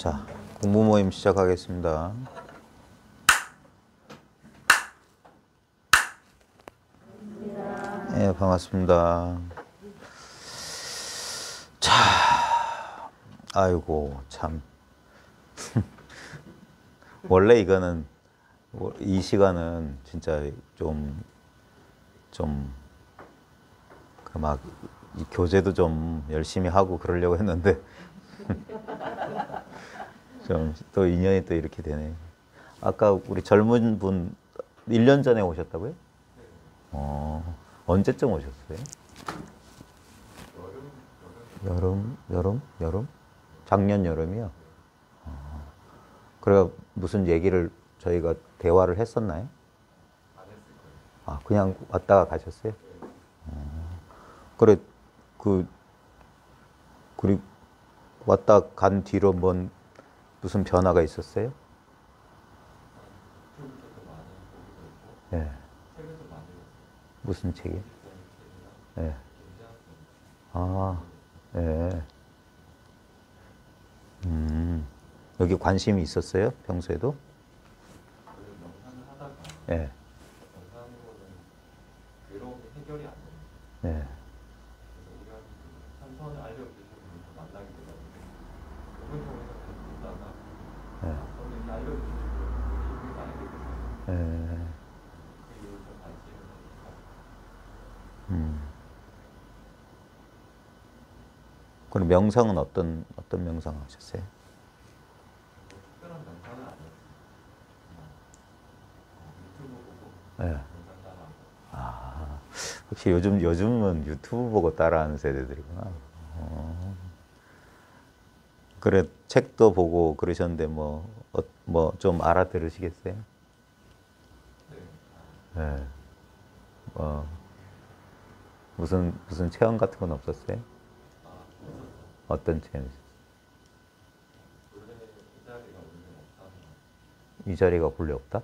자, 공부 모임 시작하겠습니다. 네, 반갑습니다. 자, 아이고, 참. 원래 이거는, 이 시간은 진짜 막, 이 교재도 좀 열심히 하고 그러려고 했는데, 좀 또 인연이 또 이렇게 되네. 아까 우리 젊은 분 1년 전에 오셨다고요? 언제쯤 오셨어요? 여름? 작년 여름이요? 그래가 무슨 얘기를 저희가 대화를 했었나요? 아, 그냥 왔다가 가셨어요? 그래, 그리고 왔다 간 뒤로 무슨 변화가 있었어요? 네. 무슨 책이요? 네. 아, 네. 여기 관심이 있었어요? 평소에도? 네. 네. 그럼 명상은 어떤 명상 하셨어요? 네. 아, 혹시 요즘은 유튜브 보고 따라하는 세대들이구나. 그래, 책도 보고 그러셨는데 좀 알아들으시겠어요? 네. 무슨 체험 같은 건 없었어요? 어떤 체험? 이 자리가 본래 없다?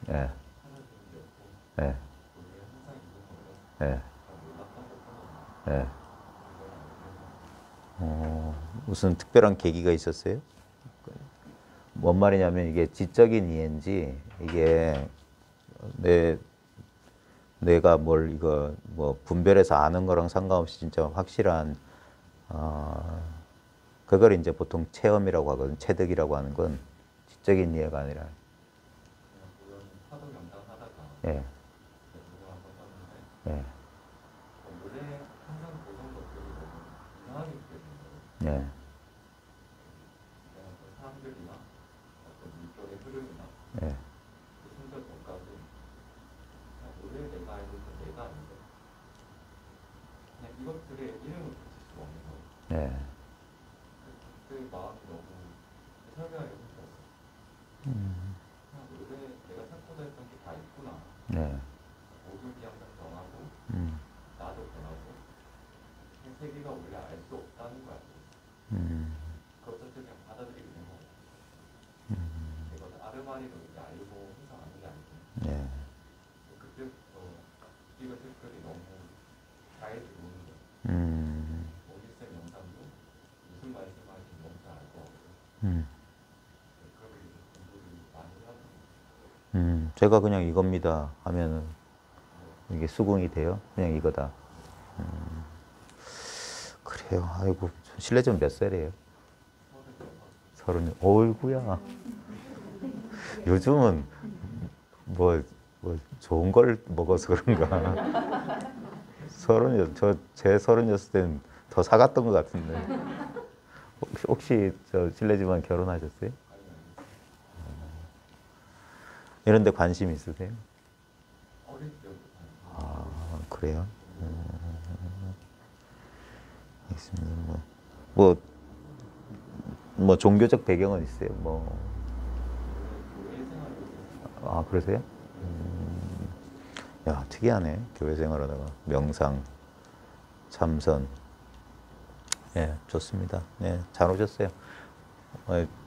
네. 네. 네. 네. 무슨 특별한 계기가 있었어요? 뭔 말이냐면 이게 지적인 이해인지 이게 내가 분별해서 아는 거랑 상관없이 진짜 확실한 그걸 이제 보통 체험이라고 하거든. 체득이라고 하는 건 지적인 이해가 아니라. 예. 예. 예. 예. 예. 네. 네. 제가 그냥 이겁니다 하면은 이게 수긍이 돼요? 그냥 이거다. 그래요. 아이고, 실례지만 몇 살이에요? 30. 어이구야. 요즘은 좋은 걸 먹어서 그런가. 제 36 때는 더 사갔던 것 같은데. 혹시 실례지만 결혼하셨어요? 이런 데 관심 있으세요? 아, 그래요? 알겠습니다. 종교적 배경은 있어요? 아, 그러세요? 야, 특이하네. 교회 생활하다가. 명상, 참선. 예, 좋습니다. 예, 잘 오셨어요.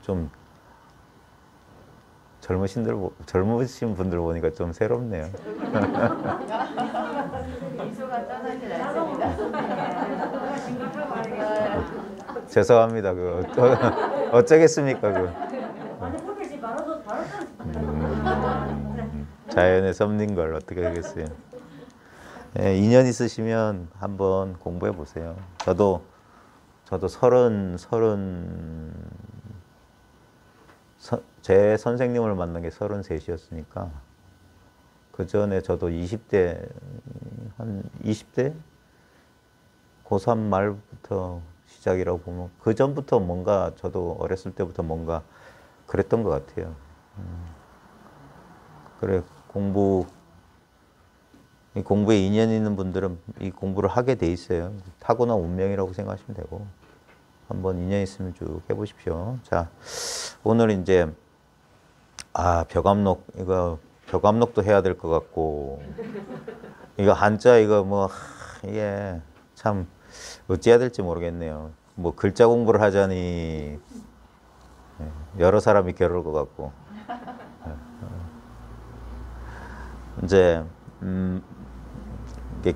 좀, 젊으신 분들 보니까 좀 새롭네요. 미소가 떠나질 않습니다. 죄송합니다. 어쩌겠습니까? 완전 폴필씨 바로 자연의 섭리인 걸 어떻게 하겠어요? 예, 인연 있으시면 한번 공부해 보세요. 저도 제 선생님을 만난 게 33이었으니까 그 전에 저도 20대 한 20대 고3 말부터 시작이라고 보면 그 전부터 뭔가 저도 어렸을 때부터 뭔가 그랬던 것 같아요. 그래 공부에 인연 있는 분들은 이 공부를 하게 돼 있어요. 타고난 운명이라고 생각하시면 되고 한번 인연 있으면 쭉 해보십시오. 자, 오늘 이제 벽암록 이거 벽암록도 해야 될 것 같고 이거 한자 이거 뭐 이게 참 어찌해야 될지 모르겠네요. 뭐 글자 공부를 하자니 여러 사람이 괴로울 것 같고 이제 이게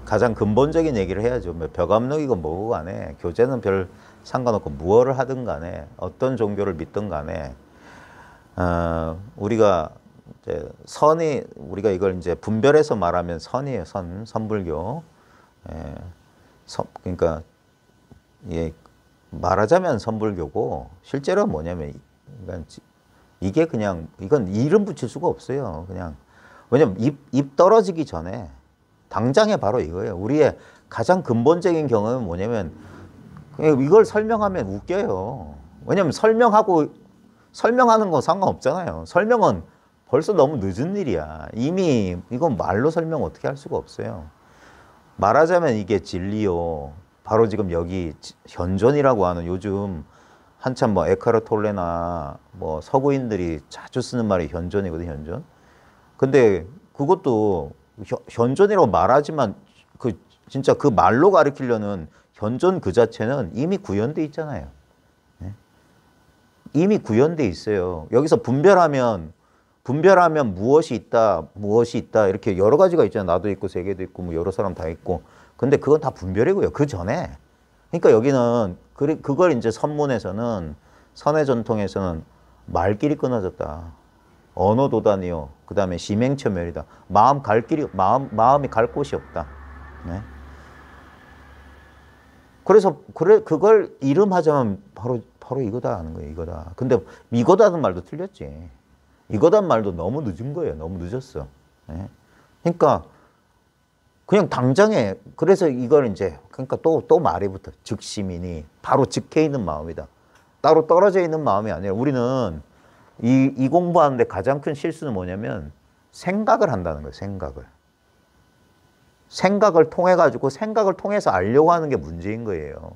가장 근본적인 얘기를 해야죠. 뭐 벽암록이고 뭐고 간에 교재는 별 상관없고 무엇을 하든 간에 어떤 종교를 믿든 간에 우리가 이제 우리가 이걸 이제 분별해서 말하면 선이에요. 선불교. 그러니까 말하자면 선불교고 실제로 뭐냐면 이게 그냥 이건 이름 붙일 수가 없어요. 그냥 왜냐면 입 떨어지기 전에 당장에 바로 이거예요. 우리의 가장 근본적인 경험은 뭐냐면 이걸 설명하면 웃겨요. 왜냐면 설명하는 거 상관없잖아요. 설명은 벌써 너무 늦은 일이야. 이미 이건 말로 설명 어떻게 할 수가 없어요. 말하자면 이게 진리요. 바로 지금 여기 현존이라고 하는 요즘 한참 뭐 에카르톨레나 뭐 서구인들이 자주 쓰는 말이 현존이거든, 현존. 근데 그것도 현존이라고 말하지만 진짜 그 말로 가리키려는 현존 그 자체는 이미 구현돼 있잖아요. 이미 구현돼 있어요. 여기서 분별하면 무엇이 있다 이렇게 여러 가지가 있잖아요. 나도 있고 세계도 있고 뭐 여러 사람 다 있고. 근데 그건 다 분별이고요. 그 전에. 그러니까 여기는 그걸 이제 선문에서는 선의 전통에서는 말길이 끊어졌다. 언어도단이요. 그 다음에 심행처멸이다. 마음이 갈 곳이 없다. 네. 그래서 그걸 이름하자면 바로 이거다 하는 거예요. 이거다. 근데 이거다는 말도 틀렸지. 이거단 말도 너무 늦은 거예요. 너무 늦었어. 네. 그러니까 그냥 당장에 그래서 이걸 이제 그러니까 또 말이 붙어. 즉시민이 바로 즉해 있는 마음이다. 따로 떨어져 있는 마음이 아니라 우리는 이 공부하는데 가장 큰 실수는 뭐냐면 생각을 한다는 거예요. 생각을 통해 가지고 생각을 통해서 알려고 하는 게 문제인 거예요.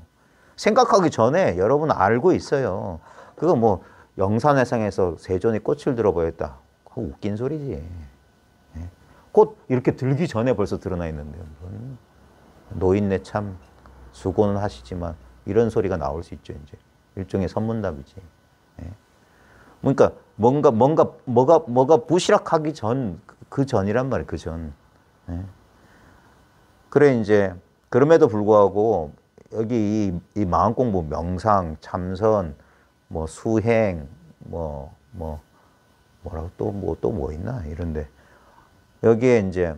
생각하기 전에 여러분 알고 있어요. 그거 뭐 영산회상에서 세존이 꽃을 들어보였다. 그거 웃긴 소리지. 꽃 이렇게 들기 전에 벌써 드러나 있는데요. 노인네 참 수고는 하시지만 이런 소리가 나올 수 있죠. 이제 일종의 선문답이지. 그러니까 뭐가 부시락하기 전 그 전이란 말이에요. 그 전. 그래 이제 그럼에도 불구하고 여기 이 마음 공부, 명상, 참선, 뭐 수행, 뭐라고 또 뭐 있나 이런데 여기에 이제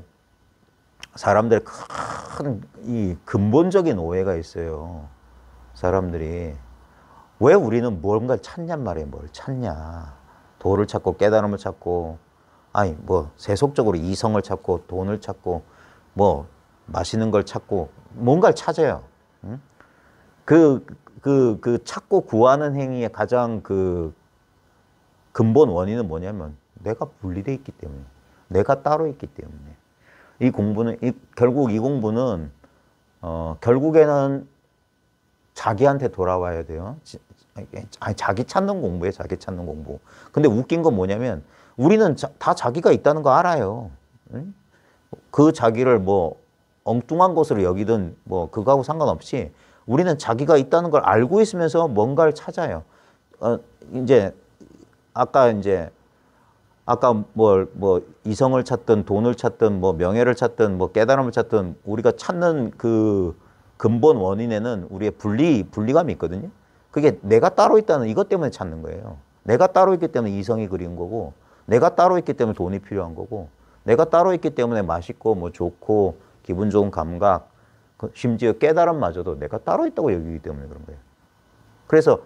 사람들의 큰 이 근본적인 오해가 있어요. 사람들이 왜 우리는 뭔가를 찾냔 말이에요. 뭘 찾냐? 도를 찾고 깨달음을 찾고 아니 뭐 세속적으로 이성을 찾고 돈을 찾고 뭐 맛있는 걸 찾고 뭔가를 찾아요. 응? 그 찾고 구하는 행위의 가장 그 근본 원인은 뭐냐면 내가 분리되어 있기 때문에 내가 따로 있기 때문에 이 공부는 결국 이 공부는 결국에는 자기한테 돌아와야 돼요. 자기 찾는 공부예요. 자기 찾는 공부. 근데 웃긴 건 뭐냐면 우리는 다 자기가 있다는 거 알아요. 응? 그 자기를 뭐 엉뚱한 것으로 여기든 뭐 그거하고 상관없이 우리는 자기가 있다는 걸 알고 있으면서 뭔가를 찾아요. 이제 아까 뭐 이성을 찾든 돈을 찾든 뭐 명예를 찾든 뭐 깨달음을 찾든 우리가 찾는 그 근본 원인에는 우리의 분리감이 있거든요. 그게 내가 따로 있다는 이것 때문에 찾는 거예요. 내가 따로 있기 때문에 이성이 그리운 거고, 내가 따로 있기 때문에 돈이 필요한 거고, 내가 따로 있기 때문에 맛있고 뭐 좋고 기분 좋은 감각, 심지어 깨달음마저도 내가 따로 있다고 여기기 때문에 그런 거예요. 그래서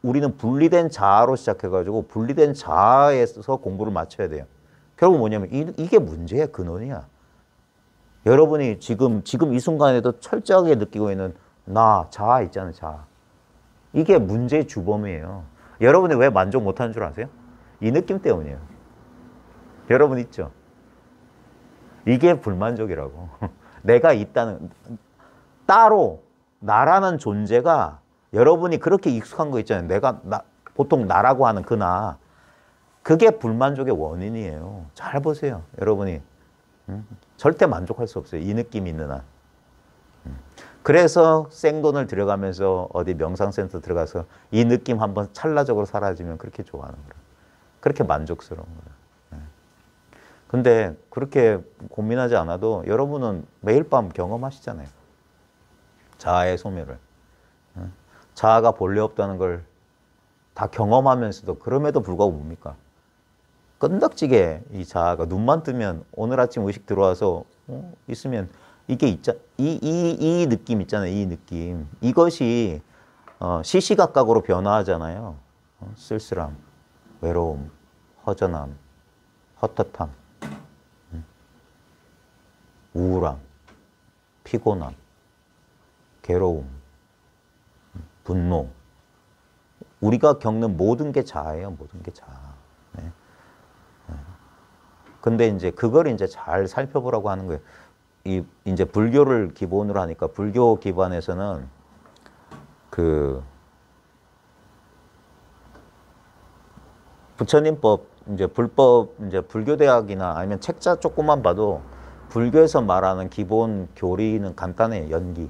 우리는 분리된 자아로 시작해가지고 분리된 자아에서 공부를 맞춰야 돼요. 결국 뭐냐면 이게 문제야, 근원이야. 여러분이 지금 이 순간에도 철저하게 느끼고 있는 자아 있잖아요, 자아. 이게 문제의 주범이에요. 여러분이 왜 만족 못하는 줄 아세요? 이 느낌 때문이에요. 여러분 있죠? 이게 불만족이라고. 내가 있다는, 따로 나라는 존재가 여러분이 그렇게 익숙한 거 있잖아요. 보통 나라고 하는 그 나. 그게 불만족의 원인이에요. 잘 보세요. 여러분이. 절대 만족할 수 없어요. 이 느낌이 있는 한. 그래서 생돈을 들여가면서 어디 명상센터 들어가서 이 느낌 한번 찰나적으로 사라지면 그렇게 좋아하는 거예요. 그렇게 만족스러운 거예요. 근데 그렇게 고민하지 않아도 여러분은 매일 밤 경험하시잖아요. 자아의 소멸을. 자아가 본래 없다는 걸 다 경험하면서도 그럼에도 불구하고 뭡니까? 끈덕지게 이 자아가 눈만 뜨면 오늘 아침 의식 들어와서 있으면 이게 이 느낌 있잖아요. 이 느낌. 이것이 시시각각으로 변화하잖아요. 쓸쓸함, 외로움, 허전함, 헛헛함, 우울함, 피곤함, 괴로움, 분노. 우리가 겪는 모든 게 자아예요. 모든 게 자아. 네. 근데 이제 그걸 이제 잘 살펴보라고 하는 거예요. 이제 불교를 기본으로 하니까 불교 기반에서는 부처님법 이제 불법 이제 불교대학이나 아니면 책자 조금만 봐도 불교에서 말하는 기본 교리는 간단해요. 연기,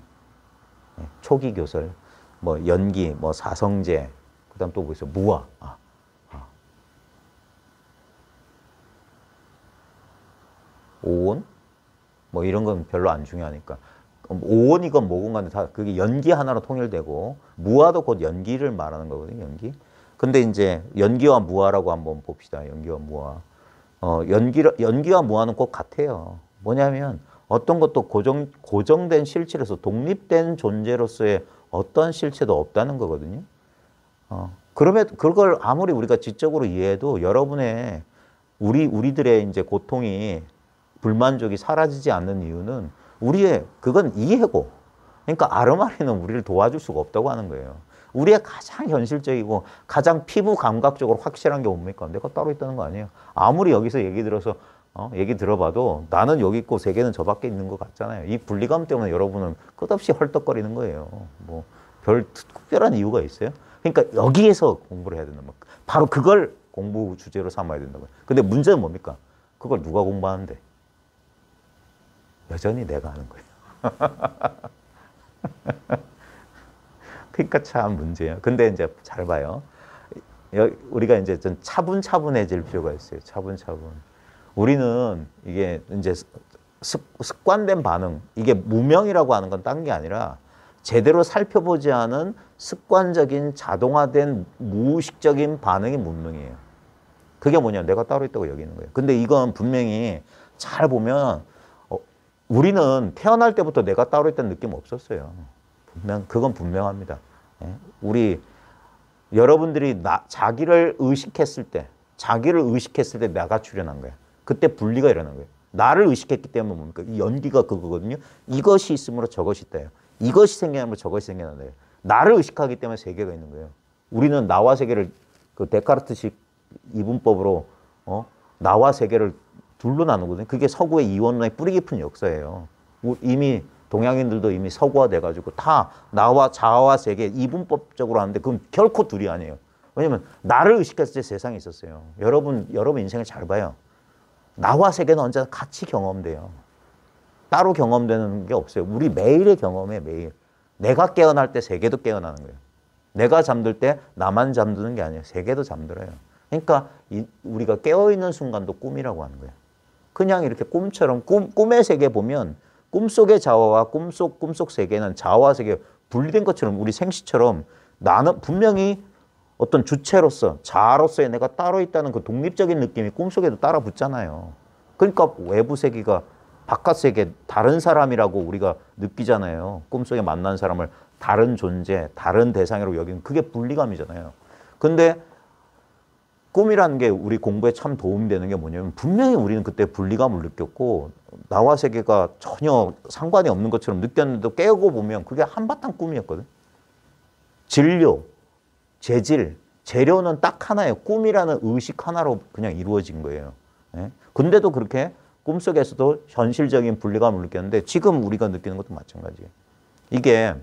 초기 교설, 뭐 연기, 뭐 사성제, 그다음 또 뭐 있어요? 무아. 오온? 뭐 이런 건 별로 안 중요하니까. 오온이건 뭐건 간에 다 그게 연기 하나로 통일되고, 무아도 곧 연기를 말하는 거거든요, 연기. 근데 이제 연기와 무아라고 한번 봅시다. 연기와 무아. 연기와 무아는 꼭 같아요. 뭐냐면 어떤 것도 고정된 실체로서 독립된 존재로서의 어떤 실체도 없다는 거거든요. 그러면 그걸 아무리 우리가 지적으로 이해해도 여러분의 우리들의 이제 고통이 불만족이 사라지지 않는 이유는 그건 이해고, 그러니까 아르마리는 우리를 도와줄 수가 없다고 하는 거예요. 우리의 가장 현실적이고 가장 피부 감각적으로 확실한 게 뭡니까? 내가 따로 있다는 거 아니에요. 아무리 여기서 얘기 들어봐도 나는 여기 있고 세계는 저 밖에 있는 것 같잖아요. 이 분리감 때문에 여러분은 끝없이 헐떡거리는 거예요. 뭐 별 특별한 이유가 있어요? 그러니까 여기에서 공부를 해야 된단 말이에요. 바로 그걸 공부 주제로 삼아야 된다고요. 근데 문제는 뭡니까? 그걸 누가 공부하는데? 여전히 내가 하는 거예요. 그러니까 참 문제예요. 근데 이제 잘 봐요. 우리가 이제 좀 차분차분해질 필요가 있어요. 차분차분. 우리는 이게 이제 습관된 반응, 이게 무명이라고 하는 건 딴 게 아니라 제대로 살펴보지 않은 습관적인 자동화된 무의식적인 반응이 문명이에요. 그게 뭐냐? 내가 따로 있다고 여기는 거예요. 근데 이건 분명히 잘 보면 우리는 태어날 때부터 내가 따로 있다는 느낌 없었어요. 그건 분명합니다. 여러분들이 자기를 의식했을 때 내가 출현한 거야. 그때 분리가 일어난 거예요. 나를 의식했기 때문에 뭡니까? 이 연기가 그거거든요. 이것이 있으므로 저것이 있다요. 이것이 생겨나면 저것이 생겨난다요. 나를 의식하기 때문에 세계가 있는 거예요. 우리는 나와 세계를 그 데카르트식 이분법으로 나와 세계를 둘로 나누거든요. 그게 서구의 이원론의 뿌리 깊은 역사예요. 이미 동양인들도 이미 서구화돼가지고 다 나와 자아와 세계 이분법적으로 하는데 그건 결코 둘이 아니에요. 왜냐면 나를 의식했을 때 세상이 있었어요. 여러분 인생을 잘 봐요. 나와 세계는 언제나 같이 경험돼요. 따로 경험되는 게 없어요. 우리 매일의 경험에 매일. 내가 깨어날 때 세계도 깨어나는 거예요. 내가 잠들 때 나만 잠드는 게 아니에요. 세계도 잠들어요. 그러니까 우리가 깨어있는 순간도 꿈이라고 하는 거예요. 그냥 이렇게 꿈처럼 꿈의 세계 보면 꿈속의 자아와 꿈속 세계는 자아와 세계 분리된 것처럼 우리 생시처럼 나는 분명히 어떤 주체로서 자아로서의 내가 따로 있다는 그 독립적인 느낌이 꿈속에도 따라 붙잖아요. 그러니까 외부 세계가 바깥 세계 다른 사람이라고 우리가 느끼잖아요. 꿈속에 만난 사람을 다른 존재, 다른 대상으로 여기는 그게 분리감이잖아요. 근데 꿈이라는 게 우리 공부에 참 도움이 되는 게 뭐냐면 분명히 우리는 그때 분리감을 느꼈고 나와 세계가 전혀 상관이 없는 것처럼 느꼈는데도 깨고 보면 그게 한바탕 꿈이었거든. 진료, 재질, 재료는 딱 하나예요. 꿈이라는 의식 하나로 그냥 이루어진 거예요. 예? 근데도 그렇게 꿈속에서도 현실적인 분리감을 느꼈는데 지금 우리가 느끼는 것도 마찬가지예요. 이게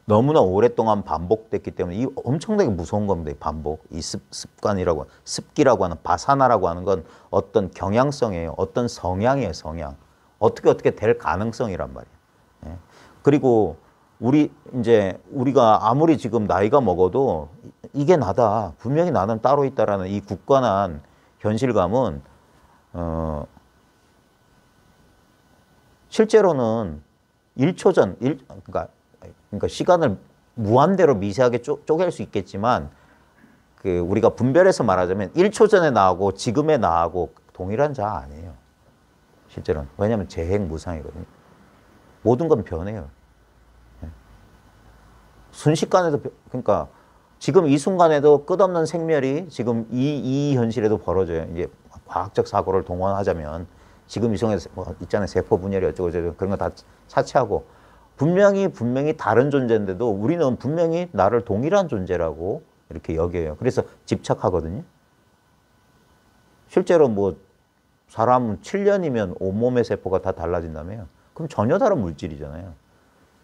너무나 오랫동안 반복됐기 때문에 이 엄청나게 무서운 겁니다. 이 반복, 이 습관이라고, 습기라고 하는 바사나라고 하는 건 어떤 경향성이에요. 어떤 성향이에요, 성향. 어떻게 될 가능성이란 말이에요. 예. 그리고 우리가 아무리 지금 나이가 먹어도 이게 나다. 분명히 나는 따로 있다라는 이 굳건한 현실감은 실제로는 1초 전, 그러니까 시간을 무한대로 미세하게 쪼갤 수 있겠지만 그 우리가 분별해서 말하자면 1초 전에 나하고 지금의 나하고 동일한 자아 아니에요. 실제로는. 왜냐하면 재행무상이거든요. 모든 건 변해요. 순식간에도 그러니까 지금 이 순간에도 끝없는 생멸이 지금 이 현실에도 벌어져요. 이제 과학적 사고를 동원하자면 지금 이 순간에 뭐 있잖아요. 세포 분열이 어쩌고 그런 거 다 차치하고 분명히 다른 존재인데도 우리는 분명히 나를 동일한 존재라고 이렇게 여겨요. 그래서 집착하거든요. 실제로 뭐 사람은 7년이면 온몸의 세포가 다 달라진다며요. 그럼 전혀 다른 물질이잖아요.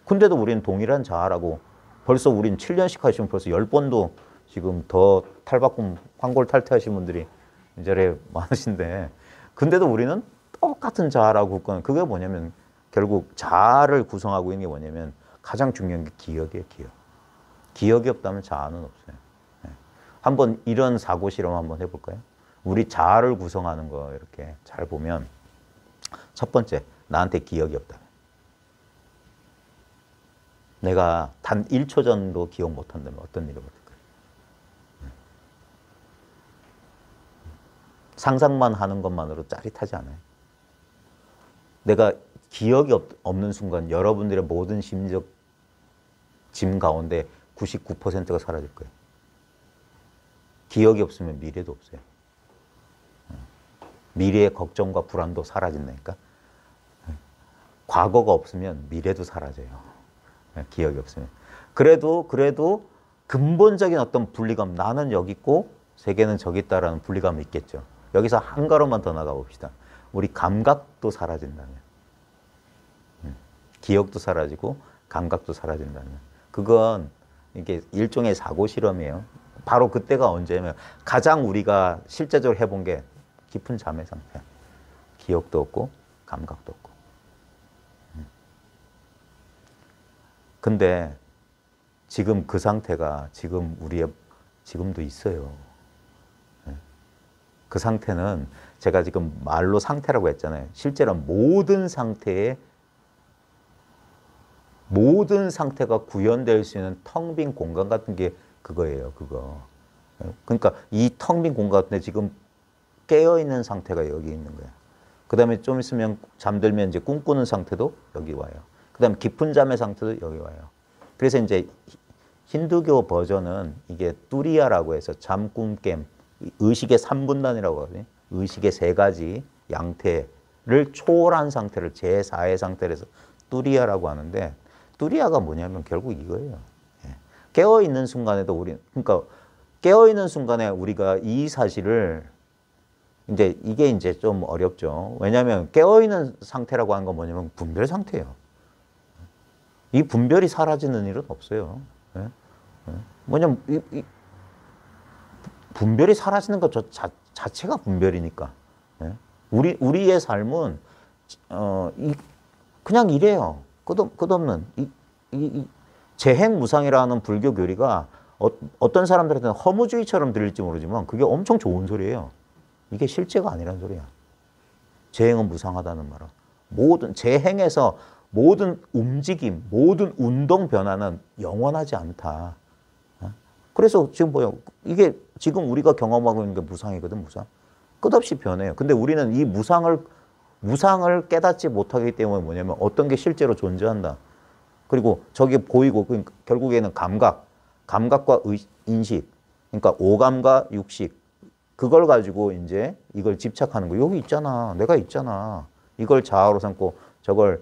근데도 우리는 동일한 자아라고 벌써 우린 7년씩 하시면 벌써 10번도 지금 더 탈바꿈 황골 탈퇴하신 분들이 이 자리에 많으신데 근데도 우리는 똑같은 자아라고 그게 뭐냐면 결국 자아를 구성하고 있는 게 뭐냐면 가장 중요한 게 기억이에요. 기억이 없다면 자아는 없어요. 네. 한번 이런 사고 실험 한번 해볼까요? 우리 자아를 구성하는 거 이렇게 잘 보면 첫 번째, 나한테 기억이 없다. 내가 단 1초 전도 기억 못한다면 어떤 일이 벌어질까요? 상상만 하는 것만으로 짜릿하지 않아요. 내가 기억이 없는 순간 여러분들의 모든 심적 짐 가운데 99%가 사라질 거예요. 기억이 없으면 미래도 없어요. 미래의 걱정과 불안도 사라진다니까. 과거가 없으면 미래도 사라져요. 기억이 없으면. 그래도 근본적인 어떤 분리감, 나는 여기 있고 세계는 저기 있다라는 분리감이 있겠죠. 여기서 한 걸음만 더 나가 봅시다. 우리 감각도 사라진다면. 기억도 사라지고 감각도 사라진다면. 그건 이게 일종의 사고 실험이에요. 바로 그때가 언제냐면 가장 우리가 실제적으로 해본 게 깊은 잠의 상태. 기억도 없고 감각도 없고. 근데 지금 그 상태가 지금도 있어요. 그 상태는 제가 지금 말로 상태라고 했잖아요. 실제로 모든 상태가 구현될 수 있는 텅 빈 공간 같은 게 그거예요. 그거. 그러니까 이 텅 빈 공간 같은데 지금 깨어있는 상태가 여기 있는 거예요. 그 다음에 좀 있으면 잠들면 이제 꿈꾸는 상태도 여기 와요. 그 다음에 깊은 잠의 상태도 여기 와요. 그래서 이제 힌두교 버전은 이게 뚜리야라고 해서 잠, 꿈, 깸, 의식의 3분단이라고 하거든요. 의식의 3가지 양태를 초월한 상태를 제4의 상태를 해서 뚜리야라고 하는데 뚜리야가 뭐냐면 결국 이거예요. 깨어있는 순간에도 그러니까 깨어있는 순간에 우리가 이 사실을 이게 이제 좀 어렵죠. 왜냐하면 깨어있는 상태라고 하는 건 뭐냐면 분별 상태예요. 이 분별이 사라지는 일은 없어요. 뭐냐면 분별이 사라지는 것 자체가 분별이니까. 우리의 삶은 그냥 이래요. 끝없는 이 재행무상이라는 불교 교리가 어떤 사람들한테는 허무주의처럼 들릴지 모르지만 그게 엄청 좋은 소리예요. 이게 실제가 아니란 소리야. 재행은 무상하다는 말은 모든 제 행에서 모든 움직임, 모든 운동 변화는 영원하지 않다. 그래서 지금 뭐요? 이게 지금 우리가 경험하고 있는 게 무상이거든, 무상. 끝없이 변해요. 근데 우리는 이 무상을 깨닫지 못하기 때문에 뭐냐면 어떤 게 실제로 존재한다. 그리고 저게 보이고, 그러니까 결국에는 감각과 인식, 그러니까 오감과 육식, 그걸 가지고 이제 이걸 집착하는 거. 여기 있잖아. 내가 있잖아. 이걸 자아로 삼고 저걸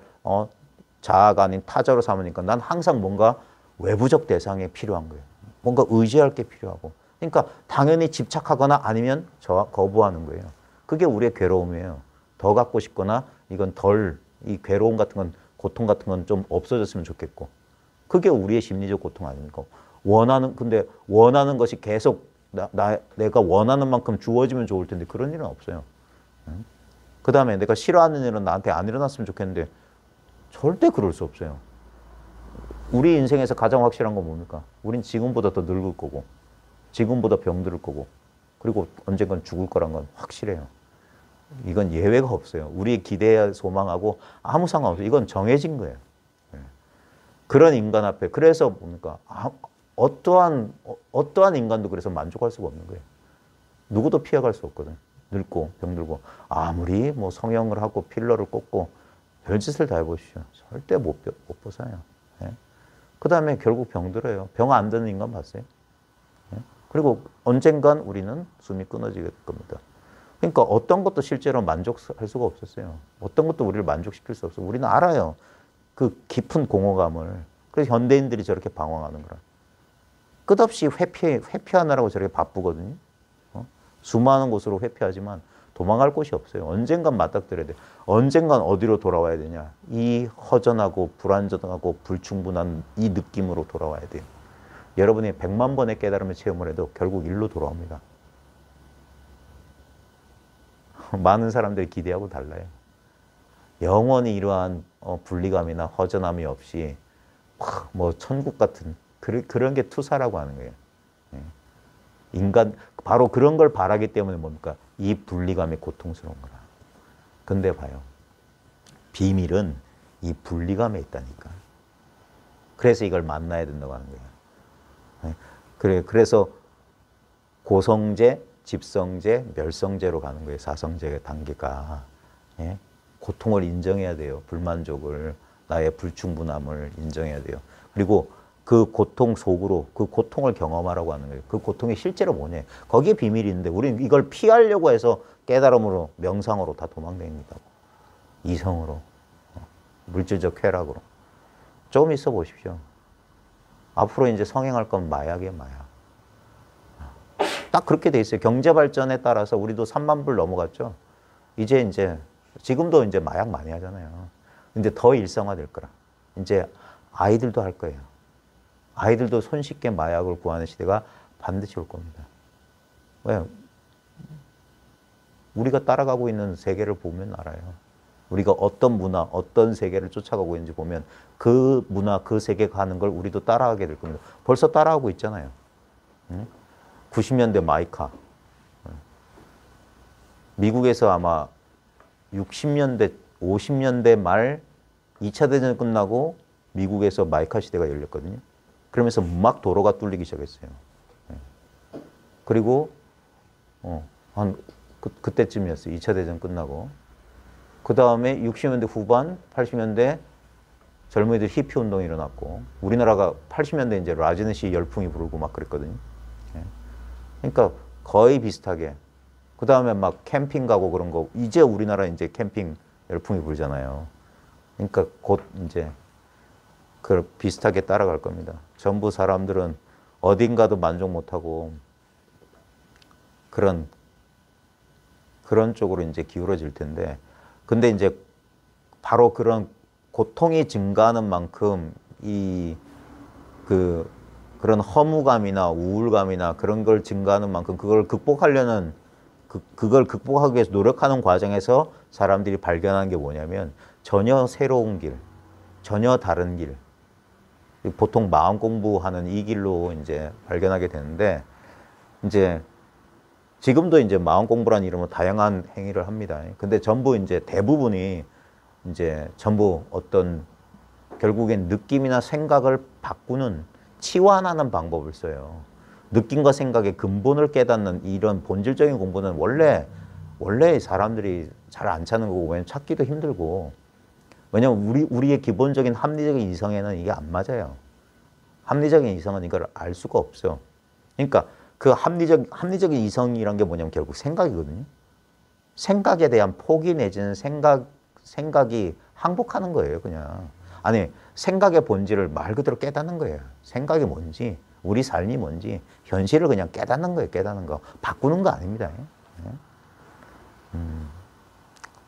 자아가 아닌 타자로 삼으니까 난 항상 뭔가 외부적 대상에 필요한 거예요. 뭔가 의지할 게 필요하고. 그러니까 당연히 집착하거나 아니면 거부하는 거예요. 그게 우리의 괴로움이에요. 더 갖고 싶거나 이건 이 괴로움 같은 건, 고통 같은 건 좀 없어졌으면 좋겠고. 그게 우리의 심리적 고통 아닙니까? 근데 원하는 것이 계속 내가 원하는 만큼 주어지면 좋을 텐데 그런 일은 없어요. 그 다음에 내가 싫어하는 일은 나한테 안 일어났으면 좋겠는데 절대 그럴 수 없어요. 우리 인생에서 가장 확실한 건 뭡니까? 우린 지금보다 더 늙을 거고, 지금보다 병들 거고, 그리고 언젠간 죽을 거란 건 확실해요. 이건 예외가 없어요. 우리의 기대와 소망하고 아무 상관없어요. 이건 정해진 거예요. 그런 인간 앞에, 그래서 뭡니까? 어떠한 인간도 그래서 만족할 수가 없는 거예요. 누구도 피해갈 수 없거든. 늙고 병들고 아무리 뭐 성형을 하고 필러를 꽂고 별짓을 다 해보시죠. 절대 못 벗어요. 그 다음에 결국 병들어요. 병 안 드는 인간 봤어요? 그리고 언젠간 우리는 숨이 끊어지게 될 겁니다. 그러니까 어떤 것도 실제로 만족할 수가 없었어요. 어떤 것도 우리를 만족시킬 수 없어요. 우리는 알아요. 그 깊은 공허감을. 그래서 현대인들이 저렇게 방황하는 거라. 끝없이 회피하느라고 저렇게 바쁘거든요. 수많은 곳으로 회피하지만 도망갈 곳이 없어요. 언젠간 맞닥뜨려야 돼. 언젠간 어디로 돌아와야 되냐. 이 허전하고 불안전하고 불충분한 이 느낌으로 돌아와야 돼요. 여러분이 100만 번의 깨달음을 체험을 해도 결국 일로 돌아옵니다. 많은 사람들이 기대하고 달라요. 영원히 이러한 분리감이나 허전함이 없이 뭐 천국 같은 그런 게 투사라고 하는 거예요. 인간 바로 그런 걸 바라기 때문에 뭡니까? 이 분리감이 고통스러운 거라. 근데 봐요. 비밀은 이 분리감에 있다니까. 그래서 이걸 만나야 된다고 하는 거예요. 그래서 고성제, 집성제, 멸성제로 가는 거예요. 사성제의 단계가. 고통을 인정해야 돼요. 불만족을, 나의 불충분함을 인정해야 돼요. 그리고 그 고통 속으로 그 고통을 경험하라고 하는 거예요. 그 고통이 실제로 뭐냐. 거기에 비밀이 있는데 우리는 이걸 피하려고 해서 깨달음으로, 명상으로 다 도망다닙니다. 이성으로, 물질적 쾌락으로. 조금 있어 보십시오. 앞으로 이제 성행할 건 마약이에요, 마약. 딱 그렇게 돼 있어요. 경제 발전에 따라서 우리도 3만 불 넘어갔죠. 이제 지금도 이제 마약 많이 하잖아요. 근데 더 일상화될 거라. 이제 아이들도 할 거예요. 아이들도 손쉽게 마약을 구하는 시대가 반드시 올 겁니다. 왜? 우리가 따라가고 있는 세계를 보면 알아요. 우리가 어떤 문화, 어떤 세계를 쫓아가고 있는지 보면 그 문화, 그 세계가 하는 걸 우리도 따라하게 될 겁니다. 벌써 따라하고 있잖아요. 90년대 마이카. 미국에서 아마 60년대, 50년대 말 2차 대전 끝나고 미국에서 마이카 시대가 열렸거든요. 그러면서 막 도로가 뚫리기 시작했어요. 그리고 그때쯤이었어요. 2차 대전 끝나고. 그 다음에 60년대 후반, 80년대 젊은이들 히피 운동이 일어났고 우리나라가 80년대 이제 라지니시 열풍이 불고 막 그랬거든요. 그러니까 거의 비슷하게. 그 다음에 막 캠핑 가고 그런 거. 이제 우리나라 이제 캠핑 열풍이 불잖아요. 그러니까 곧 이제 그 비슷하게 따라갈 겁니다. 전부 사람들은 어딘가도 만족 못하고 그런 쪽으로 이제 기울어질 텐데, 근데 이제 바로 그런 고통이 증가하는 만큼 그런 허무감이나 우울감이나 그런 걸 증가하는 만큼 그걸 극복하려는 그걸 극복하기 위해서 노력하는 과정에서 사람들이 발견한 게 뭐냐면 전혀 새로운 길, 전혀 다른 길. 보통 마음 공부하는 이 길로 이제 발견하게 되는데, 이제 지금도 이제 마음 공부라는 이름으로 다양한 행위를 합니다. 근데 전부 이제 대부분이 이제 전부 어떤 결국엔 느낌이나 생각을 바꾸는 치환하는 방법을 써요. 느낌과 생각의 근본을 깨닫는 이런 본질적인 공부는 원래 사람들이 잘 안 찾는 거고, 왜냐면 찾기도 힘들고, 왜냐면 우리의 기본적인 합리적인 이성에는 이게 안 맞아요. 합리적인 이성은 이걸 알 수가 없어. 그러니까 그 합리적인 이성이란 게 뭐냐면 결국 생각이거든요. 생각에 대한 포기 내지는 생각이 항복하는 거예요, 그냥. 아니, 생각의 본질을 말 그대로 깨닫는 거예요. 생각이 뭔지, 우리 삶이 뭔지, 현실을 그냥 깨닫는 거예요, 깨닫는 거. 바꾸는 거 아닙니다.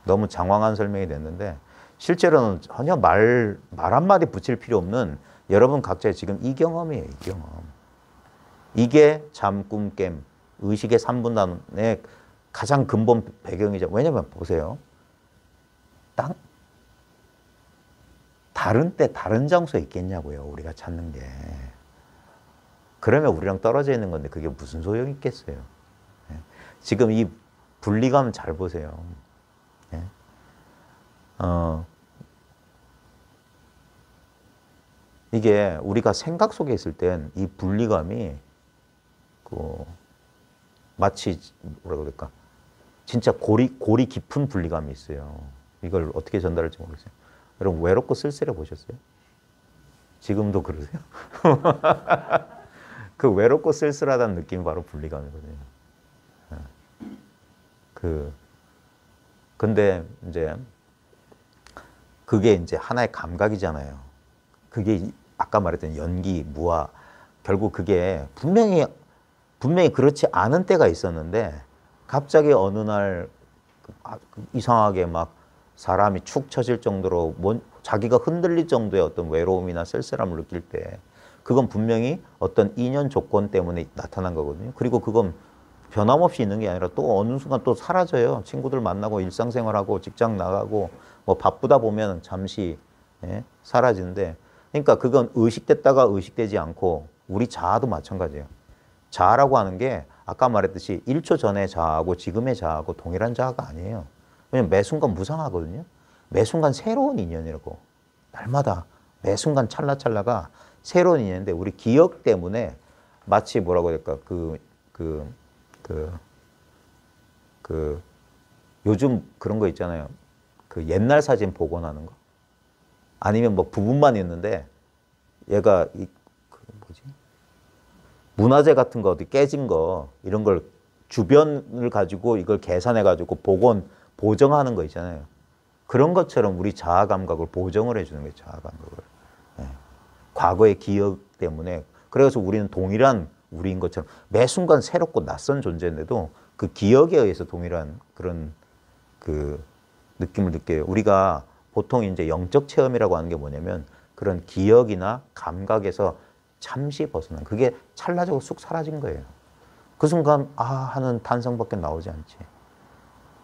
너무 장황한 설명이 됐는데, 실제로는 전혀 말 한마디 붙일 필요 없는 여러분 각자의 지금 이 경험이에요, 이 경험. 이게 잠, 꿈, 깸, 의식의 3분단의 가장 근본 배경이죠. 왜냐면 보세요. 다른 때 다른 장소에 있겠냐고요, 우리가 찾는 게. 그러면 우리랑 떨어져 있는 건데 그게 무슨 소용이 있겠어요. 지금 이 분리감 잘 보세요. 이게 우리가 생각 속에 있을 땐 이 분리감이 마치 뭐라 그럴까, 진짜 골이 깊은 분리감이 있어요. 이걸 어떻게 전달할지 모르겠어요. 여러분 외롭고 쓸쓸해 보셨어요? 지금도 그러세요? 그 외롭고 쓸쓸하다는 느낌이 바로 분리감이거든요. 근데 이제 그게 이제 하나의 감각이잖아요. 그게 아까 말했던 연기, 무아, 결국 그게 분명히 그렇지 않은 때가 있었는데 갑자기 어느 날 이상하게 막 사람이 축 처질 정도로 자기가 흔들릴 정도의 어떤 외로움이나 쓸쓸함을 느낄 때 그건 분명히 어떤 인연 조건 때문에 나타난 거거든요. 그리고 그건 변함없이 있는 게 아니라 또 어느 순간 또 사라져요. 친구들 만나고 일상생활하고 직장 나가고 뭐 바쁘다 보면 잠시 사라지는데, 그러니까 그건 의식됐다가 의식되지 않고 우리 자아도 마찬가지예요. 자아라고 하는 게 아까 말했듯이 1초 전의 자아하고 지금의 자아하고 동일한 자아가 아니에요. 왜냐면 매 순간 무상하거든요. 매 순간 새로운 인연이라고. 날마다 매 순간 찰나찰나가 새로운 인연인데 우리 기억 때문에 마치 뭐라고 해야 될까, 요즘 그런 거 있잖아요. 그 옛날 사진 복원하는 거. 아니면 뭐 부분만 있는데 얘가 문화재 같은 거 어디 깨진 거 이런 걸 주변을 가지고 이걸 계산해 가지고 보정하는 거 있잖아요. 그런 것처럼 우리 자아 감각을 보정을 해주는 거예요. 자아 감각을. 과거의 기억 때문에. 그래서 우리는 동일한 우리인 것처럼 매 순간 새롭고 낯선 존재인데도 그 기억에 의해서 동일한 그런 그 느낌을 느껴요. 우리가 보통 이제 영적 체험이라고 하는 게 뭐냐면 그런 기억이나 감각에서 잠시 벗어난, 그게 찰나적으로 쑥 사라진 거예요. 그 순간 하는 탄성밖에 나오지 않지.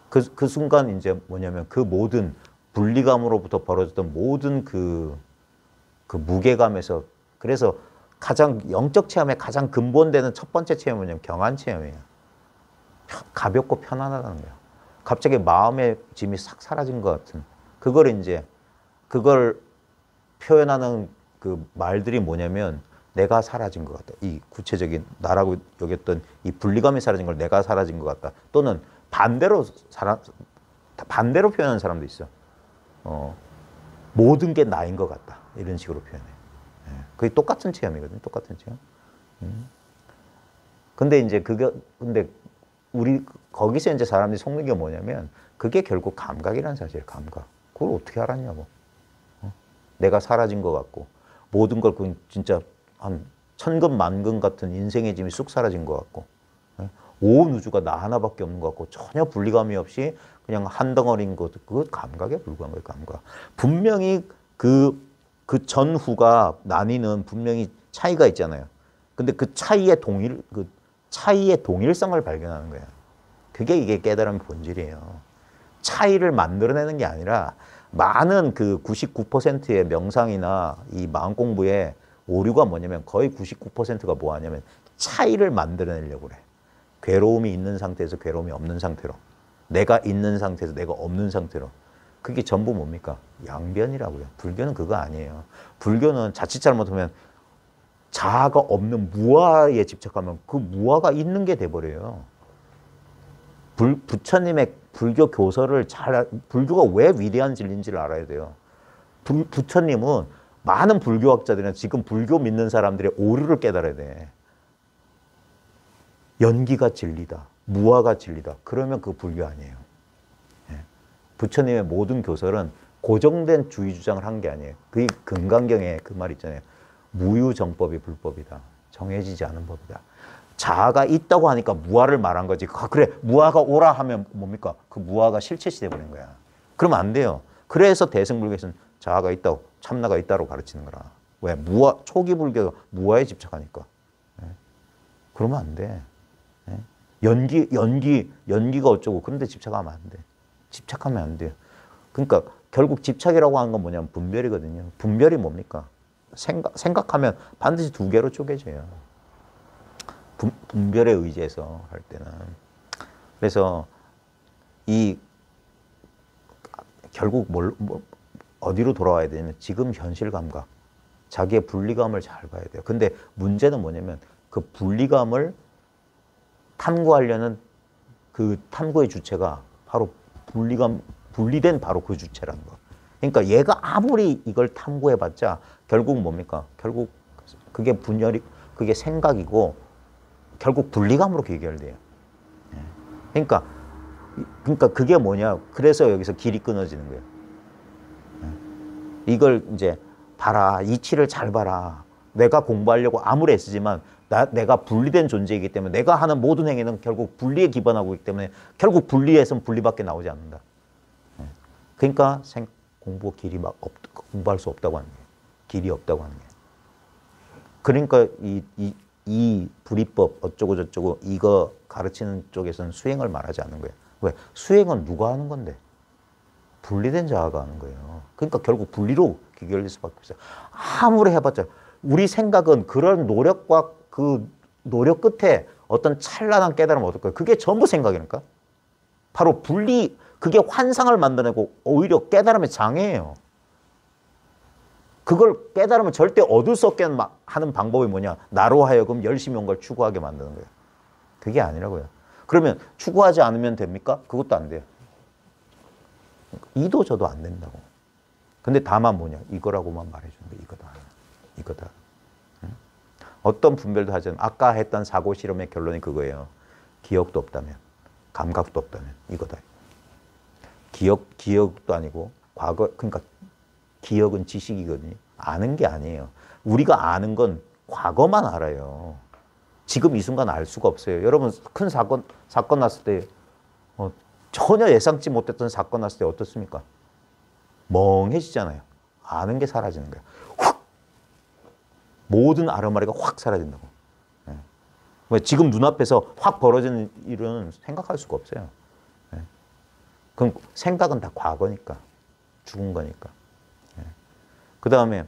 그 순간 이제 뭐냐면 그 모든 분리감으로부터 벌어졌던 모든 그 무게감에서, 그래서 가장 영적 체험의 가장 근본되는 첫 번째 체험은 뭐냐면 경안 체험이에요. 가볍고 편안하다는 거예요. 갑자기 마음의 짐이 싹 사라진 것 같은. 그걸 표현하는 그 말들이 뭐냐면 내가 사라진 것 같다. 이 구체적인 나라고 여겼던 이 분리감이 사라진 걸 내가 사라진 것 같다. 또는 반대로 표현하는 사람도 있어. 모든 게 나인 것 같다. 이런 식으로 표현해. 그게 똑같은 체험이거든요. 똑같은 체험. 근데 우리 거기서 이제 사람들이 속는 게 뭐냐면 그게 결국 감각이라는 사실이에요. 감각. 그걸 어떻게 알았냐고. 내가 사라진 것 같고 모든 걸 진짜 한 천근만근 같은 인생의 짐이 쑥 사라진 것 같고 온 우주가 나 하나밖에 없는 것 같고 전혀 분리감이 없이 그냥 한 덩어리인 것, 그거 감각에 불과한 거예요. 감각. 분명히 그 전후가 나뉘는 분명히 차이가 있잖아요. 근데 그 차이의 동일성을 발견하는 거예요. 그게 이게 깨달음의 본질이에요. 차이를 만들어내는 게 아니라 많은 그 99%의 명상이나 이 마음 공부의 오류가 뭐냐면 거의 99%가 뭐 하냐면 차이를 만들어내려고 그래. 괴로움이 있는 상태에서 괴로움이 없는 상태로, 내가 있는 상태에서 내가 없는 상태로. 그게 전부 뭡니까? 양변이라고요. 불교는 그거 아니에요. 불교는 자칫 잘못하면 자아가 없는 무아에 집착하면 그 무아가 있는 게 돼버려요. 부처님의 불교 교서를 불교가 왜 위대한 진리인지를 알아야 돼요. 부처님은 많은 불교학자들은 지금 불교 믿는 사람들의 오류를 깨달아야 돼. 연기가 진리다. 무아가 진리다. 그러면 그 불교 아니에요. 예. 부처님의 모든 교설은 고정된 주의 주장을 한 게 아니에요. 그게 금강경에 그 말 있잖아요. 무유정법이 불법이다. 정해지지 않은 법이다. 자아가 있다고 하니까 무아를 말한 거지. 그래, 무아가 오라 하면 뭡니까? 그 무아가 실체시 돼버린 거야. 그러면 안 돼요. 그래서 대승불교에서는 자아가 있다고, 참나가 있다고 가르치는 거라. 왜? 초기 불교가 무아에 집착하니까. 예? 그러면 안 돼. 예? 연기가 어쩌고 그런데 집착하면 안 돼. 집착하면 안 돼요. 그러니까 결국 집착이라고 하는 건 뭐냐면 분별이거든요. 분별이 뭡니까? 생각하면 반드시 두 개로 쪼개져요. 분별에 의지해서 할 때는. 그래서 결국 어디로 돌아와야 되냐면 지금 현실 감각, 자기의 분리감을 잘 봐야 돼요. 근데 문제는 뭐냐면 그 분리감을 탐구하려는 그 탐구의 주체가 바로 분리된 바로 그 주체라는 거. 그러니까 얘가 아무리 이걸 탐구해봤자 결국 뭡니까? 결국 그게 그게 생각이고 결국 분리감으로 귀결돼요. 그러니까 그게 뭐냐? 그래서 여기서 길이 끊어지는 거예요. 이걸 이제 봐라. 이치를 잘 봐라. 내가 공부하려고 아무리 애쓰지만 내가 분리된 존재이기 때문에 내가 하는 모든 행위는 결국 분리에 기반하고 있기 때문에 결국 분리해서는 분리밖에 나오지 않는다. 그러니까 공부할 수 없다고 하는 거예요. 길이 없다고 하는 거예요. 그러니까 이 불이법 어쩌고 저쩌고 이거 가르치는 쪽에서는 수행을 말하지 않는 거예요. 왜? 수행은 누가 하는 건데? 분리된 자아가 하는 거예요. 그러니까 결국 분리로 귀결될 수밖에 없어요. 아무리 해봤자 우리 생각은 그런 노력과 그 노력 끝에 어떤 찬란한 깨달음을 얻을 거예요. 그게 전부 생각이니까. 바로 그게 환상을 만들어내고 오히려 깨달음의 장애예요. 그걸 깨달으면 절대 얻을 수 없게 하는 방법이 뭐냐? 나로 하여금 열심히 온 걸 추구하게 만드는 거예요. 그게 아니라고요. 그러면 추구하지 않으면 됩니까? 그것도 안 돼요. 이도 저도 안 된다고. 근데 다만 뭐냐? 이거라고만 말해주는 거예요. 이거다. 응? 어떤 분별도 하지 않으면 아까 했던 사고 실험의 결론이 그거예요. 기억도 없다면, 감각도 없다면 이거다. 기억도 아니고 과거, 그러니까 기억은 지식이거든요. 아는 게 아니에요. 우리가 아는 건 과거만 알아요. 지금 이 순간 알 수가 없어요. 여러분 큰 사건 났을 때 전혀 예상치 못했던 사건 났을 때 어떻습니까? 멍해지잖아요. 아는 게 사라지는 거예요. 확! 모든 아르마리가 확 사라진다고. 왜? 지금 눈앞에서 확 벌어지는 일은 생각할 수가 없어요. 그럼 생각은 다 과거니까. 죽은 거니까. 그 다음에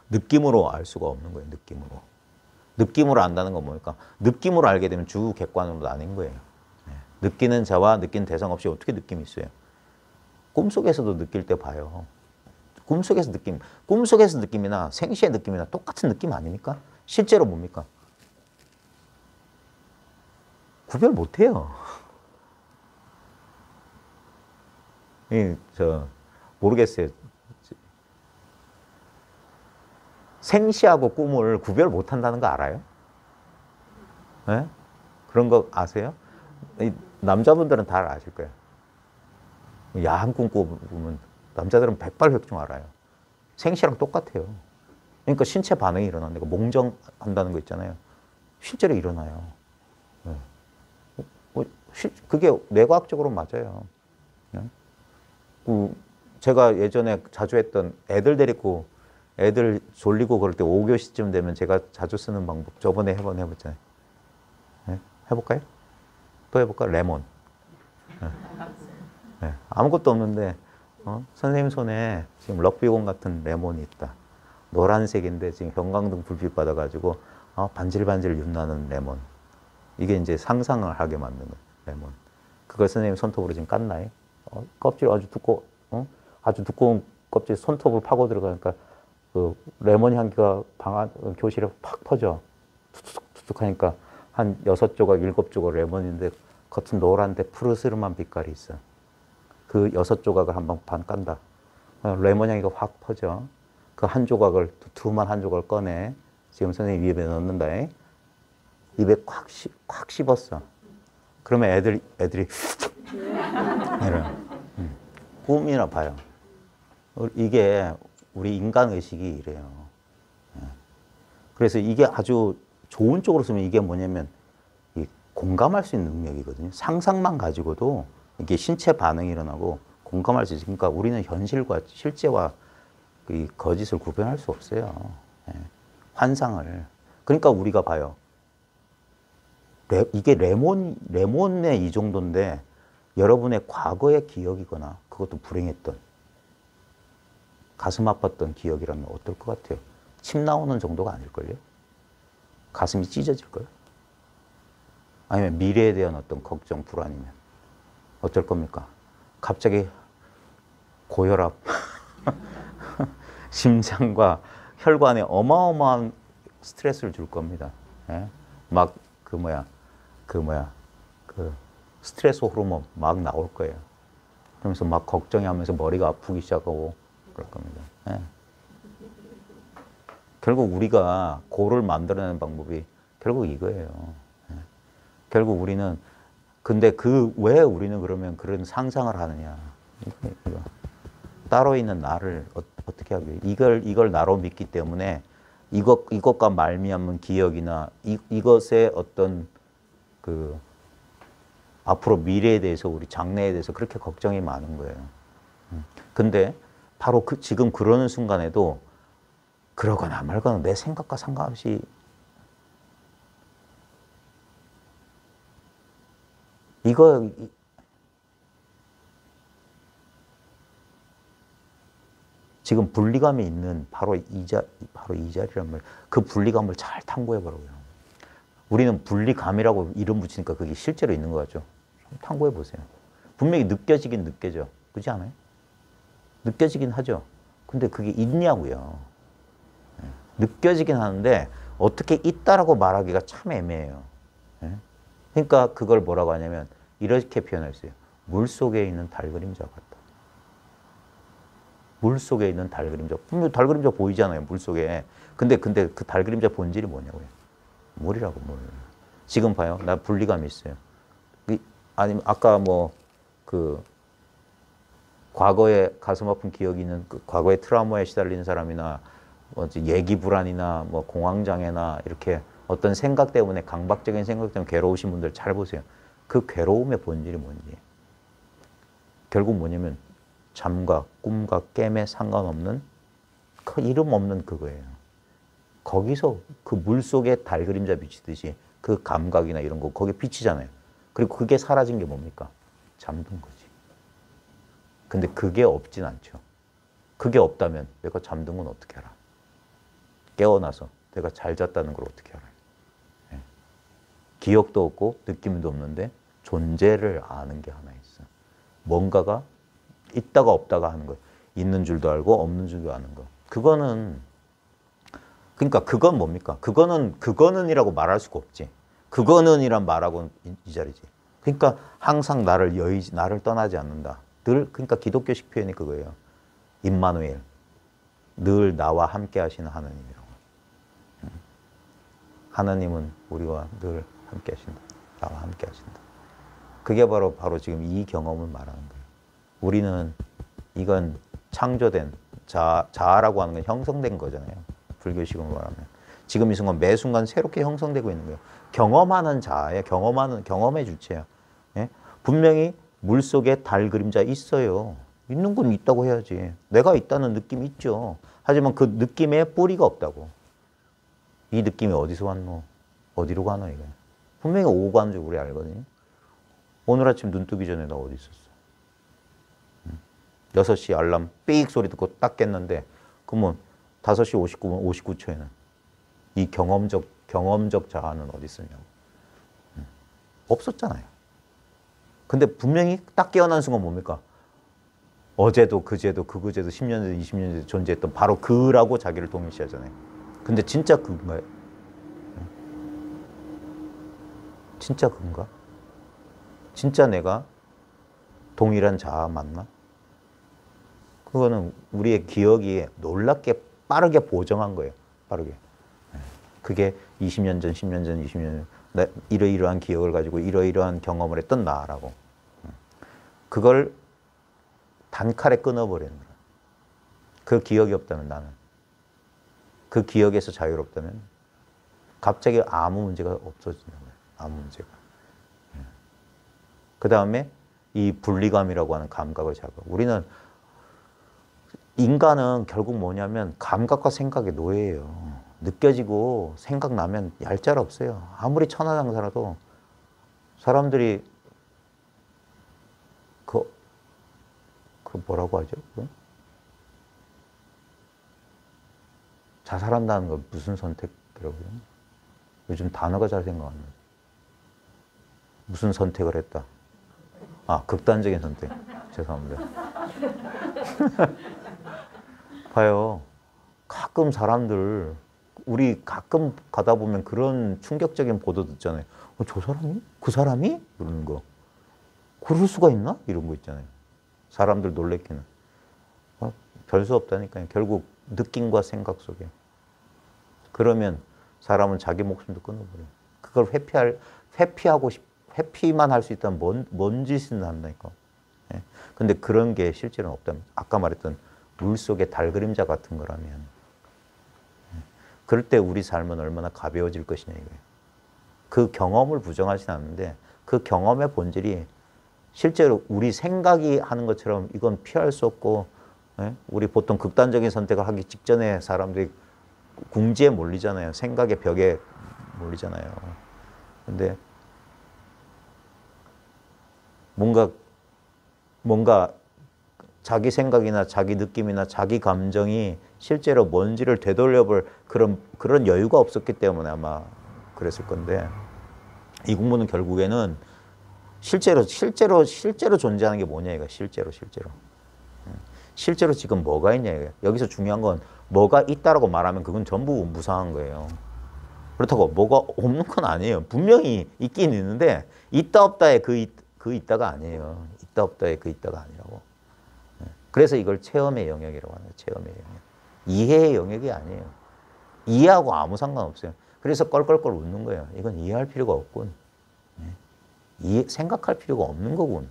느낌으로 알 수가 없는 거예요. 느낌으로 안다는 건 뭡니까? 느낌으로 알게 되면 주객관으로 나뉜 거예요. 느끼는 자와 느끼는 대상 없이 어떻게 느낌이 있어요? 꿈속에서도 느낄 때 봐요. 꿈속에서 느낌이나 생시의 느낌이나 똑같은 느낌 아닙니까? 실제로 뭡니까? 구별 못해요. 모르겠어요. 생시하고 꿈을 구별 못한다는 거 알아요? 네? 그런 거 아세요? 남자분들은 다 아실 거예요. 야한 꿈 꾸면 남자들은 백발백중 알아요. 생시랑 똑같아요. 그러니까 신체 반응이 일어나는 거, 몽정한다는 거 있잖아요. 실제로 일어나요. 네. 그게 뇌과학적으로 맞아요. 네? 제가 예전에 자주 했던 애들 졸리고 그럴 때 5교시쯤 되면 제가 자주 쓰는 방법 저번에 해봤잖아요. 네? 해볼까요? 또 해볼까? 레몬. 네. 네. 아무것도 없는데 선생님 손에 지금 럭비공 같은 레몬이 있다. 노란색인데 지금 형광등 불빛 받아가지고 반질반질 윤나는 레몬. 이게 이제 상상을 하게 만드는 거예요. 레몬. 그걸 선생님 손톱으로 지금 깠나요? 껍질 아주 두꺼워. 아주 두꺼운 껍질 손톱을 파고 들어가니까 그 레몬 향기가 교실에 팍 퍼져. 툭툭툭툭 하니까 한 6조각, 7조각 레몬인데 겉은 노란데 푸르스름한 빛깔이 있어. 그 6조각을 한번 반 깐다. 레몬 향기가 확 퍼져. 그 한 조각을, 두툼한 한 조각을 꺼내. 지금 선생님 입에 넣는다. 입에 콱 씹었어. 그러면 애들이 이래. 꿈이나 봐요. 이게 우리 인간 의식이 이래요. 그래서 이게 아주 좋은 쪽으로 쓰면 이게 뭐냐면 공감할 수 있는 능력이거든요. 상상만 가지고도 이게 신체 반응이 일어나고 공감할 수 있어요. 그러니까 우리는 현실과 실제와 이 거짓을 구별할 수 없어요. 환상을. 그러니까 우리가 봐요. 이게 레몬의 이 정도인데 여러분의 과거의 기억이거나 그것도 불행했던 가슴 아팠던 기억이라면 어떨 것 같아요? 침 나오는 정도가 아닐걸요? 가슴이 찢어질걸요? 아니면 미래에 대한 어떤 걱정, 불안이면 어떨 겁니까? 갑자기 고혈압, 심장과 혈관에 어마어마한 스트레스를 줄 겁니다. 막 스트레스 호르몬 막 나올 거예요. 그러면서 막 걱정하면서 머리가 아프기 시작하고 그럴 겁니다. 결국 우리가 고를 만들어내는 방법이 결국 이거예요. 결국 우리는 근데 왜 우리는 그러면 그런 상상을 하느냐? 이거. 따로 있는 나를 어떻게 하게? 이걸 나로 믿기 때문에 이것과 말미암은 기억이나 이것의 어떤 그 앞으로 미래에 대해서 우리 장래에 대해서 그렇게 걱정이 많은 거예요. 근데 바로 지금 그러는 순간에도 그러거나 말거나 내 생각과 상관없이 지금 분리감이 있는 바로 이 자리란 말이에요. 그 분리감을 잘 탐구해보라고요. 우리는 분리감이라고 이름 붙이니까 그게 실제로 있는 거 같죠? 탐구해보세요. 분명히 느껴지긴 느껴져. 그렇지 않아요? 느껴지긴 하죠. 근데 그게 있냐고요. 느껴지긴 하는데 어떻게 있다라고 말하기가 참 애매해요. 그러니까 그걸 뭐라고 하냐면 이렇게 표현했어요. 물속에 있는 달 그림자 같다. 물속에 있는 달 그림자. 분명 달 그림자 보이잖아요. 물속에. 근데 그 달 그림자 본질이 뭐냐고요. 물이라고 물. 지금 봐요. 나 분리감이 있어요. 아니면 아까 과거에 가슴 아픈 기억이 있는 과거의 트라우마에 시달리는 사람이나 예기 불안이나 공황장애나 이렇게 어떤 생각 때문에 강박적인 생각 때문에 괴로우신 분들 잘 보세요. 그 괴로움의 본질이 뭔지. 결국 뭐냐면 잠과 꿈과 깨매 상관없는 그 이름 없는 그거예요. 거기서 그 물속에 달 그림자 비치듯이 그 감각이나 이런 거 거기에 비치잖아요. 그리고 그게 사라진 게 뭡니까? 잠든 거지. 근데 그게 없진 않죠. 그게 없다면 내가 잠든 건 어떻게 알아? 깨어나서 내가 잘 잤다는 걸 어떻게 알아요? 기억도 없고 느낌도 없는데 존재를 아는 게 하나 있어. 뭔가가 있다가 없다가 하는 거예요. 있는 줄도 알고 없는 줄도 아는 거. 그러니까 그건 뭡니까? 그거는이라고 말할 수가 없지. 그거는이란 말하고는 이 자리지. 그러니까 항상 나를 떠나지 않는다. 그러니까 기독교식 표현이 그거예요. 임마누엘. 늘 나와 함께 하시는 하나님이라고. 하나님은 우리와 늘 함께 하신다. 나와 함께 하신다. 그게 바로 지금 이 경험을 말하는 거예요. 우리는 이건 창조된 자아라고 하는 건 형성된 거잖아요. 불교식으로 말하면. 지금 이 순간 매 순간 새롭게 형성되고 있는 거예요. 경험하는 자아예요. 경험의 주체야. 예? 분명히 물속에 달 그림자 있어요. 있는 건 있다고 해야지. 내가 있다는 느낌이 있죠. 하지만 그 느낌에 뿌리가 없다고. 이 느낌이 어디서 왔노? 어디로 가노 이게? 분명히 오고 가는 줄 우리 알거든요. 오늘 아침 눈 뜨기 전에 나 어디 있었어? 6시 알람 삑 소리 듣고 딱 깼는데 그러면 5시 59초에는 이 경험적 자아는 어디 있었냐고. 없었잖아요. 근데 분명히 딱 깨어난 순간 뭡니까? 어제도 그제도 그제도 10년 전 20년 전에 존재했던 바로 그라고 자기를 동일시하잖아요. 근데 진짜 그인가요? 진짜 그인가? 진짜 내가 동일한 자아 맞나? 그거는 우리의 기억이 놀랍게 빠르게 보정한 거예요. 빠르게. 그게 20년 전, 10년 전, 20년 전 이러이러한 기억을 가지고 이러이러한 경험을 했던 나라고. 그걸 단칼에 끊어버리는 거예요. 그 기억이 없다면 나는. 그 기억에서 자유롭다면 갑자기 아무 문제가 없어지는 거예요. 아무 문제가. 그 다음에 이 분리감이라고 하는 감각을 잡아. 우리는 인간은 결국 뭐냐면 감각과 생각의 노예예요. 느껴지고 생각나면 얄짤 없어요. 아무리 천하장사라도 사람들이 그 뭐라고 하죠? 자살한다는 거 무슨 선택이라고요? 요즘 단어가 잘 생각 안 나요. 무슨 선택을 했다? 아, 극단적인 선택. 죄송합니다. 봐요. 가끔 사람들, 우리 가끔 가다 보면 그런 충격적인 보도 듣잖아요. 저 사람이? 그 사람이? 이러는 거. 그럴 수가 있나? 이런 거 있잖아요. 사람들 놀래키는. 별 수 없다니까요. 결국 느낌과 생각 속에. 그러면 사람은 자기 목숨도 끊어버려요. 그걸 회피만 할 수 있다면 뭔 짓을 한다니까. 예. 근데 그런 게 실제로는 없다면, 아까 말했던 물 속의 달 그림자 같은 거라면, 예. 그럴 때 우리 삶은 얼마나 가벼워질 것이냐 이거예요. 그 경험을 부정하진 않는데 그 경험의 본질이 실제로 우리 생각이 하는 것처럼 이건 피할 수 없고, 예? 우리 보통 극단적인 선택을 하기 직전에 사람들이 궁지에 몰리잖아요. 생각의 벽에 몰리잖아요. 근데 뭔가 자기 생각이나 자기 느낌이나 자기 감정이 실제로 뭔지를 되돌려볼 그런 여유가 없었기 때문에 아마 그랬을 건데, 이 공부는 결국에는 실제로 존재하는 게 뭐냐 이거. 실제로 지금 뭐가 있냐 이거. 여기서 중요한 건 뭐가 있다라고 말하면 그건 전부 무상한 거예요. 그렇다고 뭐가 없는 건 아니에요. 분명히 있긴 있는데 있다 없다의 그 있다가 아니에요. 있다 없다의 그 있다가 아니라고. 그래서 이걸 체험의 영역이라고 하는 거예요. 체험의 영역. 이해의 영역이 아니에요. 이해하고 아무 상관없어요. 그래서 껄껄껄 웃는 거예요. 이건 이해할 필요가 없군. 생각할 필요가 없는 거군.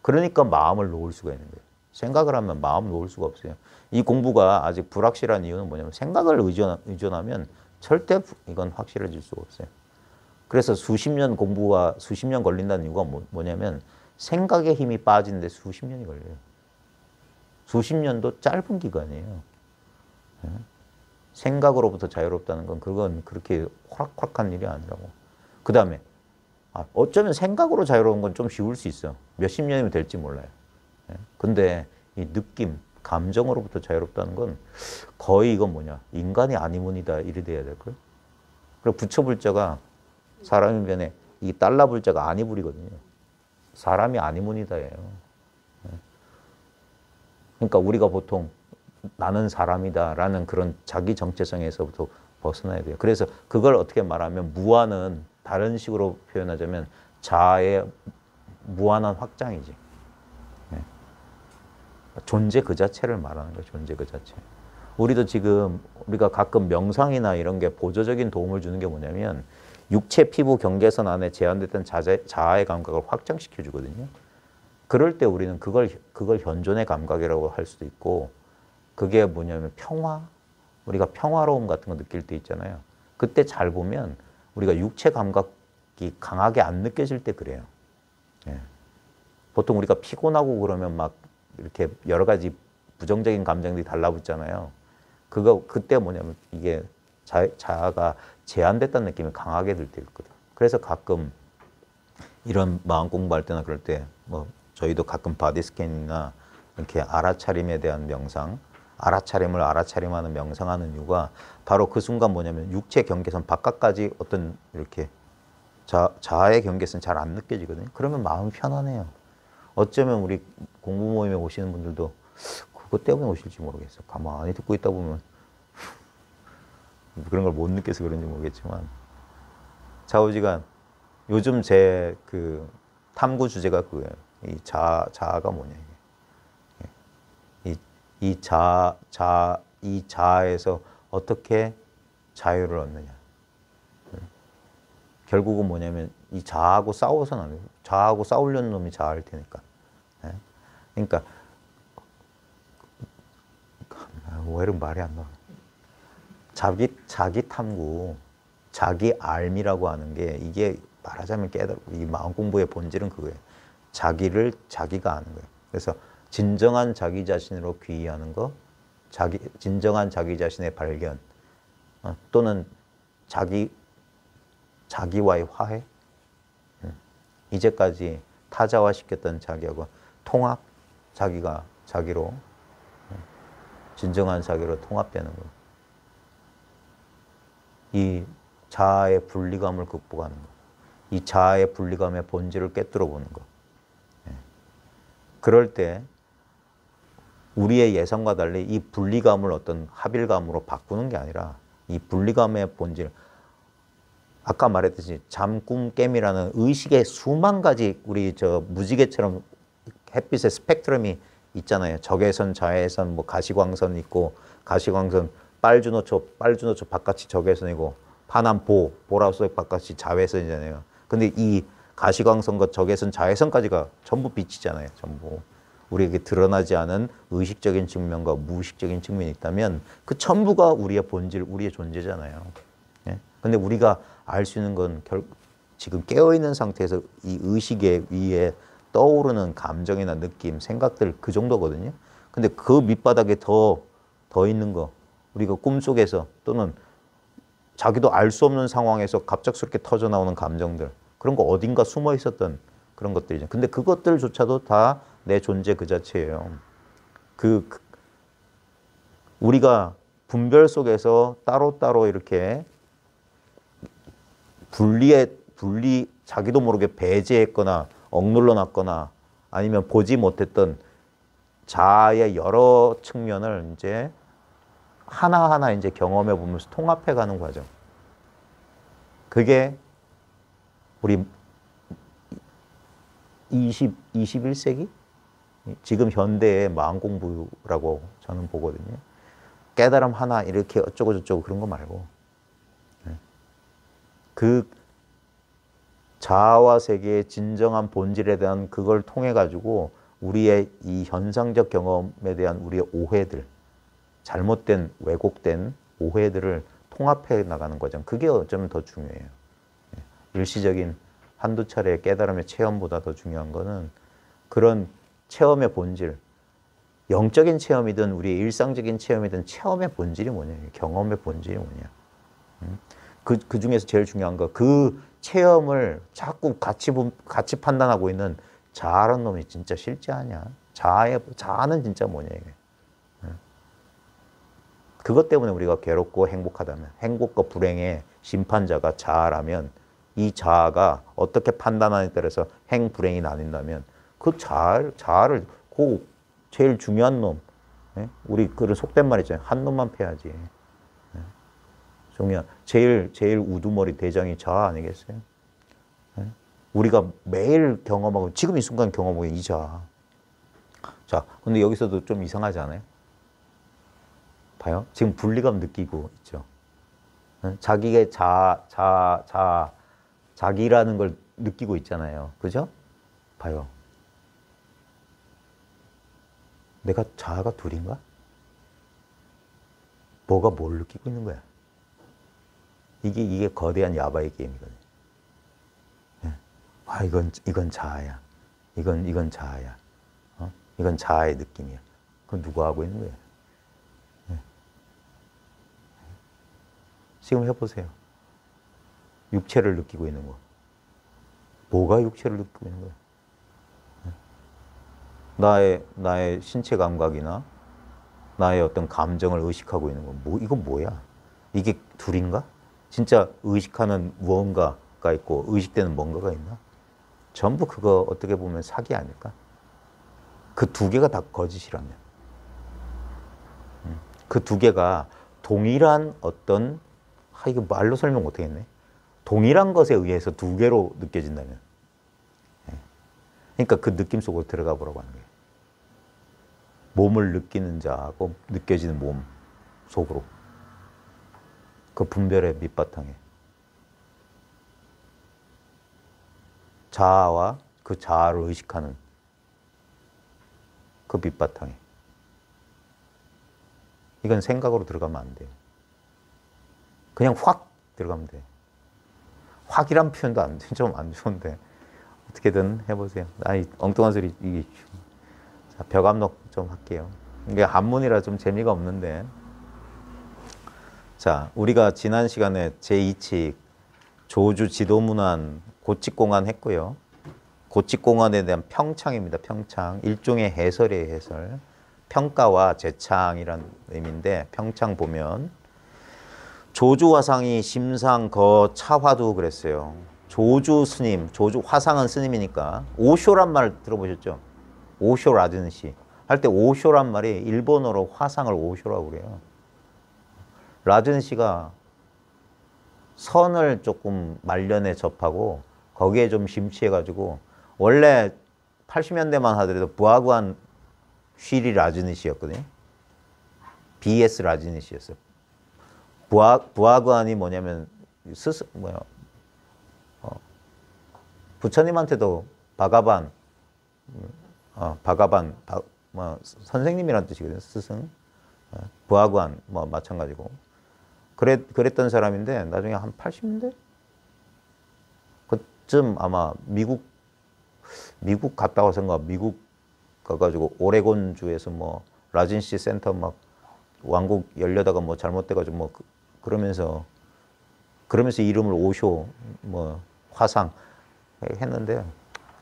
그러니까 마음을 놓을 수가 있는 거예요. 생각을 하면 마음을 놓을 수가 없어요. 이 공부가 아직 불확실한 이유는 뭐냐면 생각을 의존하면 절대 이건 확실해질 수가 없어요. 그래서 수십 년 공부가 수십 년 걸린다는 이유가 뭐냐면 생각의 힘이 빠지는데 수십 년이 걸려요. 수십 년도 짧은 기간이에요. 생각으로부터 자유롭다는 건 그건 그렇게 호락호락한 일이 아니라고. 그 다음에 어쩌면 생각으로 자유로운 건 좀 쉬울 수 있어요. 몇십 년이면 될지 몰라요. 근데 이 느낌, 감정으로부터 자유롭다는 건 거의 이건 뭐냐. 인간이 아니문이다 이래 돼야 될걸. 그리고 부처불자가 사람의 변에 이 달라불자가 아니불이거든요. 사람이 아니문이다예요. 그러니까 우리가 보통 나는 사람이다라는 그런 자기 정체성에서부터 벗어나야 돼요. 그래서 그걸 어떻게 말하면 무아는 다른 식으로 표현하자면 자아의 무한한 확장이지. 존재 그 자체를 말하는 거예요. 존재 그 자체. 우리도 지금 우리가 가끔 명상이나 이런 게 보조적인 도움을 주는 게 뭐냐면 육체, 피부, 경계선 안에 제한됐던 자아의 감각을 확장시켜 주거든요. 그럴 때 우리는 그걸 현존의 감각이라고 할 수도 있고, 그게 뭐냐면 평화, 우리가 평화로움 같은 거 느낄 때 있잖아요. 그때 잘 보면 우리가 육체 감각이 강하게 안 느껴질 때 그래요. 예. 보통 우리가 피곤하고 그러면 막 이렇게 여러 가지 부정적인 감정들이 달라붙잖아요. 그때 뭐냐면 이게 자아가 제한됐다는 느낌이 강하게 들 때 있거든. 그래서 가끔 이런 마음 공부할 때나 그럴 때 뭐 저희도 가끔 바디 스캔이나 이렇게 알아차림에 대한 명상, 알아차림을 알아차림하는 명상하는 이유가 바로 그 순간 뭐냐면 육체 경계선 바깥까지 어떤 이렇게 자아의 경계선 잘 안 느껴지거든요. 그러면 마음이 편안해요. 어쩌면 우리 공부 모임에 오시는 분들도 그것 때문에 오실지 모르겠어. 가만히 듣고 있다 보면 그런 걸 못 느껴서 그런지 모르겠지만 좌우지간 요즘 제 그 탐구 주제가 그거예요. 이 자아가 뭐냐 이게. 이 자아에서 어떻게 자유를 얻느냐. 결국은 뭐냐면 이 자아하고 싸워서는 안 돼요. 자아하고 싸우려는 놈이 자아일 테니까. 그러니까 왜 이런 말이 안 나와. 자기 탐구, 자기 알미라고 하는 게 이게 말하자면 이 마음 공부의 본질은 그거예요. 자기를 자기가 아는 거예요. 그래서 진정한 자기 자신으로 귀의하는 거, 진정한 자기 자신의 발견, 또는 자기와의 화해, 이제까지 타자화시켰던 자기하고 통합, 자기가 자기로, 진정한 자기로 통합되는 거. 이 자아의 분리감을 극복하는 거. 이 자아의 분리감의 본질을 꿰뚫어 보는 거. 그럴 때 우리의 예상과 달리 이 분리감을 어떤 합일감으로 바꾸는 게 아니라 이 분리감의 본질, 아까 말했듯이 잠, 꿈, 깨미라는 의식의 수만 가지 우리 저 무지개처럼 햇빛의 스펙트럼이 있잖아요. 적외선, 자외선, 뭐 가시광선 있고 가시광선 빨주노초 바깥이 적외선이고 파남 보라색 바깥이 자외선이잖아요. 근데 이 가시광선과 적외선, 자외선까지가 전부 빛이잖아요. 전부. 우리에게 드러나지 않은 의식적인 측면과 무의식적인 측면이 있다면 그 전부가 우리의 본질, 우리의 존재잖아요. 예? 근데 우리가 알 수 있는 건 지금 깨어있는 상태에서 이 의식의 위에 떠오르는 감정이나 느낌, 생각들 그 정도거든요. 근데 그 밑바닥에 더 있는 거, 우리가 꿈속에서 또는 자기도 알 수 없는 상황에서 갑작스럽게 터져 나오는 감정들, 그런 거 어딘가 숨어 있었던 그런 것들이죠. 근데 그것들조차도 다 내 존재 그 자체예요. 우리가 분별 속에서 따로따로 이렇게 자기도 모르게 배제했거나 억눌러 놨거나 아니면 보지 못했던 자아의 여러 측면을 이제 하나하나 이제 경험해 보면서 통합해 가는 과정. 그게 우리 21세기? 지금 현대의 마음 공부라고 저는 보거든요. 깨달음 하나 이렇게 어쩌고 저쩌고 그런 거 말고 그 자아와 세계의 진정한 본질에 대한 그걸 통해 가지고 우리의 이 현상적 경험에 대한 우리의 오해들, 잘못된 왜곡된 오해들을 통합해 나가는 과정. 그게 어쩌면 더 중요해요. 일시적인 한두 차례의 깨달음의 체험보다 더 중요한 거는 그런 체험의 본질, 영적인 체험이든 우리의 일상적인 체험이든 체험의 본질이 뭐냐, 경험의 본질이 뭐냐. 그 중에서 제일 중요한 거, 그 체험을 자꾸 같이 판단하고 있는 자아라는 놈이 진짜 실제하냐? 자아는 진짜 뭐냐, 이게. 그것 때문에 우리가 괴롭고 행복하다면, 행복과 불행의 심판자가 자아라면, 이 자아가 어떻게 판단하느냐에 따라서 행, 불행이 나뉜다면, 그 자아를, 그 제일 중요한 놈, 우리 그런 속된 말 있잖아요. 한 놈만 패야지. 중요한, 제일 우두머리 대장이 자아 아니겠어요? 우리가 매일 경험하고, 지금 이 순간 경험하고 이 자아. 자, 근데 여기서도 좀 이상하지 않아요? 봐요. 지금 분리감 느끼고 있죠. 자기의 자기라는 걸 느끼고 있잖아요. 그죠? 봐요. 내가 자아가 둘인가? 뭐가 뭘 느끼고 있는 거야? 이게 거대한 야바이 게임이거든요. 아, 이건 자아야. 이건 자아야. 이건 자아의 느낌이야. 그건 누가 하고 있는 거야? 지금 해보세요. 육체를 느끼고 있는 거. 뭐가 육체를 느끼고 있는 거야? 나의 신체 감각이나 나의 어떤 감정을 의식하고 있는 거. 이건 뭐야? 이게 둘인가? 진짜 의식하는 무언가가 있고 의식되는 뭔가가 있나? 전부 그거 어떻게 보면 사기 아닐까? 그 두 개가 다 거짓이라면. 그 두 개가 동일한 어떤, 이거 말로 설명 못하겠네. 동일한 것에 의해서 두 개로 느껴진다면. 그러니까 그 느낌 속으로 들어가 보라고 하는 거예요. 몸을 느끼는 자하고 느껴지는 몸 속으로. 그 분별의 밑바탕에. 자아와 그 자아를 의식하는 그 밑바탕에. 이건 생각으로 들어가면 안 돼요. 그냥 확 들어가면 돼요. 확이란 표현도 좀 안 좋은데 어떻게든 해보세요. 엉뚱한 소리. 자, 벽암록 좀 할게요. 이게 한문이라 좀 재미가 없는데. 자, 우리가 지난 시간에 제2칙 조주 지도문안 고칙공안 했고요. 고칙공안에 대한 평창입니다. 평창. 일종의 해설이에요, 해설. 평가와 재창이란 의미인데 평창 보면 조주 화상이 심상 거 차화두 그랬어요. 조주 스님, 조주 화상은 스님이니까 오쇼란 말 들어보셨죠? 오쇼 라즈니시 할 때 오쇼란 말이 일본어로 화상을 오쇼라고 그래요. 라즈니시가 선을 조금 말년에 접하고 거기에 좀 심취해가지고 원래 80년대만 하더라도 부하관 쉬리 라즈니시였거든요. BS 라즈니시였어요. 부하관이 뭐냐면 부처님한테도 바가반, 선생님이란 뜻이거든요. 스승, 부하관 마찬가지고. 그랬던 사람인데 나중에 한 80년대 그쯤 아마 미국 갔다 와서인가 미국 가가지고 오레곤주에서 라진시 센터 왕국 열려다가 잘못돼가지고 그러면서 이름을 오쇼 화상 했는데,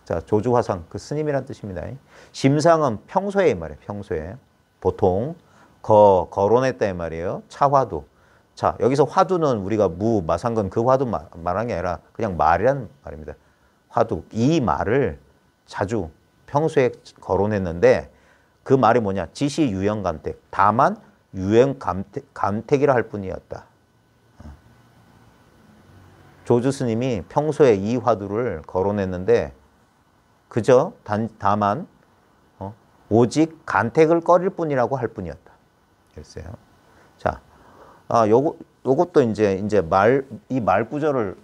자, 조주 화상 그 스님이란 뜻입니다. 심상은 평소에 말이에요. 평소에 보통 거론했다 이 말이에요. 차화두. 자, 여기서 화두는 우리가 마상건 그 화두 말한 게 아니라 그냥 말이란 말입니다. 화두. 이 말을 자주 평소에 거론했는데 그 말이 뭐냐? 지시 유형 감택. 다만 유형 감택이라 할 뿐이었다. 조주 스님이 평소에 이 화두를 거론했는데 그저 다만 오직 간택을 꺼릴 뿐이라고 할 뿐이었다. 그랬어요. 자, 요것도 이제 이 말 구조를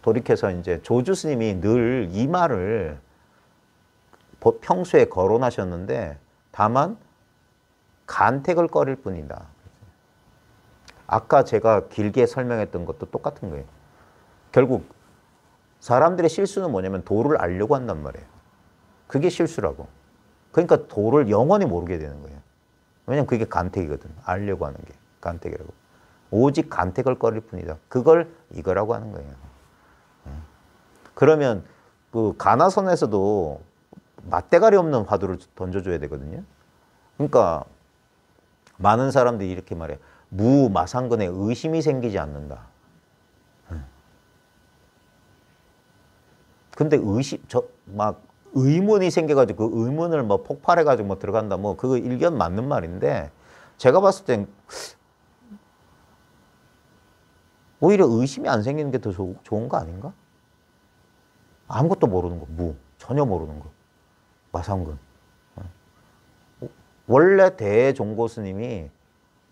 돌이켜서 이제 조주 스님이 늘 이 말을 평소에 거론하셨는데 다만 간택을 꺼릴 뿐이다. 아까 제가 길게 설명했던 것도 똑같은 거예요. 결국 사람들의 실수는 뭐냐면 도를 알려고 한단 말이에요. 그게 실수라고. 그러니까 도를 영원히 모르게 되는 거예요. 왜냐면 그게 간택이거든. 알려고 하는 게 간택이라고. 오직 간택을 꺼릴 뿐이다. 그걸 이거라고 하는 거예요. 그러면 그 가나선에서도 맞대가리 없는 화두를 던져줘야 되거든요. 그러니까 많은 사람들이 이렇게 말해요. 무마상근에 의심이 생기지 않는다. 근데 의문이 생겨가지고 그 의문을 폭발해가지고 들어간다. 그거 일견 맞는 말인데 제가 봤을 땐 오히려 의심이 안 생기는 게 더 좋은 거 아닌가? 아무것도 모르는 거, 전혀 모르는 거. 마상근. 원래 대종고 스님이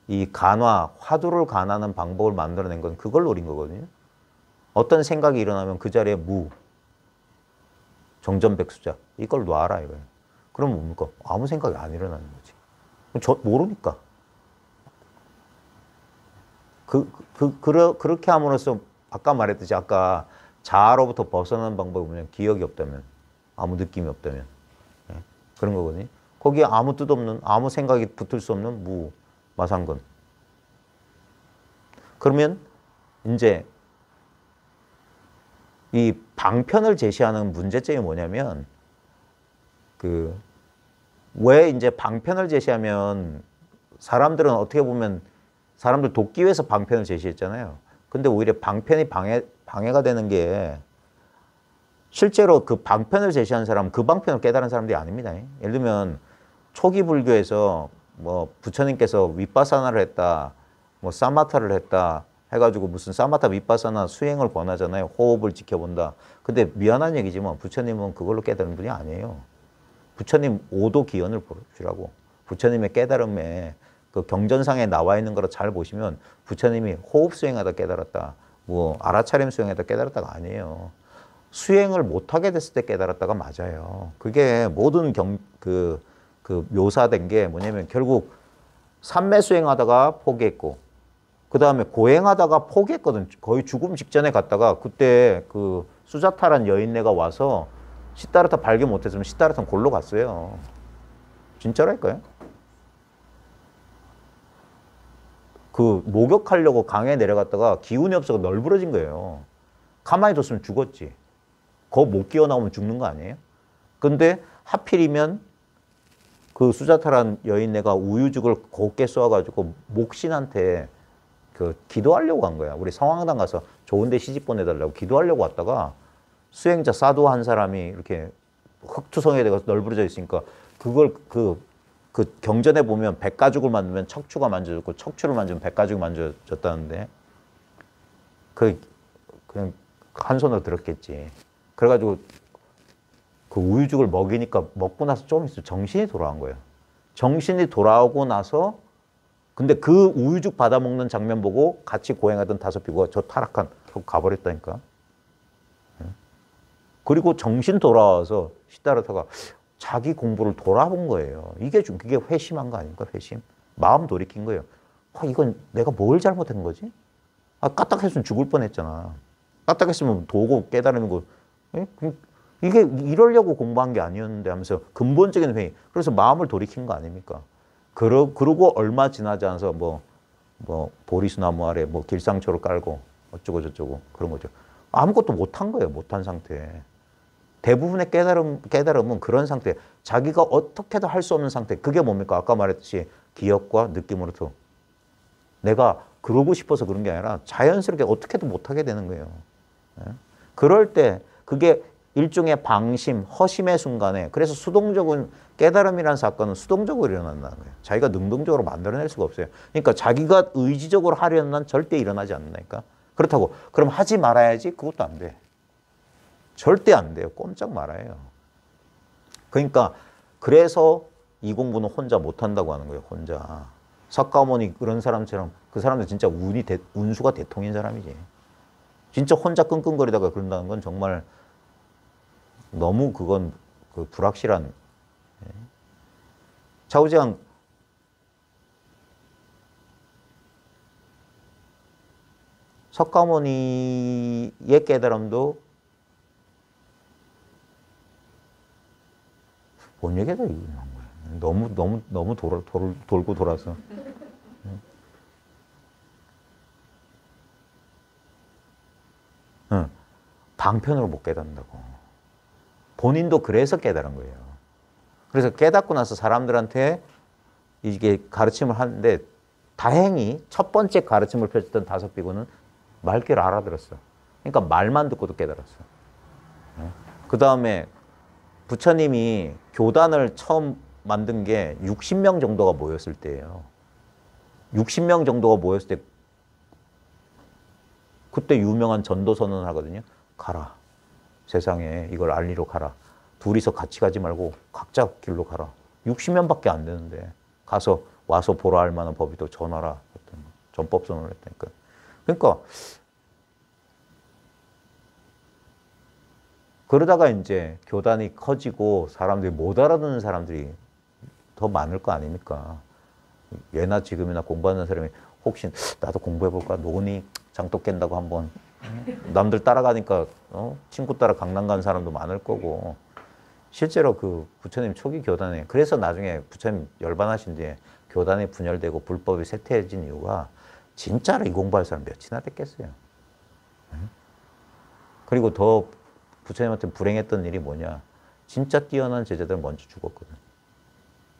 이 화두를 간하는 방법을 만들어낸 건 그걸 노린 거거든요. 어떤 생각이 일어나면 그 자리에 정전백수자 이걸 놔라 이거예요. 그럼 뭡니까? 아무 생각이 안 일어나는 거지. 모르니까. 그렇게 함으로써 아까 말했듯이 아까 자아로부터 벗어나는 방법이 뭐냐면 기억이 없다면, 아무 느낌이 없다면, 그런 거거든요. 거기에 아무 뜻 없는, 아무 생각이 붙을 수 없는 마상근. 그러면 이제 이 방편을 제시하는 문제점이 뭐냐면 왜 이제 방편을 제시하면 사람들은 어떻게 보면 사람들 돕기 위해서 방편을 제시했잖아요. 근데 오히려 방편이 방해가 되는 게 실제로 그 방편을 제시한 사람은 그 방편을 깨달은 사람들이 아닙니다. 예를 들면 초기 불교에서 뭐 부처님께서 윗바사나를 했다, 뭐 사마타를 했다 해가지고 무슨 사마타 윗바사나 수행을 권하잖아요. 호흡을 지켜본다. 근데 미안한 얘기지만 부처님은 그걸로 깨달은 분이 아니에요. 부처님 오도 기연을 보시라고. 부처님의 깨달음에 그 경전상에 나와 있는 거를 잘 보시면 부처님이 호흡 수행하다 깨달았다, 뭐 알아차림 수행하다 깨달았다가 아니에요. 수행을 못하게 됐을 때 깨달았다가 맞아요. 그게 모든 그 묘사된 게 뭐냐면 결국 삼매 수행하다가 포기했고, 그 다음에 고행하다가 포기했거든. 거의 죽음 직전에 갔다가 그때 그 수자타란 여인네가 와서 시다르타 발견 못했으면 시다르타는 골로 갔어요. 진짜랄까요? 그 목욕하려고 강에 내려갔다가 기운이 없어서 널브러진 거예요. 가만히 뒀으면 죽었지. 거 못 기어 나오면 죽는 거 아니에요? 근데 하필이면 그 수자타란 여인네가 우유죽을 곱게 쏘아가지고 목신한테 그 기도하려고 간 거야. 우리 성황당 가서 좋은데 시집 보내달라고 기도하려고 왔다가 수행자 사두 한 사람이 이렇게 흑투성에 돼서 널브러져 있으니까 그걸 그 경전에 보면 백가죽을 만들면 척추가 만져졌고 척추를 만지면 백가죽이 만져졌다는데 그냥 한 손으로 들었겠지. 그래가지고 그 우유죽을 먹이니까 먹고 나서 좀 있어 정신이 돌아온 거예요. 정신이 돌아오고 나서 근데 그 우유죽 받아 먹는 장면 보고 같이 고행하던 다섯 비구가 저 타락한 하고 가버렸다니까. 그리고 정신 돌아와서 시다르타가 자기 공부를 돌아본 거예요. 그게 회심한 거 아닙니까? 회심. 마음 돌이킨 거예요. 이건 내가 뭘 잘못한 거지? 까딱했으면 죽을 뻔했잖아. 까딱했으면 도고 깨달은 거. 이게 이러려고 공부한 게 아니었는데 하면서 근본적인 회의. 그래서 마음을 돌이킨 거 아닙니까? 그러고 얼마 지나지 않아서 뭐 보리수나무 아래 뭐 길상초를 깔고 어쩌고 저쩌고 그런 거죠. 아무것도 못한 거예요. 못한 상태. 대부분의 깨달음은 그런 상태. 자기가 어떻게도 할 수 없는 상태. 그게 뭡니까? 아까 말했듯이 기억과 느낌으로부터. 내가 그러고 싶어서 그런 게 아니라 자연스럽게 어떻게도 못하게 되는 거예요. 그럴 때 그게 일종의 방심, 허심의 순간에 그래서 수동적인 깨달음이라는 사건은 수동적으로 일어난다는 거예요. 자기가 능동적으로 만들어낼 수가 없어요. 그러니까 자기가 의지적으로 하려는 한 절대 일어나지 않는다니까. 그렇다고 그럼 하지 말아야지? 그것도 안 돼. 절대 안 돼요. 꼼짝 말아요. 그러니까 그래서 이 공부는 혼자 못한다고 하는 거예요. 혼자. 석가모니 그런 사람처럼 그 사람들 진짜 운수가 대통인 사람이지. 진짜 혼자 끙끙거리다가 그런다는 건 정말 너무 그건 그 불확실한. 차우지ang 석가모니의 깨달음도 뭔 얘기다 이거 너무 돌고 돌아서. 방편으로 못 깨닫는다고. 본인도 그래서 깨달은 거예요. 그래서 깨닫고 나서 사람들한테 이게 가르침을 하는데 다행히 첫 번째 가르침을 펼쳤던 다섯 비구는 말귀를 알아들었어. 그러니까 말만 듣고도 깨달았어. 그 다음에 부처님이 교단을 처음 만든 게 60명 정도가 모였을 때예요. 60명 정도가 모였을 때 그때 유명한 전도 선언을 하거든요. 가라. 세상에 이걸 알리러 가라. 둘이서 같이 가지 말고 각자 길로 가라. 60명밖에 안 되는데 가서 와서 보라 할 만한 법이 또 전하라. 전법 선언을 했다니까. 그러니까 그러다가 이제 교단이 커지고 사람들이 못 알아듣는 사람들이 더 많을 거 아닙니까? 예나 지금이나 공부하는 사람이 혹시 나도 공부해볼까? 노니 장독 깬다고 한번 남들 따라가니까 친구 따라 강남 간 사람도 많을 거고 실제로 그 부처님 초기 교단에 그래서 나중에 부처님 열반하신 뒤에 교단이 분열되고 불법이 쇠퇴해진 이유가 진짜로 이 공부할 사람 몇이나 됐겠어요. 그리고 더 부처님한테 불행했던 일이 뭐냐. 진짜 뛰어난 제자들 먼저 죽었거든.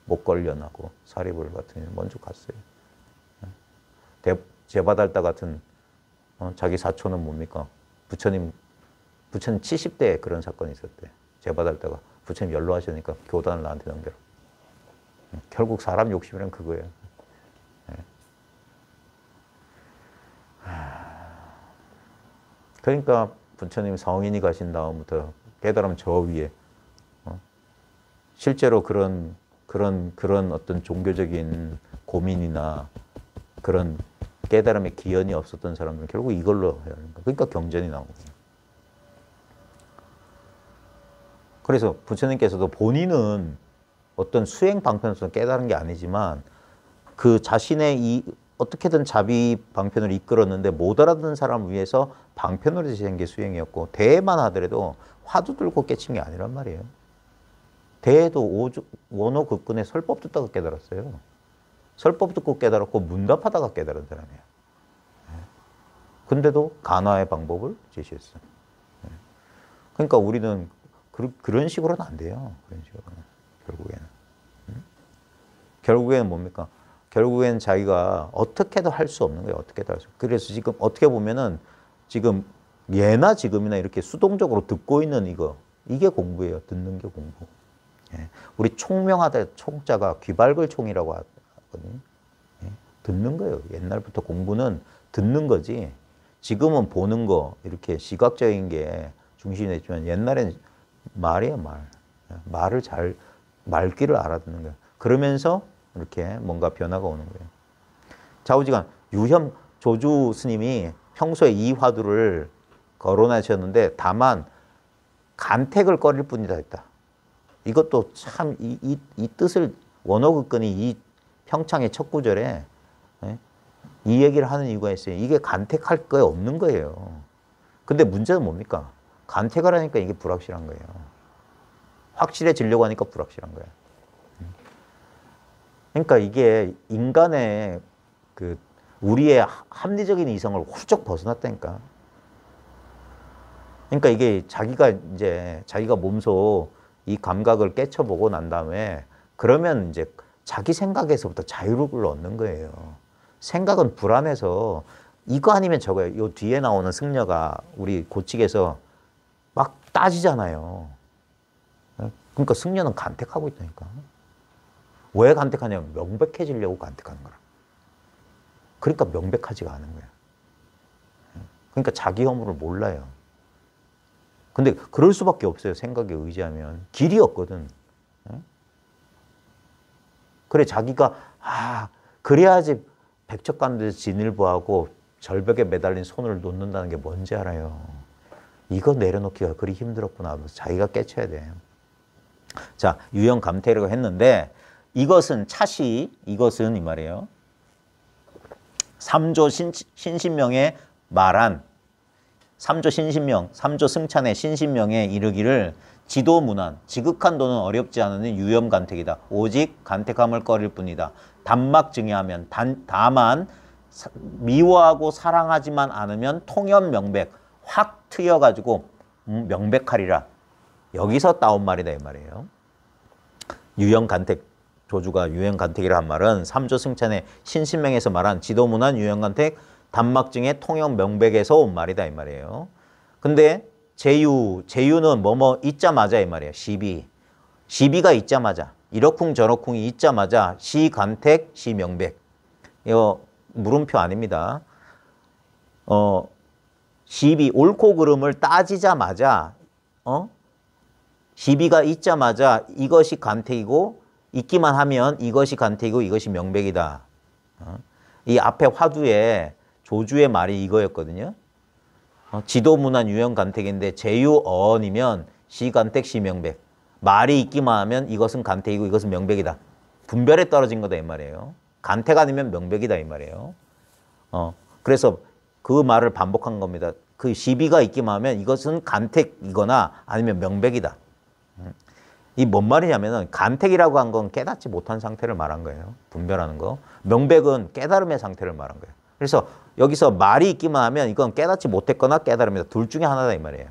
목걸련하고 사리불 같은 일 먼저 갔어요. 제바달다 같은 자기 사촌은 뭡니까? 부처님 부처님 70대에 그런 사건이 있었대. 제받았다가 부처님 연로하시니까 교단을 나한테 넘겨라. 결국 사람 욕심이란 그거예요. 그러니까 부처님 성인이 가신 다음부터 깨달으면 저 위에 실제로 그런 어떤 종교적인 고민이나 그런 깨달음의 기연이 없었던 사람들은 결국 이걸로 해야 하는 거예요. 그러니까 경전이 나오거든요. 그래서 부처님께서도 본인은 어떤 수행 방편으로서 깨달은 게 아니지만 그 자신의 이 어떻게든 자비 방편을 이끌었는데 못 알아듣는 사람을 위해서 방편으로 제시한 게 수행이었고 대회만 하더라도 화두 들고 깨친 게 아니란 말이에요. 대회도 원호 극근의 설법 듣다가 깨달았어요. 설법 듣고 깨달았고 문답하다가 깨달은 사람이에요. 근데도 간화의 방법을 제시했어요. 그러니까 우리는 그런 식으로는 안 돼요. 그런 식으로는. 결국에는 뭡니까? 결국에는 자기가 어떻게도 할 수 없는 거예요. 어떻게도 할 수. 그래서 지금 어떻게 보면은 지금 예나 지금이나 이렇게 수동적으로 듣고 있는 이게 공부예요. 듣는 게 공부. 우리 총명하다 총자가 귀발글 총이라고 하거든요. 듣는 거예요. 옛날부터 공부는 듣는 거지. 지금은 보는 거 이렇게 시각적인 게 중심이 됐지만 옛날에는 말이에요, 말. 말귀를 알아듣는 거예요. 그러면서 이렇게 뭔가 변화가 오는 거예요. 좌우지간 유혐 조주 스님이 평소에 이 화두를 거론하셨는데 다만 간택을 꺼릴 뿐이다 했다. 이것도 참 이 뜻을 원어극근이 이 평창의 첫 구절에 이 얘기를 하는 이유가 있어요. 이게 간택할 거 없는 거예요. 근데 문제는 뭡니까? 간택을 하니까 이게 불확실한 거예요. 확실해지려고 하니까 불확실한 거예요. 그러니까 이게 인간의 우리의 합리적인 이성을 훌쩍 벗어났다니까. 그러니까 이게 자기가 몸소 이 감각을 깨쳐보고 난 다음에 그러면 이제 자기 생각에서부터 자유를 얻는 거예요. 생각은 불안해서 이거 아니면 저거예요. 요 뒤에 나오는 승려가 우리 고칙에서 막 따지잖아요. 그러니까 승려는 간택하고 있다니까. 왜 간택하냐면 명백해지려고 간택하는 거라. 그러니까 명백하지가 않은 거야. 그러니까 자기 허물을 몰라요. 근데 그럴 수밖에 없어요. 생각에 의지하면. 길이 없거든. 그래 자기가 그래야지 백척간들에서 진일보하고 절벽에 매달린 손을 놓는다는 게 뭔지 알아요. 이거 내려놓기가 그리 힘들었구나 하면서 자기가 깨쳐야 돼. 자, 유형 감택이라고 했는데 이것은 이것은 이 말이에요. 삼조 신신명에 말한 삼조 신신명, 삼조 승찬의 신신명에 이르기를 지도문안, 지극한 도는 어렵지 않으니 유염간택이다. 오직 간택함을 꺼릴 뿐이다. 단막 증여하면 다만 미워하고 사랑하지만 않으면 통연명백, 확 트여가지고 명백하리라. 여기서 따온 말이다 이 말이에요. 유형간택, 조주가 유형간택이라 한 말은 삼조 승찬의 신신명에서 말한 지도문안 유형간택 단막증의 통영명백에서 온 말이다 이 말이에요. 근데 제유는 뭐뭐 있자마자 이 말이에요. 시비가 있자마자 이러쿵저러쿵이 있자마자 시간택 시명백. 이거 물음표 아닙니다. 시비 옳고 그름을 따지자마자 시비가 있자마자 이것이 간택이고 있기만 하면 이것이 간택이고 이것이 명백이다. 이 앞에 화두에 조주의 말이 이거였거든요. 지도문안 유형간택인데 제유어언이면 시간택 시명백. 말이 있기만 하면 이것은 간택이고 이것은 명백이다. 분별에 떨어진 거다 이 말이에요. 간택 아니면 명백이다 이 말이에요. 그래서 그 말을 반복한 겁니다. 그 시비가 있기만 하면 이것은 간택이거나 아니면 명백이다. 이 뭔 말이냐면은 간택이라고 한 건 깨닫지 못한 상태를 말한 거예요. 분별하는 거. 명백은 깨달음의 상태를 말한 거예요. 그래서 여기서 말이 있기만 하면 이건 깨닫지 못했거나 깨달음이다. 둘 중에 하나다 이 말이에요.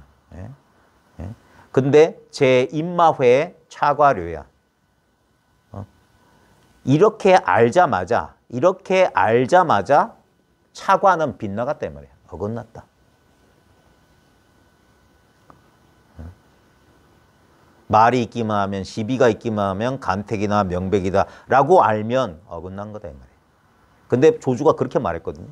근데 제 입마회 차과료야. 이렇게 알자마자 차과는 빗나갔다 이 말이에요. 어긋났다. 말이 있기만 하면, 시비가 있기만 하면 간택이나 명백이다 라고 알면 어긋난 거다 이 말이에요. 근데 조주가 그렇게 말했거든요.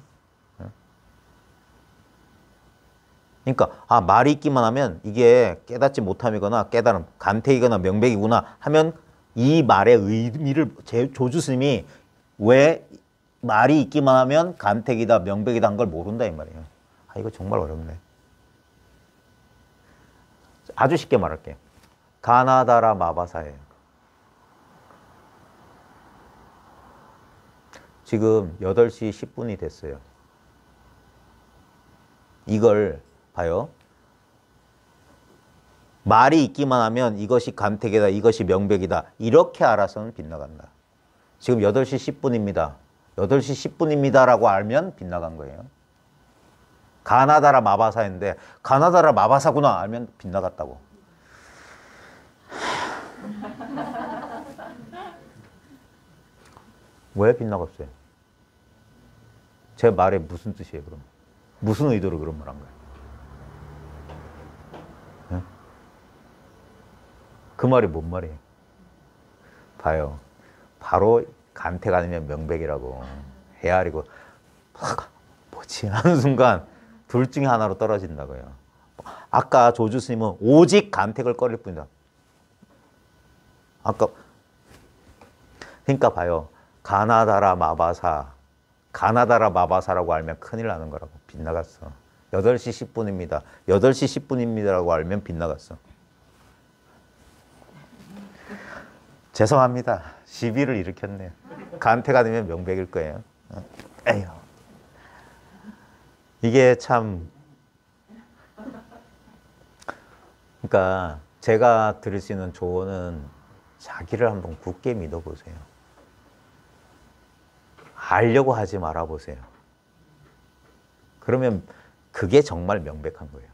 그러니까 말이 있기만 하면 이게 깨닫지 못함이거나 깨달음, 간택이거나 명백이구나 하면 이 말의 의미를 조주 스님이 왜 말이 있기만 하면 간택이다 명백이다 한 걸 모른다 이 말이에요. 이거 정말 어렵네. 아주 쉽게 말할게요. 가나다라 마바사예요. 지금 8시 10분이 됐어요. 이걸 봐요. 말이 있기만 하면 이것이 간택이다, 이것이 명백이다. 이렇게 알아서는 빗나간다. 지금 8시 10분입니다. 8시 10분입니다 라고 알면 빗나간 거예요. 가나다라 마바사인데 가나다라 마바사구나 알면 빗나갔다고. 왜 빗나갔어요? 제 말에 무슨 뜻이에요 그럼? 무슨 의도로 그런 말 한 거예요? 네? 그 말이 뭔 말이에요? 봐요. 바로 간택 아니면 명백이라고 헤아리고 뭐지 하는 순간 둘 중에 하나로 떨어진다고요. 아까 조주 스님은 오직 간택을 꺼릴 뿐이다. 아까 그러니까 봐요. 가나다라 마바사라고 알면 큰일 나는 거라고. 빗나갔어. 8시 10분입니다. 8시 10분입니다라고 알면 빗나갔어. 죄송합니다. 시비를 일으켰네요. 간택가 되면 명백일 거예요. 에휴. 이게 참 그러니까 제가 드릴 수 있는 조언은 자기를 한번 굳게 믿어보세요. 알려고 하지 말아보세요. 그러면 그게 정말 명백한 거예요.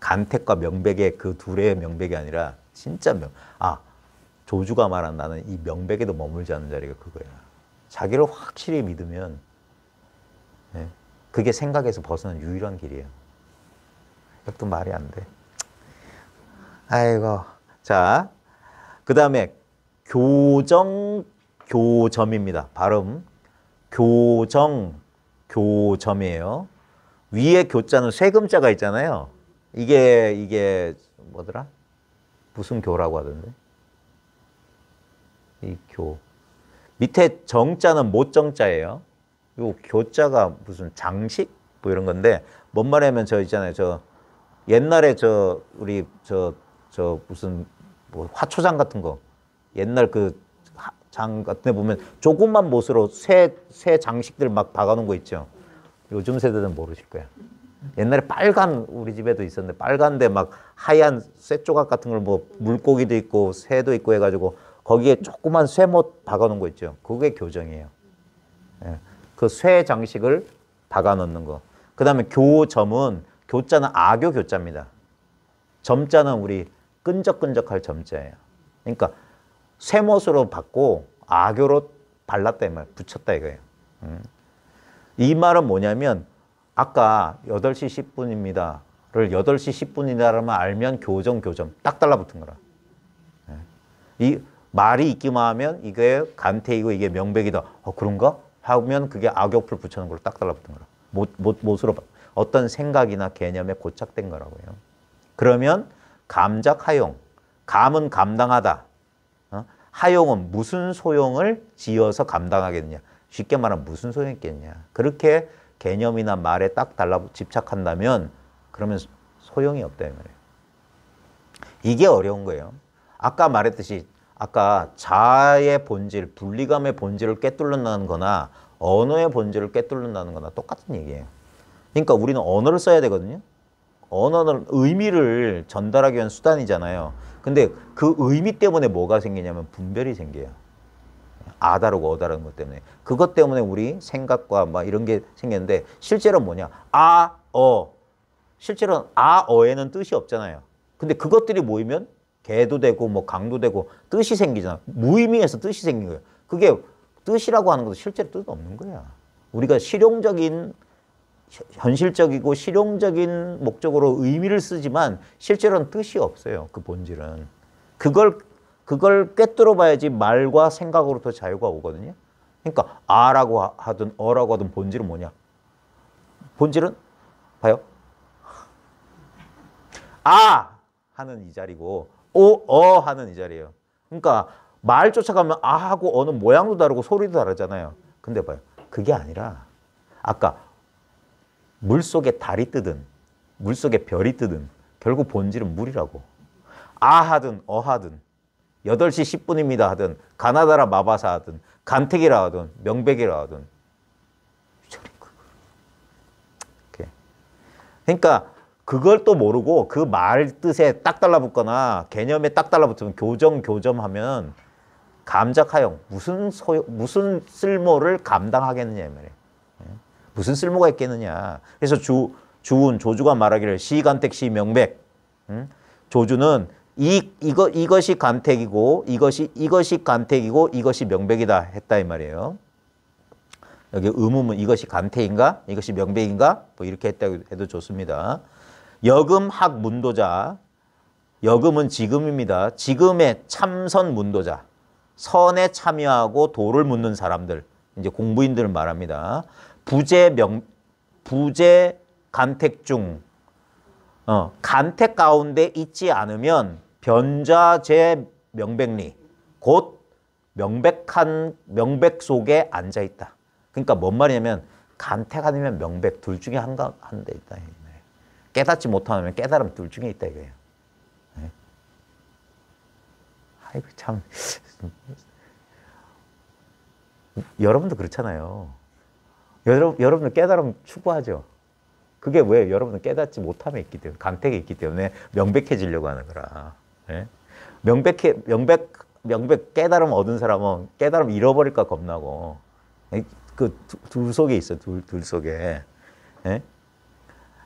간택과 명백의 그 둘의 명백이 아니라 진짜 조주가 말한 나는 이 명백에도 머물지 않는 자리가 그거야. 자기를 확실히 믿으면 그게 생각에서 벗어난 유일한 길이에요. 이것도 말이 안 돼. 아이고. 자, 그 다음에 교정교점입니다. 발음. 교정교점이에요. 위에 교자는 쇠금자가 있잖아요. 이게 뭐더라? 무슨 교라고 하던데? 이 교. 밑에 정자는 못정자예요. 요 교자가 무슨 장식? 뭐 이런 건데, 뭔 말이냐면 저 있잖아요. 저 옛날에 우리 무슨 뭐 화초장 같은 거. 옛날 그 장 같은 데 보면 조그만 못으로 새 장식들 막 박아놓은 거 있죠. 요즘 세대들은 모르실 거야. 옛날에 빨간 우리 집에도 있었는데 빨간데 막 하얀 쇠 조각 같은 걸 뭐 물고기도 있고 새도 있고 해가지고 거기에 조그만 쇠못 박아놓은 거 있죠. 그게 교정이에요. 그 쇠 장식을 박아놓는 거. 그 다음에 교점은 교자는 아교 교자입니다. 점자는 우리 끈적끈적할 점자예요. 그러니까 쇠못으로 받고 아교로 발랐다 이 말, 붙였다 이거예요. 이 말은 뭐냐면 아까 8시 10분입니다를 8시 10분이다라면 알면 교점 딱 달라붙은 거라. 이 말이 있기만 하면 이게 간택이고 이게 명백이다. 그런가? 하면 그게 악역풀 붙여놓은 걸로 딱 달라붙은 거라. 못으로 어떤 생각이나 개념에 고착된 거라고요. 그러면 감작 하용. 감은 감당하다. 하용은 무슨 소용을 지어서 감당하겠느냐. 쉽게 말하면 무슨 소용이 있겠냐. 그렇게 개념이나 말에 딱 집착한다면 그러면 소용이 없다 이 말이에요. 이게 어려운 거예요. 아까 말했듯이 아까 자의 본질, 분리감의 본질을 꿰뚫는다는 거나 언어의 본질을 꿰뚫는다는 거나 똑같은 얘기예요. 그러니까 우리는 언어를 써야 되거든요. 언어는 의미를 전달하기 위한 수단이잖아요. 근데 그 의미 때문에 뭐가 생기냐면 분별이 생겨요. 아 다르고 어 다른 것 때문에. 그것 때문에 우리 생각과 막 이런 게 생겼는데 실제로 뭐냐. 실제로는 어에는 뜻이 없잖아요. 근데 그것들이 모이면 개도 되고 뭐 강도 되고 뜻이 생기잖아. 무의미해서 뜻이 생긴 거예요. 그게 뜻이라고 하는 것도 실제로 뜻 없는 거야. 우리가 실용적인 현실적이고 실용적인 목적으로 의미를 쓰지만 실제로는 뜻이 없어요. 그 본질은. 그걸 꿰뚫어 봐야지 말과 생각으로부터 자유가 오거든요. 그러니까 아라고 하든 어라고 하든 본질은 뭐냐? 본질은 봐요. 아 하는 이 자리고 어 하는 이 자리예요. 그러니까 말 쫓아가면 아하고 어는 모양도 다르고 소리도 다르잖아요. 근데 봐요. 그게 아니라 아까 물속에 달이 뜨든 물속에 별이 뜨든 결국 본질은 물이라고. 아 하든 어 하든 8시 10분입니다 하든 가나다라 마바사 하든 간택이라 하든 명백이라 하든 그러니까 그걸 또 모르고 그 말 뜻에 딱 달라붙거나 개념에 딱 달라붙으면 교점하면 감작하용 무슨 쓸모를 감당하겠느냐 이 말이에요. 무슨 쓸모가 있겠느냐. 그래서 주운 조주가 말하기를 시간택 시명백. 조주는 이것이 간택이고 이것이 간택이고 이것이 명백이다 했다 이 말이에요. 여기 의문문 이것이 간택인가 이것이 명백인가 뭐 이렇게 했다고 해도 좋습니다. 여금 학 문도자. 여금은 지금입니다. 지금의 참선 문도자. 선에 참여하고 도를 묻는 사람들. 이제 공부인들을 말합니다. 부재 간택 중 간택 가운데 있지 않으면 변자재 명백리 곧 명백 속에 앉아 있다. 그러니까 뭔 말이냐면 간택 아니면 명백 둘 중에 한 데 있다. 깨닫지 못하면 깨달음 둘 중에 있다 이거예요. 아이고 참 여러분도 그렇잖아요. 여러분들 깨달음 추구하죠. 그게 왜 여러분들 깨닫지 못함에 있기 때문에 간택에 있기 때문에 명백해지려고 하는 거라. 예? 명백 깨달음 얻은 사람은 깨달음 잃어버릴까 겁나고 그 둘 속에 있어 둘 속에. 예?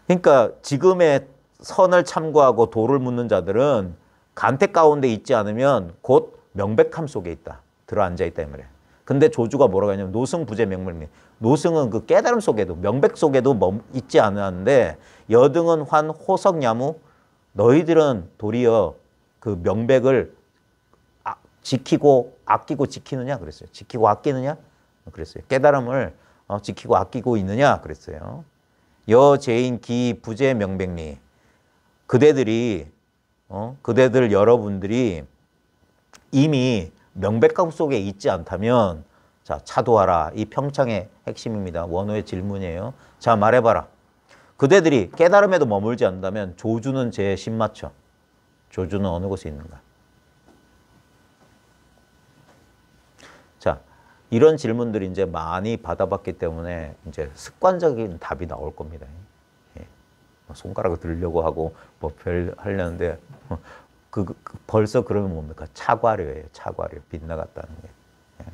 그러니까 지금의 선을 참고하고 도를 묻는 자들은 간택 가운데 있지 않으면 곧 명백함 속에 있다. 들어앉아 있다 이 말이에요. 근데 조주가 뭐라고 하냐면 노승 부재 명백리. 노승은 그 깨달음 속에도 명백 속에도 있지 않았는데 여등은 환 호석야무 너희들은 도리어 그 명백을 지키고 아끼고 지키느냐 그랬어요. 지키고 아끼느냐 그랬어요. 깨달음을 지키고 아끼고 있느냐 그랬어요. 여제인 기 부재 명백리 그대들 여러분들이 이미 명백감 속에 있지 않다면 자 차도하라. 이 평창의 핵심입니다. 원호의 질문이에요. 자 말해봐라. 그대들이 깨달음에도 머물지 않는다면 조주는 제 신마처. 조주는 어느 곳에 있는가? 자 이런 질문들이 이제 많이 받아봤기 때문에 이제 습관적인 답이 나올 겁니다. 예. 손가락을 들려고 하고 뭐 별 하려는데 벌써 그러면 뭡니까? 차과료예요. 차과료. 빗나갔다는 게. 예.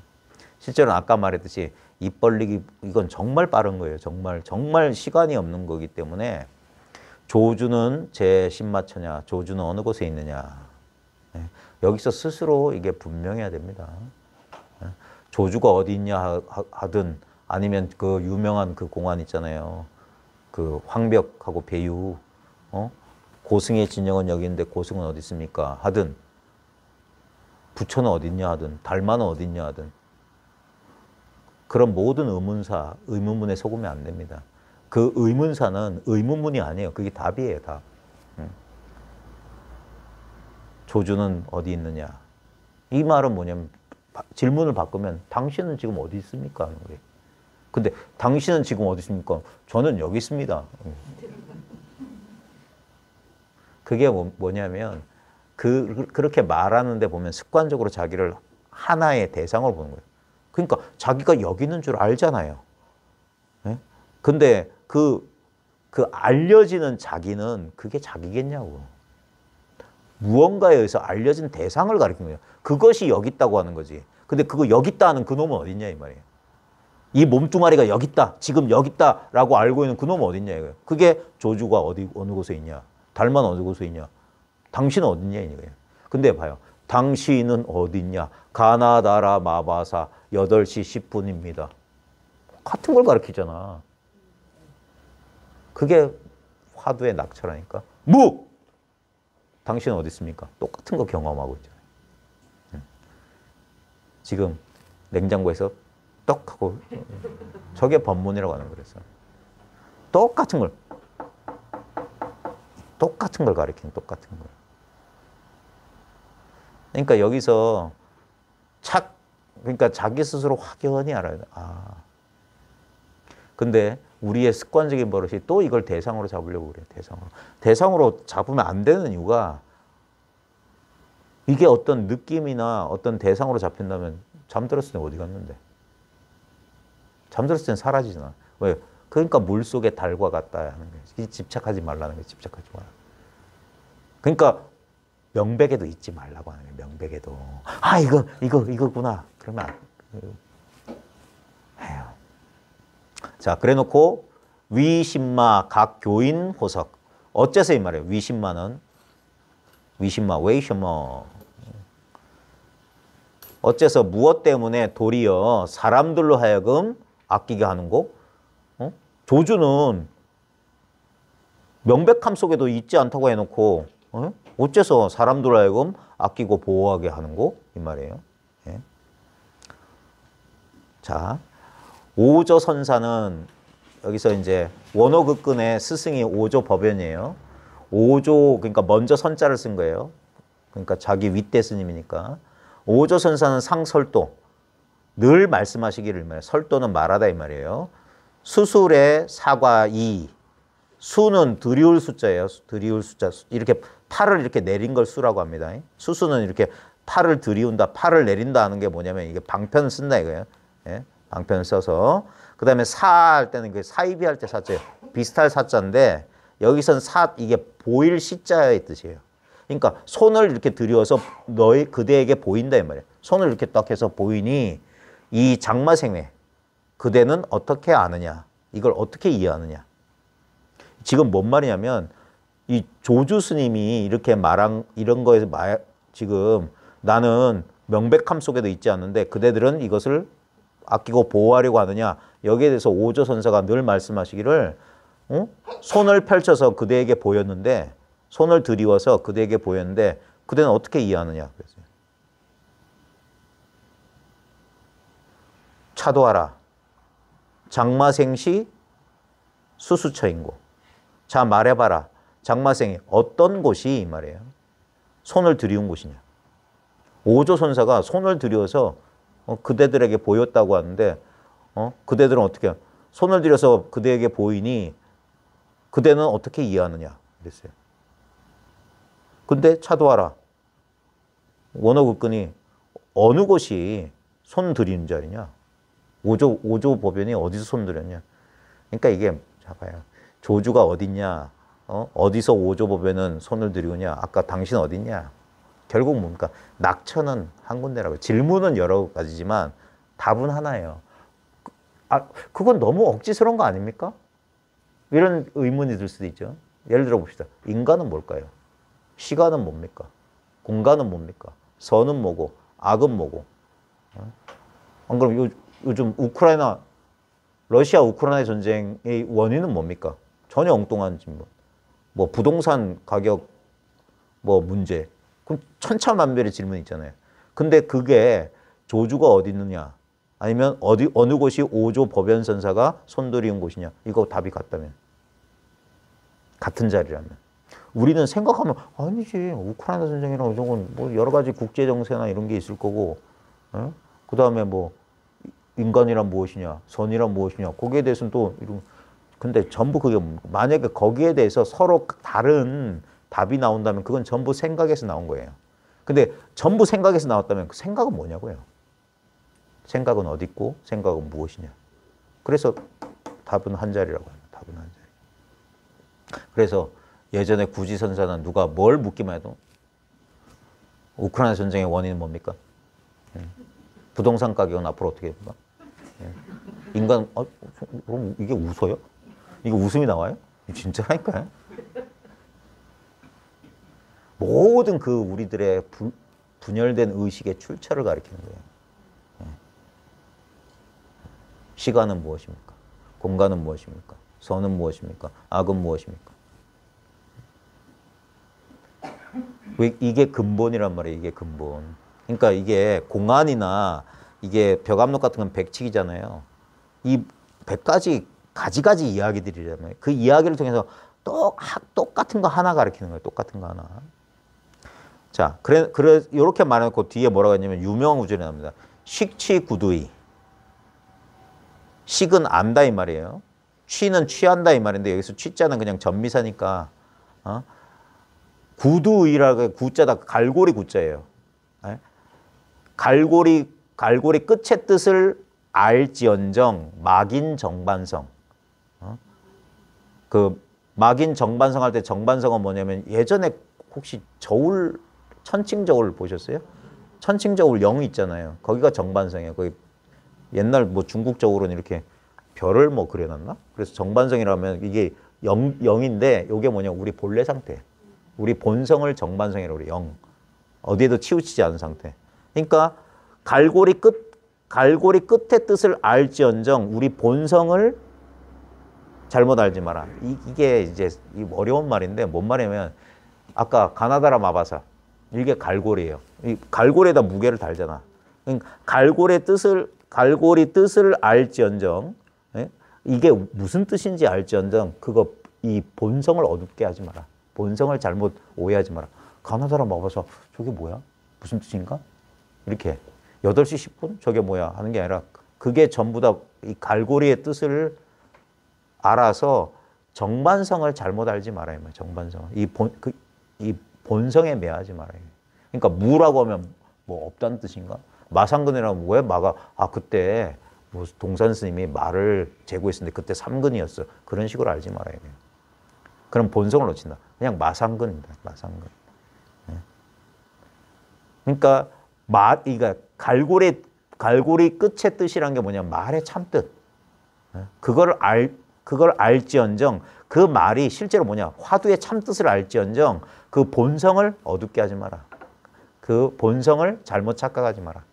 실제로는 아까 말했듯이 입 벌리기 이건 정말 빠른 거예요. 정말 시간이 없는 거기 때문에 조주는 제 신마처냐? 조주는 어느 곳에 있느냐? 예. 여기서 스스로 이게 분명해야 됩니다. 예. 조주가 어디 있냐 하든 아니면 그 유명한 그 공안 있잖아요. 그 황벽하고 배유. 고승의 진영은 여기 있는데 고승은 어디 있습니까? 하든 부처는 어디 있냐 하든 달마는 어디 있냐 하든 그런 모든 의문문에 속으면 안 됩니다. 그 의문사는 의문문이 아니에요. 그게 답이에요. 답. 조주는 어디 있느냐? 이 말은 뭐냐면 질문을 바꾸면 당신은 지금 어디 있습니까? 하는 거예요. 근데 당신은 지금 어디 있습니까? 저는 여기 있습니다. 그게 뭐냐면 그렇게 말하는데 보면 습관적으로 자기를 하나의 대상으로 보는 거예요. 그러니까 자기가 여기 있는 줄 알잖아요. 네? 근데 그 알려지는 자기는 그게 자기겠냐고. 무언가에 의해서 알려진 대상을 가리키는 거예요. 그것이 여기 있다고 하는 거지. 근데 그거 여기 있다 하는 그놈은 어디 있냐 이 말이에요. 이 몸뚱아리가 여기 있다. 지금 여기 있다라고 알고 있는 그놈은 어디 있냐 이거예요. 그게 조주가 어느 곳에 있냐. 달만 어느 곳에 있냐. 당신은 어디 있냐 이거예요. 근데 봐요. 당신은 어디 있냐. 가나다라 마바사 8시 10분입니다. 같은 걸 가르치잖아. 그게 화두의 낙처라니까. 무! 당신은 어디 있습니까? 똑같은 거 경험하고 있잖아요. 지금 냉장고에서 떡 하고 저게 법문이라고 하는 거랬어. 똑같은 걸 가리키는 똑같은 걸. 그러니까 여기서 그러니까 자기 스스로 확연히 알아야 돼. 근데 우리의 습관적인 버릇이 또 이걸 대상으로 잡으려고 그래요. 대상으로 잡으면 안 되는 이유가 이게 어떤 느낌이나 어떤 대상으로 잡힌다면 잠들었을 때 어디 갔는데? 잠들었을 땐 사라지잖아. 왜? 그러니까 물속의 달과 같다 하는 거예요. 집착하지 말라는 거예요. 집착하지 마라. 그러니까 명백에도 잊지 말라고 하는 거예요. 명백에도. 이거구나. 그러면 에휴. 자, 그래놓고 위신마 각 교인 호석. 어째서 이 말이에요? 위신마, 웨이셔머. 어째서 무엇 때문에 도리어 사람들로 하여금 아끼게 하는고? 조주는 명백함 속에도 있지 않다고 해놓고 어째서 사람들로 하여금 아끼고 보호하게 하는고? 이 말이에요. 예. 자, 오조선사는 여기서 이제 원어극근의 스승이 오조법연이에요. 오조, 그러니까 먼저 선자를 쓴 거예요. 그러니까 자기 윗대 스님이니까. 오조선사는 상설도, 늘 말씀하시기를 말해요. 설도는 말하다 이 말이에요. 수술의 사과 이, 수는 드리울 숫자예요. 드리울 숫자. 이렇게 팔을 이렇게 내린 걸 수라고 합니다. 수수는 이렇게 팔을 들이운다, 팔을 내린다 하는 게 뭐냐면 이게 방편을 쓴다 이거예요. 예? 방편을 써서. 그 다음에 사 할 때는 그 사입이 할 때 사자예요. 비슷할 사자인데 여기선 이게 보일 시자의 뜻이에요. 그러니까 손을 이렇게 들여서 그대에게 보인다 이 말이에요. 손을 이렇게 딱 해서 보이니 이 장마생회 그대는 어떻게 아느냐, 이걸 어떻게 이해하느냐. 지금 뭔 말이냐면 이 조주 스님이 이렇게 말한 이런 거에서 지금 나는 명백함 속에도 있지 않는데 그대들은 이것을 아끼고 보호하려고 하느냐. 여기에 대해서 오조선사가 늘 말씀하시기를 손을 펼쳐서 그대에게 보였는데, 손을 들이워서 그대에게 보였는데 그대는 어떻게 이해하느냐. 그랬어요. 차도하라. 장마생시 수수처인고. 자, 말해봐라. 장마생이 어떤 곳이 이 말이에요. 손을 들이운 곳이냐. 오조선사가 손을 들여서 그대들에게 보였다고 하는데 그대들은 어떻게 손을 들여서 그대에게 보이니 그대는 어떻게 이해하느냐 그랬어요. 근데 차도하라. 원어극근이 어느 곳이 손 들이는 자리냐. 오조 법연이 어디서 손 들였냐. 그러니까 이게 봐봐요. 조주가 어딨냐. 어디서 오조 법연은 손을 들이우냐. 아까 당신 어딨냐. 결국 뭡니까? 낙처는 한 군데라고. 질문은 여러 가지지만 답은 하나예요. 그건 너무 억지스러운 거 아닙니까? 이런 의문이 들 수도 있죠. 예를 들어 봅시다. 인간은 뭘까요? 시간은 뭡니까? 공간은 뭡니까? 선은 뭐고 악은 뭐고? 안 그럼 요즘 러시아 우크라이나 전쟁의 원인은 뭡니까? 전혀 엉뚱한 질문. 뭐 부동산 가격 뭐 문제. 그럼 천차만별의 질문이 있잖아요. 근데 그게 조주가 어디 있느냐? 아니면 어느 곳이 오조 법연선사가 손들이운 곳이냐? 이거 답이 같다면. 같은 자리라면. 우리는 생각하면 아니지. 우크라이나 전쟁이랑 이런 건 뭐 여러 가지 국제 정세나 이런 게 있을 거고. 그다음에 뭐 인간이란 무엇이냐? 선이란 무엇이냐? 거기에 대해서는 또 이런 근데 전부 그게 만약에 거기에 대해서 서로 다른 답이 나온다면 그건 전부 생각에서 나온 거예요. 근데 전부 생각에서 나왔다면 그 생각은 뭐냐고요? 생각은 어디 있고 생각은 무엇이냐? 그래서 답은 한 자리라고 합니다. 답은 한 자리. 그래서 예전에 구지선사는 누가 뭘 묻기만 해도 우크라이나 전쟁의 원인은 뭡니까? 부동산 가격은 앞으로 어떻게 될까? 인간, 그럼 이게 웃어요? 이게 웃음이 나와요? 진짜라니까요. 모든 그 우리들의 분열된 의식의 출처를 가리키는 거예요. 시간은 무엇입니까? 공간은 무엇입니까? 선은 무엇입니까? 악은 무엇입니까? 이게 근본이란 말이에요. 이게 근본. 그러니까 이게 공안이나 이게 벽암록 같은 건 백칙이잖아요. 이 100가지 가지가지 이야기들이잖아요. 그 이야기를 통해서 똑같은 거 하나 가르치는 거예요. 똑같은 거 하나. 자, 그래 이렇게 말해놓고 뒤에 뭐라고 했냐면 유명한 구절이 나옵니다. 식취구두이. 식은 안다 이 말이에요. 취는 취한다 이 말인데 여기서 취자는 그냥 전미사니까 구두의라고 구자다 갈고리 구자예요. 갈고리 끝의 뜻을 알지언정 막인 정반성. 그 막인 정반성 할 때 정반성은 뭐냐면 예전에 혹시 저울 천칭저울 보셨어요? 천칭저울 영 있잖아요. 거기가 정반성이에요. 거기 옛날 뭐 중국 저울은 이렇게 별을 뭐 그려놨나? 그래서 정반성이라면 이게 영인데 이게 뭐냐 우리 본래 상태. 우리 본성을 정반성이라고 그래요. 영. 어디에도 치우치지 않은 상태. 그러니까 갈고리 끝의 뜻을 알지언정 우리 본성을 잘못 알지 마라. 이게 이제 어려운 말인데 뭔 말이냐면 아까 가나다라 마바사 이게 갈고리예요. 이 갈고리에다 무게를 달잖아. 그러니까 갈고리 뜻을 알지언정 이게 무슨 뜻인지 알지언정 그거 이 본성을 어둡게 하지 마라. 본성을 잘못 오해하지 마라. 가나다라 마바사 저게 뭐야? 무슨 뜻인가? 이렇게 8시 10분? 저게 뭐야? 하는 게 아니라 그게 전부 다 이 갈고리의 뜻을 알아서 정반성을 잘못 알지 말아요. 정반성을. 이 본성에 매하지 말아요. 그러니까 무라고 하면 뭐 없다는 뜻인가? 마상근이라면 왜 마가 그때 뭐 동산 스님이 말을 제고했었는데 그때 삼근이었어. 그런 식으로 알지 말아야 돼요. 그럼 본성을 놓친다. 그냥 마상근입니다. 마상근. 그러니까 갈고리 끝의 뜻이란 게 뭐냐면 말의 참뜻. 그걸 알지언정 그 말이 실제로 뭐냐 화두의 참뜻을 알지언정 그 본성을 어둡게 하지 마라. 그 본성을 잘못 착각하지 마라.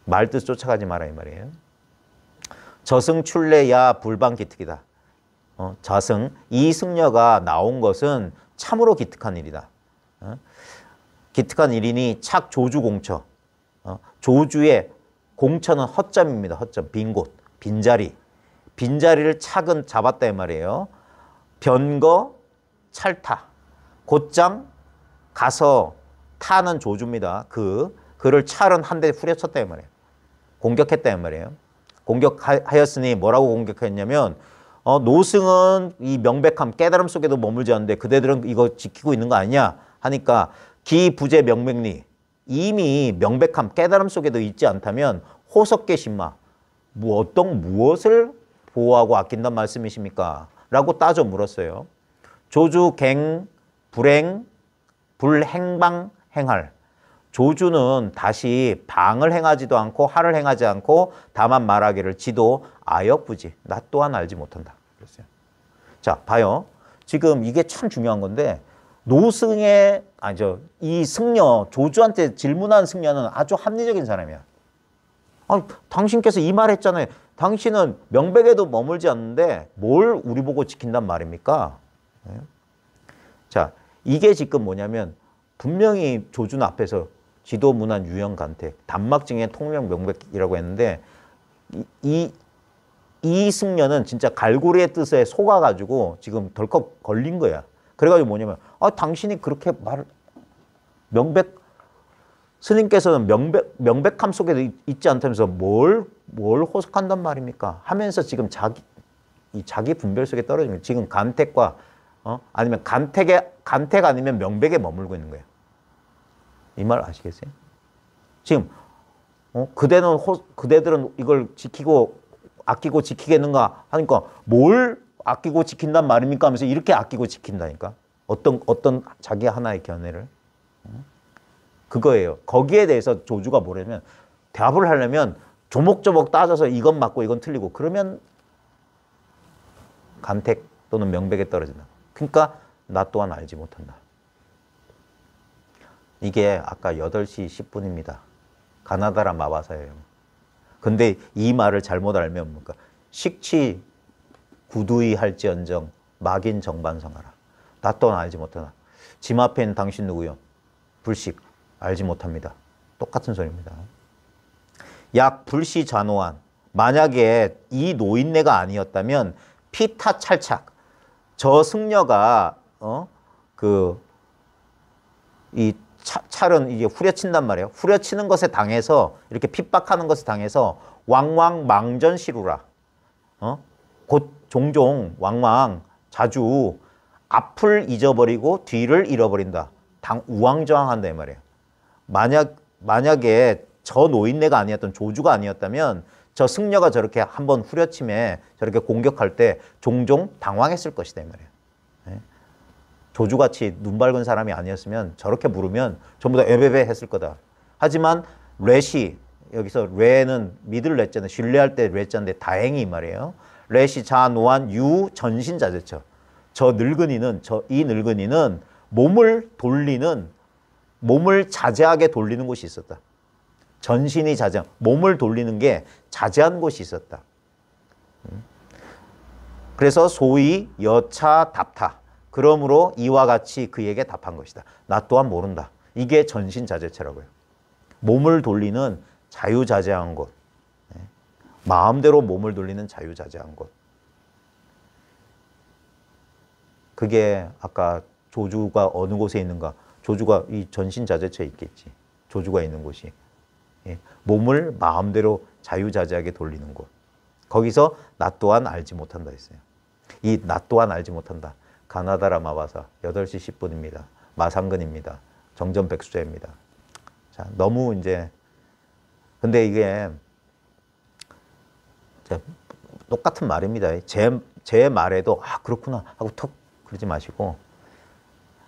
말뜻 쫓아가지 마라 이 말이에요. 저승출래야 불방기특이다. 저승 이 승려가 나온 것은 참으로 기특한 일이다. 기특한 일이니 착 조주공처. 조주의 공처는 허점입니다. 허점 빈 곳, 빈자리. 빈자리를 착은 잡았다 이 말이에요. 변거 찰타. 곧장 가서 타는 조주입니다. 그를 찰은 한 대 후려쳤다 이 말이에요. 공격했다 이 말이에요. 공격하였으니 뭐라고 공격했냐면 노승은 이 명백함 깨달음 속에도 머물지 않는데 그대들은 이거 지키고 있는 거 아니냐 하니까 기부재 명백리 이미 명백함 깨달음 속에도 있지 않다면 호석계 신마 무엇을 보호하고 아낀단 말씀이십니까? 라고 따져 물었어요. 조주 갱 불행 불행방 행할. 조주는 다시 방을 행하지도 않고 할을 행하지 않고 다만 말하기를 지도 아역부지 나 또한 알지 못한다. 그랬어요. 자 봐요. 지금 이게 참 중요한 건데 이 승려 조주한테 질문한 승려는 아주 합리적인 사람이야. 당신께서 이 말 했잖아요. 당신은 명백에도 머물지 않는데 뭘 우리 보고 지킨단 말입니까? 자, 이게 지금 뭐냐면 분명히 조준 앞에서 지도, 문안, 유형, 간택, 단막증의 통명, 명백이라고 했는데 이 승려는 진짜 갈고리의 뜻에 속아가지고 지금 덜컥 걸린 거야. 그래가지고 뭐냐면 당신이 그렇게 스님께서는 명백함 속에 있지 않다면서 뭘 호석한단 말입니까? 하면서 지금 자기 분별 속에 떨어지면 지금 간택과 아니면 간택 아니면 명백에 머물고 있는 거예요. 이 말 아시겠어요? 지금 그대들은 이걸 아끼고 지키겠는가 하니까 뭘 아끼고 지킨단 말입니까? 하면서 이렇게 아끼고 지킨다니까. 어떤 자기 하나의 견해를. 그거예요. 거기에 대해서 조주가 뭐냐면 대답을 하려면 조목조목 따져서 이건 맞고 이건 틀리고 그러면 간택 또는 명백에 떨어진다. 그러니까 나 또한 알지 못한다. 이게 아까 8시 10분입니다. 가나다라 마바사예요. 근데 이 말을 잘못 알면 뭡니까? 식취 구두이 할지언정 막인 정반성하라. 나 또한 알지 못하나. 짐 앞에 있는 당신 누구요? 불식 알지 못합니다. 똑같은 소리입니다. 약 불시잔오한. 만약에 이 노인네가 아니었다면 피타찰착. 저 승려가 이 찰은 이게 후려친단 말이에요. 후려치는 것에 당해서 이렇게 핍박하는 것에 당해서 왕왕 망전시루라. 곧 종종 왕왕 자주 앞을 잊어버리고 뒤를 잃어버린다. 우왕좌왕한다 이 말이에요. 만약에 저 노인네가 아니었던 조주가 아니었다면 저 승려가 저렇게 한번 후려침에 저렇게 공격할 때 종종 당황했을 것이다 이 말이에요. 조주같이 눈 밝은 사람이 아니었으면 저렇게 물으면 전부 다 에베베 했을 거다. 하지만 렛이 여기서 렛는 믿을 렛자는 신뢰할 때 렛자인데 다행히 이 말이에요. 렛이 자노한 유 전신자제처. 이 늙은이는 몸을 자제하게 돌리는 곳이 있었다. 전신이 몸을 돌리는 게 자제한 곳이 있었다. 그래서 소위 여차 답타. 그러므로 이와 같이 그에게 답한 것이다. 나 또한 모른다. 이게 전신자제체라고요. 몸을 돌리는 자유자재한 곳. 마음대로 몸을 돌리는 자유자재한 곳. 그게 아까 조주가 어느 곳에 있는가? 조주가 이 전신자재체에 있겠지. 조주가 있는 곳이. 몸을 마음대로 자유자재하게 돌리는 곳. 거기서 나 또한 알지 못한다 했어요. 이 나 또한 알지 못한다. 가나다라 마바사 8시 10분입니다. 마상근입니다. 정전백수자입니다. 자, 너무 이제 근데 이게 똑같은 말입니다. 제 말에도 그렇구나 하고 턱 그러지 마시고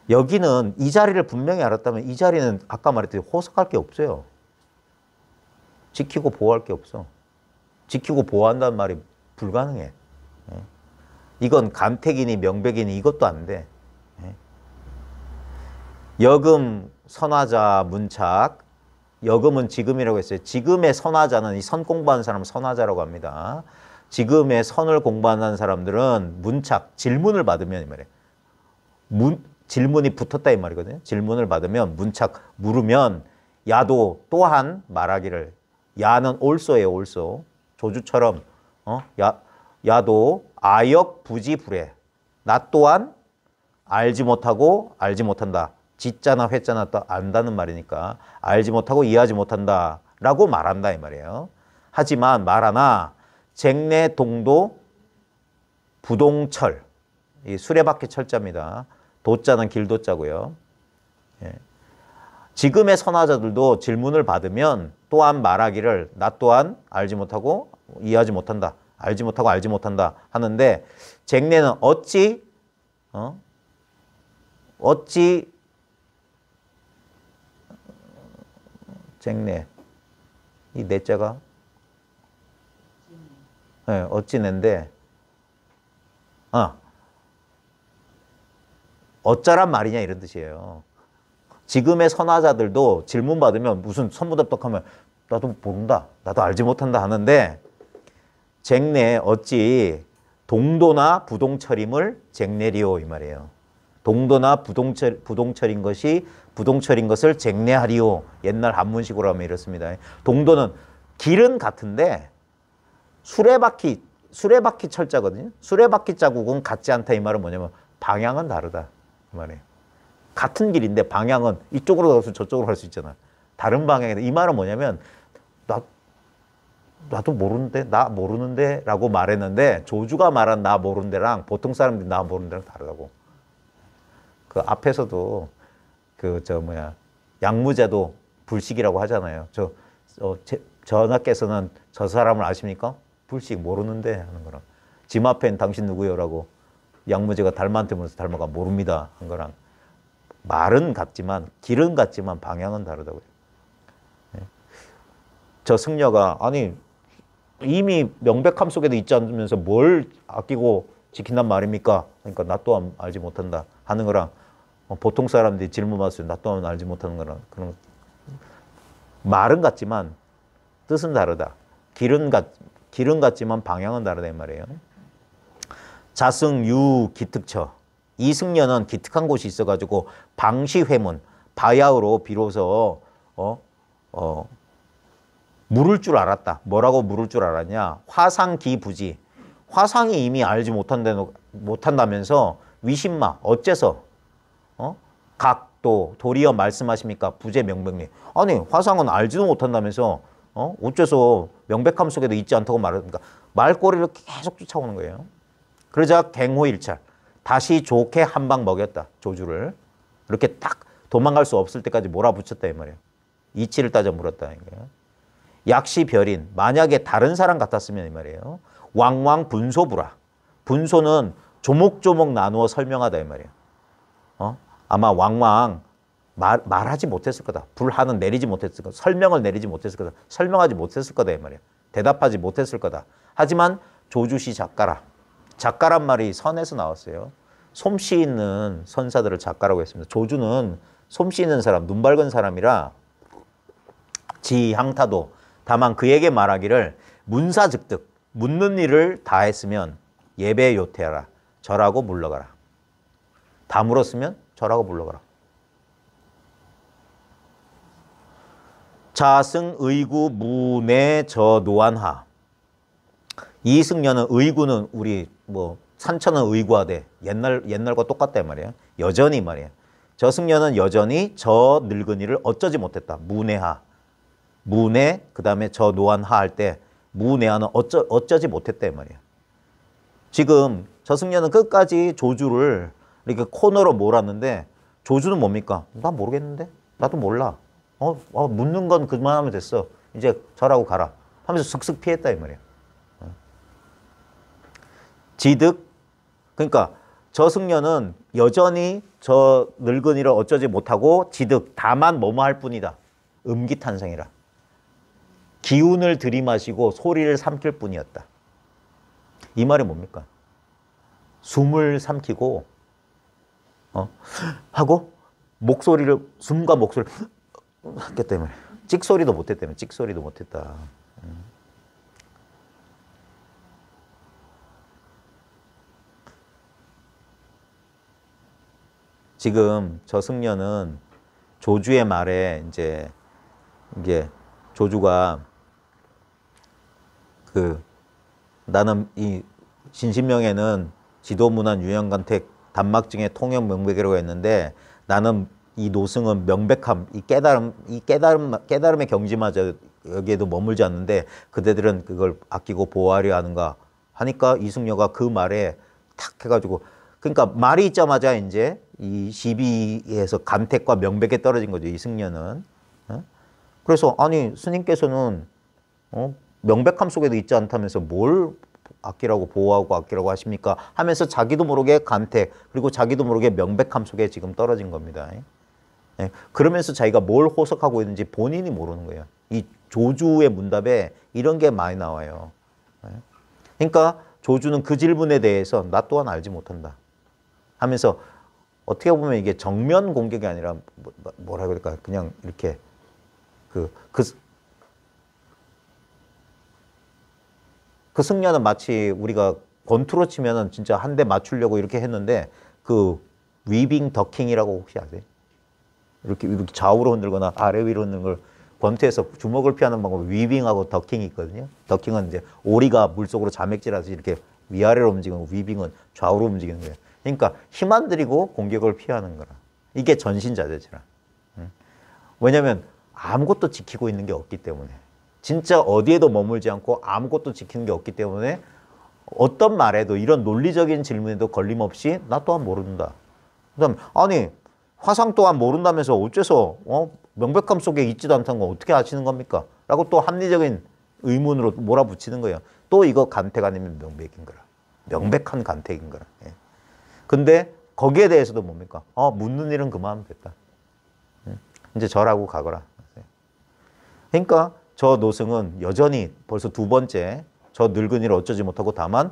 여기는 이 자리를 분명히 알았다면 이 자리는 아까 말했듯이 호석할 게 없어요. 지키고 보호할 게 없어. 지키고 보호한다는 말이 불가능해. 이건 간택이니 명백이니 이것도 안 돼. 여금, 선화자, 문착. 여금은 지금이라고 했어요. 지금의 선화자는 이 선 공부하는 사람을 선화자라고 합니다. 지금의 선을 공부하는 사람들은 문착, 질문을 받으면 이 말이에요. 질문이 붙었다 이 말이거든요. 질문을 받으면 문착, 물으면 야도 또한 말하기를. 야는 올소예요, 올소. 조주처럼 야도 아역 부지 불해. 나 또한 알지 못하고 알지 못한다. 지자나 회자나 또 안다는 말이니까 알지 못하고 이해하지 못한다 라고 말한다 이 말이에요. 하지만 말하나 쟁내 동도 부동철. 이 수레바퀴 철자입니다. 도자는 길도자고요. 지금의 선화자들도 질문을 받으면 또한 말하기를 나 또한 알지 못하고 이해하지 못한다. 알지 못하고 알지 못한다 하는데 쟁내는 어찌 쟁내 이 내자가 어찌 낸데 어쩌란 말이냐 이런 뜻이에요. 지금의 선화자들도 질문 받으면 무슨 선무답답하면 나도 모른다. 나도 알지 못한다 하는데 쟁내 어찌 동도나 부동철임을 쟁내리오 이 말이에요. 동도나 부동철인 것을 쟁내하리오. 옛날 한문식으로 하면 이렇습니다. 동도는 길은 같은데 수레바퀴 철자거든요. 수레바퀴 자국은 같지 않다 이 말은 뭐냐면 방향은 다르다 이 말이에요. 같은 길인데 방향은 이쪽으로 가서 저쪽으로 갈 수 있잖아. 다른 방향이다. 이 말은 뭐냐면 나도 모르는데 나 모르는데 라고 말했는데 조주가 말한 나 모르는데랑 보통 사람들이 나 모르는데랑 다르다고. 그 앞에서도 양무제도 불식이라고 하잖아요. 전하께서는 저 사람을 아십니까? 불식 모르는데 하는 거랑 짐 앞엔 당신 누구요? 라고 양무제가 달마한테 물어서 달마가 모릅니다 한 거랑 말은 같지만 길은 같지만 방향은 다르다고요. 저 승려가 아니 이미 명백함 속에도 있지 않으면서 뭘 아끼고 지킨단 말입니까? 그러니까 나 또한 알지 못한다 하는 거랑 보통 사람들이 질문 받았을 때 나 또한 알지 못하는 거랑 그런 말은 같지만 뜻은 다르다. 길은 같지만 방향은 다르다 이 말이에요. 자승유 기특처. 이승려는 기특한 곳이 있어가지고 방시회문, 바야흐로 비로소 물을 줄 알았다. 뭐라고 물을 줄 알았냐? 화상기부지. 화상이 이미 알지 못한다면서 위신마 어째서 각도 도리어 말씀하십니까? 부재 명백리. 아니 화상은 알지도 못한다면서 어째서 명백함 속에도 있지 않다고 말합니까? 말꼬리를 계속 쫓아오는 거예요. 그러자 갱호일찰. 다시 좋게 한 방 먹였다. 조주를. 이렇게 딱 도망갈 수 없을 때까지 몰아붙였다 이 말이에요. 이치를 따져 물었다 이거예요. 약시별인. 만약에 다른 사람 같았으면 이 말이에요. 왕왕 분소부라. 분소는 조목조목 나누어 설명하다 이 말이에요. 아마 왕왕 말하지 못했을 거다. 불하는 내리지 못했을 거다. 설명을 내리지 못했을 거다. 설명하지 못했을 거다 이 말이에요. 대답하지 못했을 거다. 하지만 조주시 작가라. 작가란 말이 선에서 나왔어요. 솜씨 있는 선사들을 작가라고 했습니다. 조주는 솜씨 있는 사람, 눈 밝은 사람이라 지향타도. 다만 그에게 말하기를 문사즉득. 묻는 일을 다 했으면 예배 요태하라. 절하고 물러가라. 다 물었으면 절하고 물러가라. 자승 의구 무내 저 노안하. 이승려는 의구는 우리 산천은 의구하되 옛날과 똑같다 말이에요. 여전히 말이에요. 저승려는 여전히 저 늙은이를 어쩌지 못했다. 무내하. 무내 그다음에 저 노안하 할 때 무내하는 어쩌지 못했다 말이에요. 지금 저승려는 끝까지 조주를 이렇게 코너로 몰았는데 조주는 뭡니까? 나 모르겠는데? 나도 몰라. 묻는 건 그만하면 됐어. 이제 절하고 가라. 하면서 슥슥 피했다 이 말이에요. 지득. 그러니까 저승려는 여전히 저 늙은이를 어쩌지 못하고 지득. 다만 뭐뭐 할 뿐이다. 음기탄생이라. 기운을 들이마시고 소리를 삼킬 뿐이었다. 이 말이 뭡니까? 숨을 삼키고 하고 숨과 목소리를 했기 때문에 찍소리도 못했다며. 찍소리도 못했다. 지금 저승려는 조주의 말에 이제 이게 조주가 나는 이 진신명에는 지도문안 유형간택 단막증의 통영명백이라고 했는데 나는 이 노승은 명백함, 이 깨달음의 경지마저 여기에도 머물지 않는데 그대들은 그걸 아끼고 보호하려 하는가 하니까 이승려가 그 말에 탁 해가지고 그러니까 말이 있자마자 이제 이 시비에서 간택과 명백에 떨어진 거죠. 이승려는. 그래서 아니 스님께서는 명백함 속에도 있지 않다면서 뭘 아끼라고 보호하고 아끼라고 하십니까? 하면서 자기도 모르게 간택 그리고 자기도 모르게 명백함 속에 지금 떨어진 겁니다. 그러면서 자기가 뭘 호석하고 있는지 본인이 모르는 거예요. 이 조주의 문답에 이런 게 많이 나와요. 그러니까 조주는 그 질문에 대해서 나 또한 알지 못한다 하면서 어떻게 보면 이게 정면 공격이 아니라 뭐라 그럴까 그냥 이렇게 그 승려는 마치 우리가 권투로 치면은 진짜 한 대 맞추려고 이렇게 했는데 그 위빙 더킹이라고 혹시 아세요? 이렇게 좌우로 흔들거나 아래 위로 흔드는 걸 권투에서 주먹을 피하는 방법이 위빙하고 더킹이 있거든요. 더킹은 이제 오리가 물속으로 자맥질하듯이 이렇게 위아래로 움직이고 위빙은 좌우로 움직이는 거예요. 그러니까 힘 안 들이고 공격을 피하는 거라. 이게 전신자재지라. 왜냐하면 아무것도 지키고 있는 게 없기 때문에. 진짜 어디에도 머물지 않고 아무것도 지키는 게 없기 때문에 어떤 말에도 이런 논리적인 질문에도 걸림없이 나 또한 모른다. 그다음 아니 화상 또한 모른다면서 어째서 명백함 속에 있지도 않다는 건 어떻게 아시는 겁니까? 라고 또 합리적인 의문으로 몰아붙이는 거예요. 또 이거 간택 아니면 명백인 거라. 명백한 간택인 거라. 근데 거기에 대해서도 뭡니까? 묻는 일은 그만하면 됐다. 이제 절하고 가거라. 그러니까 저 노승은 여전히 벌써 두 번째 저 늙은이를 어쩌지 못하고 다만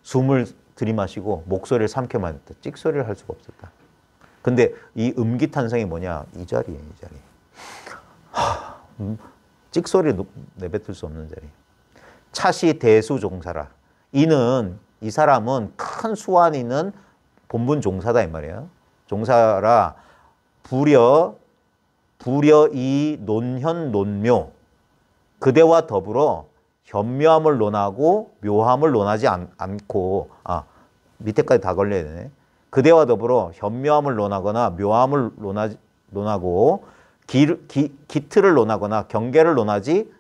숨을 들이마시고 목소리를 삼켜만 했다. 찍소리를 할 수가 없었다. 근데 이 음기탄생이 뭐냐? 이 자리에 이 자리. 찍소리를 내뱉을 수 없는 자리. 차시 대수종사라. 이는 이 사람은 큰 수완 있는 본분 종사다 이 말이에요. 종사라 불여 이 논현 논묘 그대와 더불어 현묘함을 논하고 묘함을 논하지 않고 밑에까지 다 걸려야 되네. 그대와 더불어 현묘함을 논하거나 묘함을 논하고 기틀을 논하거나 경계를 논하지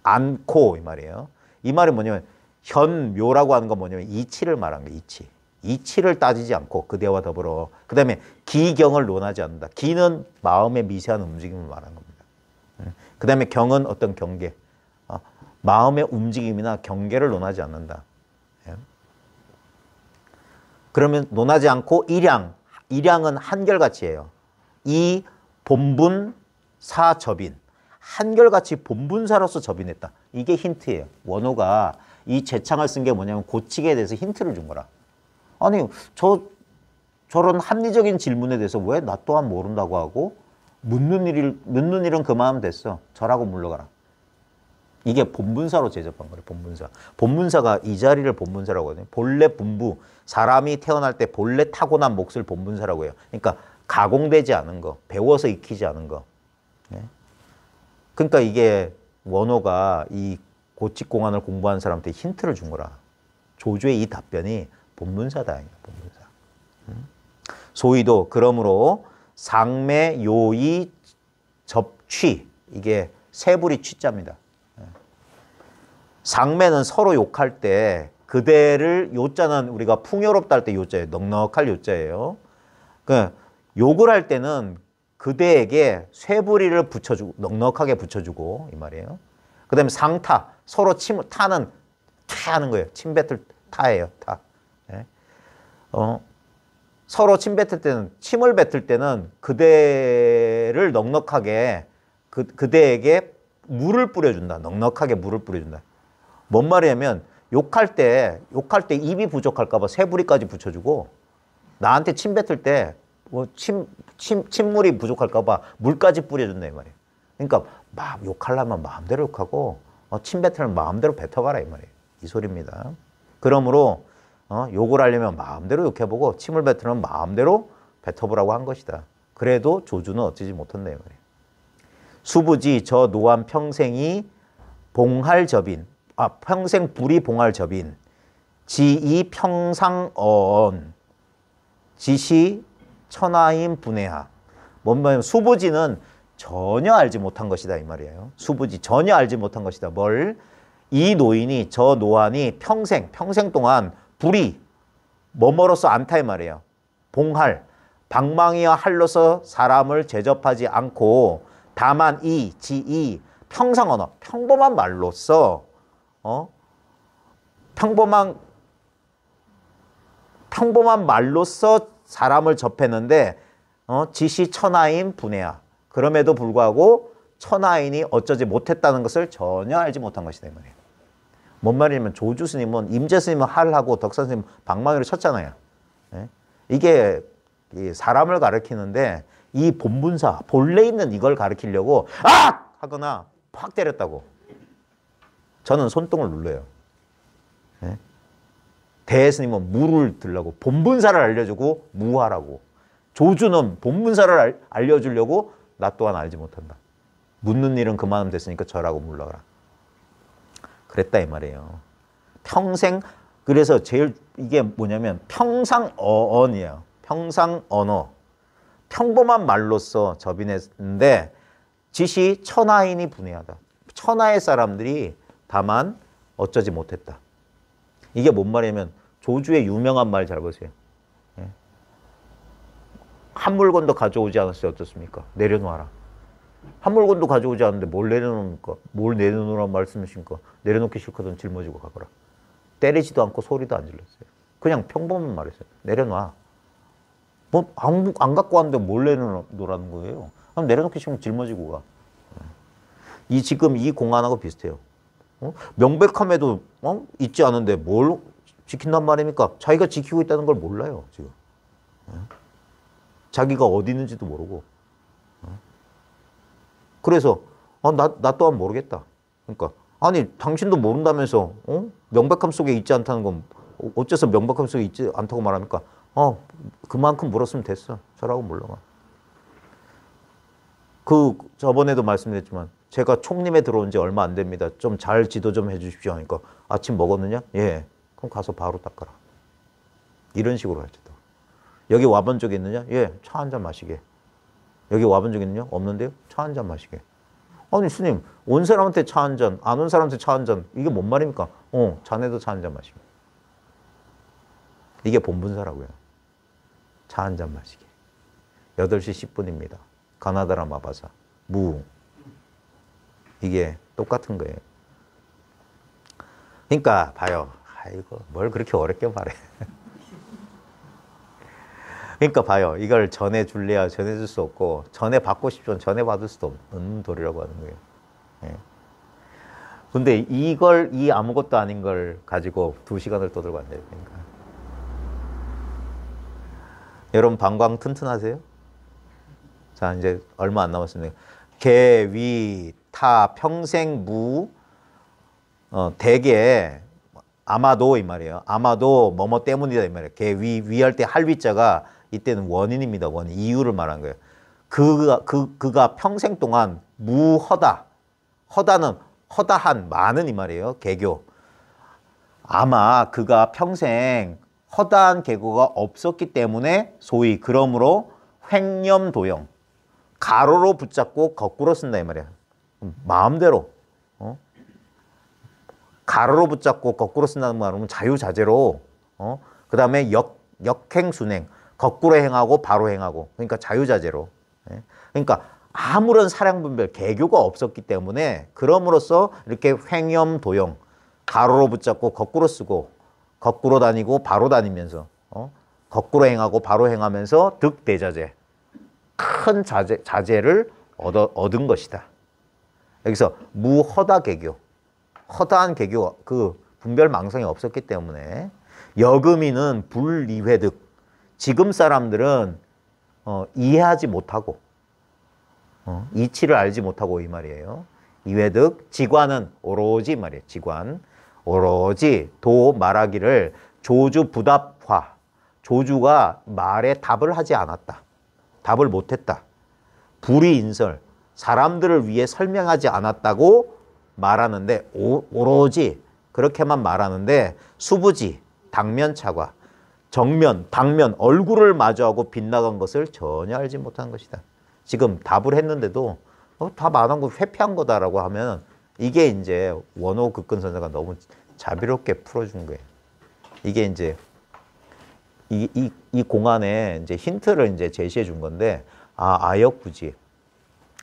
않고 이 말이에요. 이 말은 뭐냐면 현묘라고 하는 건 뭐냐면 이치를 말하는 거예요. 이치를 따지지 않고 그대와 더불어 그 다음에 기경을 논하지 않는다. 기는 마음의 미세한 움직임을 말하는 겁니다. 그 다음에 경은 어떤 경계 마음의 움직임이나 경계를 논하지 않는다. 그러면 논하지 않고 일양은 한결같이예요. 이 본분 사접인 한결같이 본분사로서 접인했다. 이게 힌트예요. 원호가 이 재창을 쓴 게 뭐냐면 고치기에 대해서 힌트를 준 거라. 아니 저런 합리적인 질문에 대해서 왜 나 또한 모른다고 하고 묻는 일은 그만하면 됐어. 저라고 물러가라. 이게 본분사로 제접한 거예요. 본분사. 본분사가 이 자리를 본분사라고 하거든요. 본래 분부. 사람이 태어날 때 본래 타고난 몫을 본분사라고 해요. 그러니까 가공되지 않은 거. 배워서 익히지 않은 거. 그러니까 이게 원호가 이 고칙공안을 공부하는 사람한테 힌트를 준 거라. 조주의 이 답변이 본분사다. 본분사. 소위도 그러므로 상매 요이 접취 이게 세불이 취자입니다. 상매는 서로 욕할 때 그대를 요자는 우리가 풍요롭다 할 때 요자예요. 넉넉할 요자예요. 그 욕을 할 때는 그대에게 쇠부리를 붙여주고 넉넉하게 붙여주고 이 말이에요. 그 다음에 상타 서로 타는 타하는 거예요. 침 뱉을 타예요. 타. 서로 침 뱉을 때는 침을 뱉을 때는 그대를 넉넉하게 그대에게 물을 뿌려준다. 넉넉하게 물을 뿌려준다. 뭔 말이냐면 욕할 때 입이 부족할까 봐 새부리까지 붙여주고 나한테 침 뱉을 때 뭐 침물이 부족할까 봐 물까지 뿌려준다 이 말이에요. 그러니까 막 욕하려면 마음대로 욕하고 침 뱉으면 마음대로 뱉어봐라 이 말이에요. 이 소리입니다. 그러므로 욕을 하려면 마음대로 욕해보고 침을 뱉으면 마음대로 뱉어보라고 한 것이다. 그래도 조주는 어찌지 못한다 이 말이에요. 수부지 저 노한 평생이 봉할접인 평생 불이 봉할접인 지이 평상언 지시 천하임 분해하. 뭔 수부지는 전혀 알지 못한 것이다 이 말이에요. 수부지 전혀 알지 못한 것이다. 뭘? 이 노인이 저 노안이 평생 동안 불이 뭐뭐로서 않다 이 말이에요. 봉할 방망이와 할로서 사람을 제접하지 않고 다만 지이 평상 언어 평범한 말로써 평범한 말로써 사람을 접했는데 지시 천하인 분해야. 그럼에도 불구하고 천하인이 어쩌지 못했다는 것을 전혀 알지 못한 것이다 이 말이에요. 뭔 말이냐면 조주 스님은 임재 스님은 할하고 덕산 스님은 방망이를 쳤잖아요. 이게 사람을 가리키는데 이 본분사 본래 있는 이걸 가리키려고 하거나 팍 때렸다고. 저는 손등을 눌러요. 대스님은 무를 들라고 본분사를 알려주고 무하라고. 조주는 본분사를 알려주려고 나 또한 알지 못한다. 묻는 일은 그만하면 됐으니까 저라고 물러가라. 그랬다 이 말이에요. 평생 그래서 제일 이게 뭐냐면 평상어언이에요. 평상언어. 평범한 말로써 접인했는데 지시 천하인이 분해하다. 천하의 사람들이 다만 어쩌지 못했다. 이게 뭔 말이냐면 조주의 유명한 말 잘 보세요. 한 물건도 가져오지 않았어요. 어떻습니까? 내려놓아라. 한 물건도 가져오지 않는데 뭘 내려놓습니까? 뭘 내려놓으라는 말씀이십니까? 내려놓기 싫거든 짊어지고 가거라. 때리지도 않고 소리도 안 질렀어요. 그냥 평범한 말했어요. 내려놔. 뭐 안 갖고 왔는데 뭘 내려놓으라는 거예요? 그럼 내려놓기 싫으면 짊어지고 가. 지금 이 공안하고 비슷해요. 명백함에도 있지 않은데 뭘 지킨단 말입니까? 자기가 지키고 있다는 걸 몰라요. 지금. 자기가 어디 있는지도 모르고. 그래서 나 또한 모르겠다. 그러니까 아니 당신도 모른다면서 명백함 속에 있지 않다는 건 어째서 명백함 속에 있지 않다고 말합니까? 그만큼 물었으면 됐어. 저라고 물러가. 저번에도 말씀드렸지만 제가 총림에 들어온 지 얼마 안 됩니다. 좀 잘 지도 좀 해주십시오 하니까 아침 먹었느냐? 예. 그럼 가서 바로 닦아라. 이런 식으로 하죠. 여기 와본 적 있느냐? 예. 차 한 잔 마시게. 여기 와본 적 있느냐? 없는데요? 차 한 잔 마시게. 아니 스님 온 사람한테 차 한 잔, 안 온 사람한테 차 한 잔. 이게 뭔 말입니까? 자네도 차 한 잔 마시게. 이게 본분사라고요. 차 한 잔 마시게. 8시 10분입니다. 가나다라 마바사. 무. 이게 똑같은 거예요. 그러니까 봐요. 아이고 뭘 그렇게 어렵게 말해. 그러니까 봐요. 이걸 전해줄래야 전해줄 수 없고 전해받고 싶지만 전해받을 수도 없는 도리라고 하는 거예요. 예. 근데 이 아무것도 아닌 걸 가지고 2시간을 떠들고 앉아야 되니까. 여러분 방광 튼튼하세요? 자 이제 얼마 안 남았습니다. 개, 위, 타, 평생, 무, 대개 아마도 이 말이에요. 아마도 뭐뭐 때문이다 이 말이에요. 개, 위할 때 할위자가 이때는 원인입니다. 원인. 이유를 말한 거예요. 그가 평생 동안 무허다. 허다는 허다한 많은 이 말이에요. 개교. 아마 그가 평생 허다한 개교가 없었기 때문에 소위 그러므로 횡념도용. 가로로 붙잡고 거꾸로 쓴다 이 말이야. 마음대로. 가로로 붙잡고 거꾸로 쓴다는 말은 자유자재로. 그 다음에 역행순행. 거꾸로 행하고 바로 행하고. 그러니까 자유자재로. 예? 그러니까 아무런 사량분별, 개교가 없었기 때문에 그럼으로써 이렇게 횡념도용. 가로로 붙잡고 거꾸로 쓰고 거꾸로 다니고 바로 다니면서 거꾸로 행하고 바로 행하면서 득대자재. 큰 자재를 얻은 것이다. 여기서 무허다 개교. 허다한 개교, 그 분별 망상이 없었기 때문에 여금이는 불이회득. 지금 사람들은 이해하지 못하고 이치를 알지 못하고 이 말이에요. 이회득, 지관은 오로지 말이에요. 지관, 오로지 도 말하기를 조주 부답화. 조주가 말에 답을 하지 않았다. 답을 못했다. 불이인설, 사람들을 위해 설명하지 않았다고 말하는데 오로지 그렇게만 말하는데 수부지, 당면차과, 정면, 당면, 얼굴을 마주하고 빗나간 것을 전혀 알지 못한 것이다. 지금 답을 했는데도 답 안 한 거 회피한 거다라고 하면 이게 이제 원호 극근 선생가 너무 자비롭게 풀어준 거예요. 이게 이제 이 공안에 이제 힌트를 이제 제시해 준 건데 아역부지.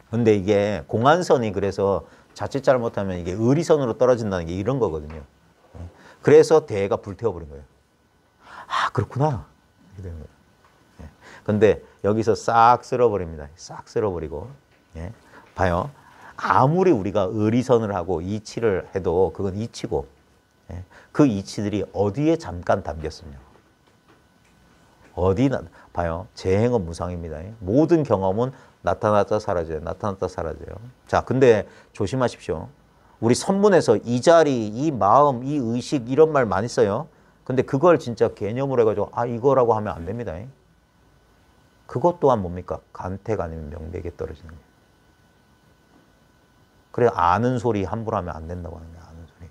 근데 이게 공안선이 그래서 자칫 잘못하면 이게 의리선으로 떨어진다는 게 이런 거거든요. 그래서 대가 불태워버린 거예요. 그렇구나. 이렇게 되는 거예요. 근데 여기서 싹 쓸어버립니다. 싹 쓸어버리고. 봐요. 아무리 우리가 의리선을 하고 이치를 해도 그건 이치고 그 이치들이 어디에 잠깐 담겼으며 어디나 봐요. 재행은 무상입니다. 모든 경험은 나타났다 사라져요. 나타났다 사라져요. 자, 근데 조심하십시오. 우리 선문에서 이 자리, 이 마음, 이 의식 이런 말 많이 써요. 근데 그걸 진짜 개념으로 해가지고 이거라고 하면 안 됩니다. 그것 또한 뭡니까? 간택 아니면 명백에 떨어지는 거예요. 그래 아는 소리 함부로 하면 안 된다고 하는 거예요. 아는 소리.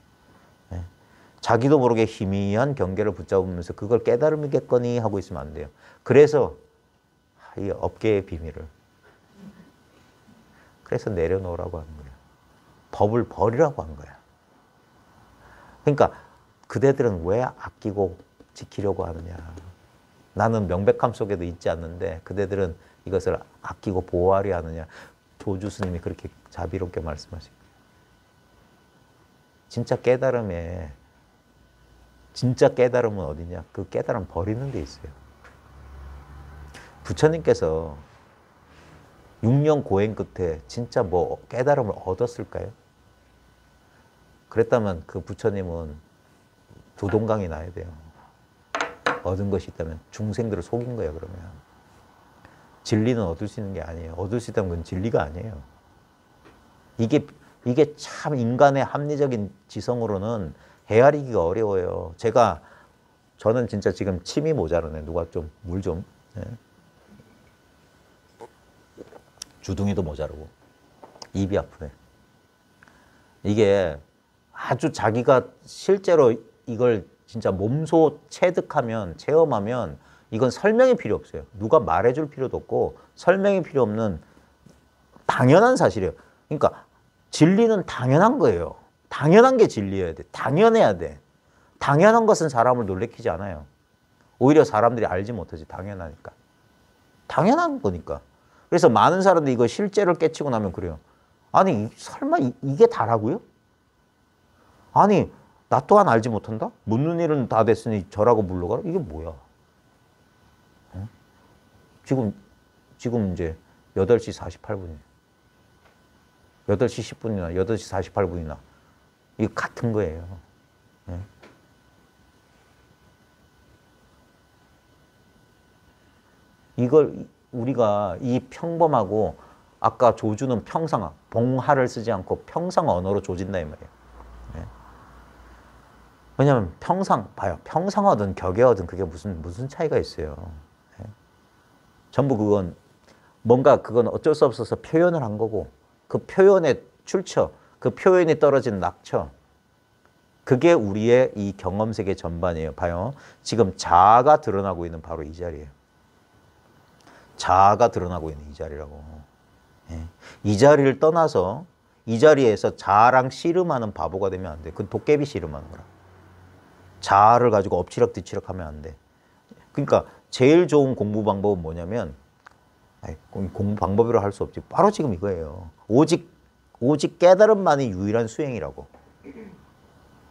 자기도 모르게 희미한 경계를 붙잡으면서 그걸 깨달음이겠거니 하고 있으면 안 돼요. 그래서 이 업계의 비밀을 그래서 내려놓으라고 하는 거예요. 법을 버리라고 한 거야. 그러니까 그대들은 왜 아끼고 지키려고 하느냐. 나는 명백함 속에도 있지 않는데 그대들은 이것을 아끼고 보호하려 하느냐. 조주 스님이 그렇게 자비롭게 말씀하신 거예요. 진짜 깨달음은 어디냐? 그 깨달음 버리는 데 있어요. 부처님께서 6년 고행 끝에 진짜 뭐 깨달음을 얻었을까요? 그랬다면 그 부처님은 두동강이 나야 돼요. 얻은 것이 있다면 중생들을 속인 거예요. 그러면 진리는 얻을 수 있는 게 아니에요. 얻을 수 있다면 그건 진리가 아니에요. 이게 이게 참 인간의 합리적인 지성으로는 헤아리기가 어려워요. 저는 진짜 지금 침이 모자라네. 누가 좀 물 좀. 예. 주둥이도 모자르고 입이 아프네. 이게 아주 자기가 실제로 이걸 진짜 몸소 체득하면, 체험하면 이건 설명이 필요 없어요. 누가 말해줄 필요도 없고 설명이 필요 없는 당연한 사실이에요. 그러니까 진리는 당연한 거예요. 당연한 게 진리여야 돼. 당연해야 돼. 당연한 것은 사람을 놀래키지 않아요. 오히려 사람들이 알지 못하지. 당연하니까. 당연한 거니까. 그래서 많은 사람들이 이거 실제를 깨치고 나면 그래요. 아니 설마 이게 다라고요? 아니 나 또한 알지 못한다? 묻는 일은 다 됐으니 저라고 물러가라? 이게 뭐야? 어? 지금 이제 8시 48분이에요. 8시 10분이나 8시 48분이나 이거 같은 거예요. 예? 이걸 우리가 이 평범하고 아까 조주는 평상화, 봉하를 쓰지 않고 평상 언어로 조진다 이 말이에요. 예? 왜냐하면 봐요. 평상어든 격애어든 그게 무슨 차이가 있어요. 예? 전부 그건 어쩔 수 없어서 표현을 한 거고 그 표현의 출처, 그 표현이 떨어진 낙처 그게 우리의 이 경험세계 전반이에요. 봐요. 지금 자아가 드러나고 있는 바로 이 자리예요. 자아가 드러나고 있는 이 자리라고. 예. 이 자리를 떠나서 이 자리에서 자아랑 씨름하는 바보가 되면 안 돼. 그건 도깨비 씨름하는 거라. 자아를 가지고 엎치락뒤치락 하면 안 돼. 그러니까 제일 좋은 공부 방법은 뭐냐면 공부 방법이라 할 수 없지. 바로 지금 이거예요. 오직 깨달음만이 유일한 수행이라고.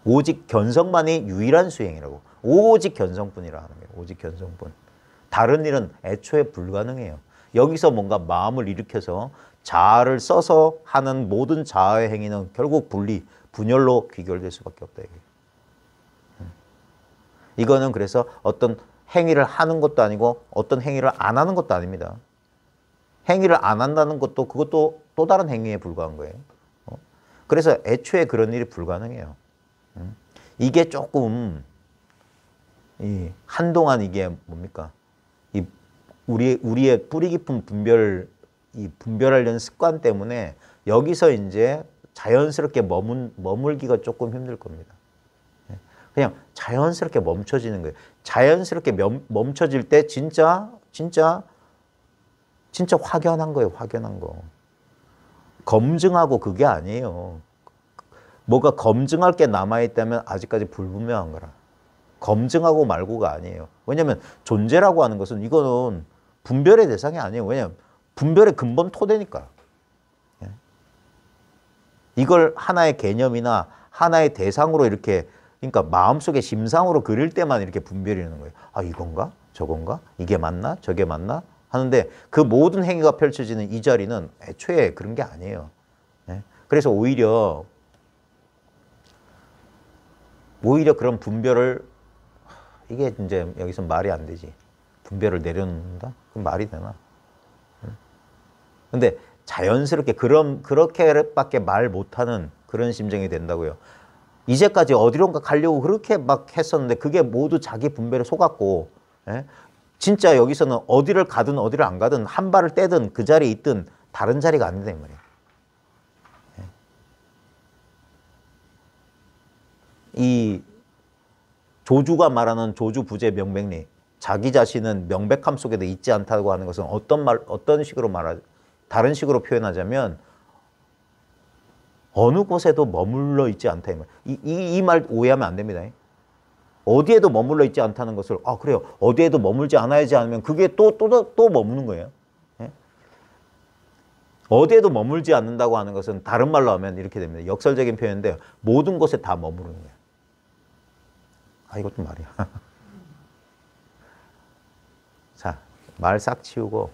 오직 견성만이 유일한 수행이라고. 오직 견성뿐이라 하는 거예요. 오직 견성뿐. 다른 일은 애초에 불가능해요. 여기서 뭔가 마음을 일으켜서 자아를 써서 하는 모든 자아의 행위는 결국 분열로 귀결될 수밖에 없다. 이거는 그래서 어떤 행위를 하는 것도 아니고 어떤 행위를 안 하는 것도 아닙니다. 행위를 안 한다는 그것도 또 다른 행위에 불과한 거예요. 그래서 애초에 그런 일이 불가능해요. 이게 조금 한동안 이게 뭡니까? 우리의 뿌리 깊은 분별하려는 습관 때문에 여기서 이제 자연스럽게 머물기가 조금 힘들 겁니다. 그냥 자연스럽게 멈춰지는 거예요. 자연스럽게 멈춰질 때 진짜 확연한 거예요. 확연한 거. 검증하고 그게 아니에요. 뭐가 검증할 게 남아있다면 아직까지 불분명한 거라. 검증하고 말고가 아니에요. 왜냐하면 존재라고 하는 것은 이거는 분별의 대상이 아니에요. 왜냐하면 분별의 근본 토대니까. 이걸 하나의 개념이나 하나의 대상으로 이렇게 그러니까 마음속에 심상으로 그릴 때만 이렇게 분별이 되는 거예요. 아 이건가? 저건가? 이게 맞나? 저게 맞나? 하는데 그 모든 행위가 펼쳐지는 이 자리는 애초에 그런 게 아니에요. 그래서 오히려 그런 분별을 이게 이제 여기서 말이 안 되지. 분별을 내려놓는다? 그럼 말이 되나? 근데 자연스럽게 그렇게밖에 말 못하는 그런 심정이 된다고요. 이제까지 어디론가 가려고 그렇게 막 했었는데 그게 모두 자기 분별에 속았고 진짜 여기서는 어디를 가든 어디를 안 가든 한 발을 떼든 그 자리에 있든 다른 자리가 아니다 이 말이에요. 이 조주가 말하는 조주부재 명백리 자기 자신은 명백함 속에도 있지 않다고 하는 것은 어떤 식으로 다른 식으로 표현하자면 어느 곳에도 머물러 있지 않다 이 말. 이 말 오해하면 안 됩니다. 어디에도 머물러 있지 않다는 것을 그래요. 어디에도 머물지 않아야지 않으면 그게 또 머무는 거예요. 어디에도 머물지 않는다고 하는 것은 다른 말로 하면 이렇게 됩니다. 역설적인 표현인데 모든 곳에 다 머무르는 거예요. 이것도 말이야. 자, 말 싹 치우고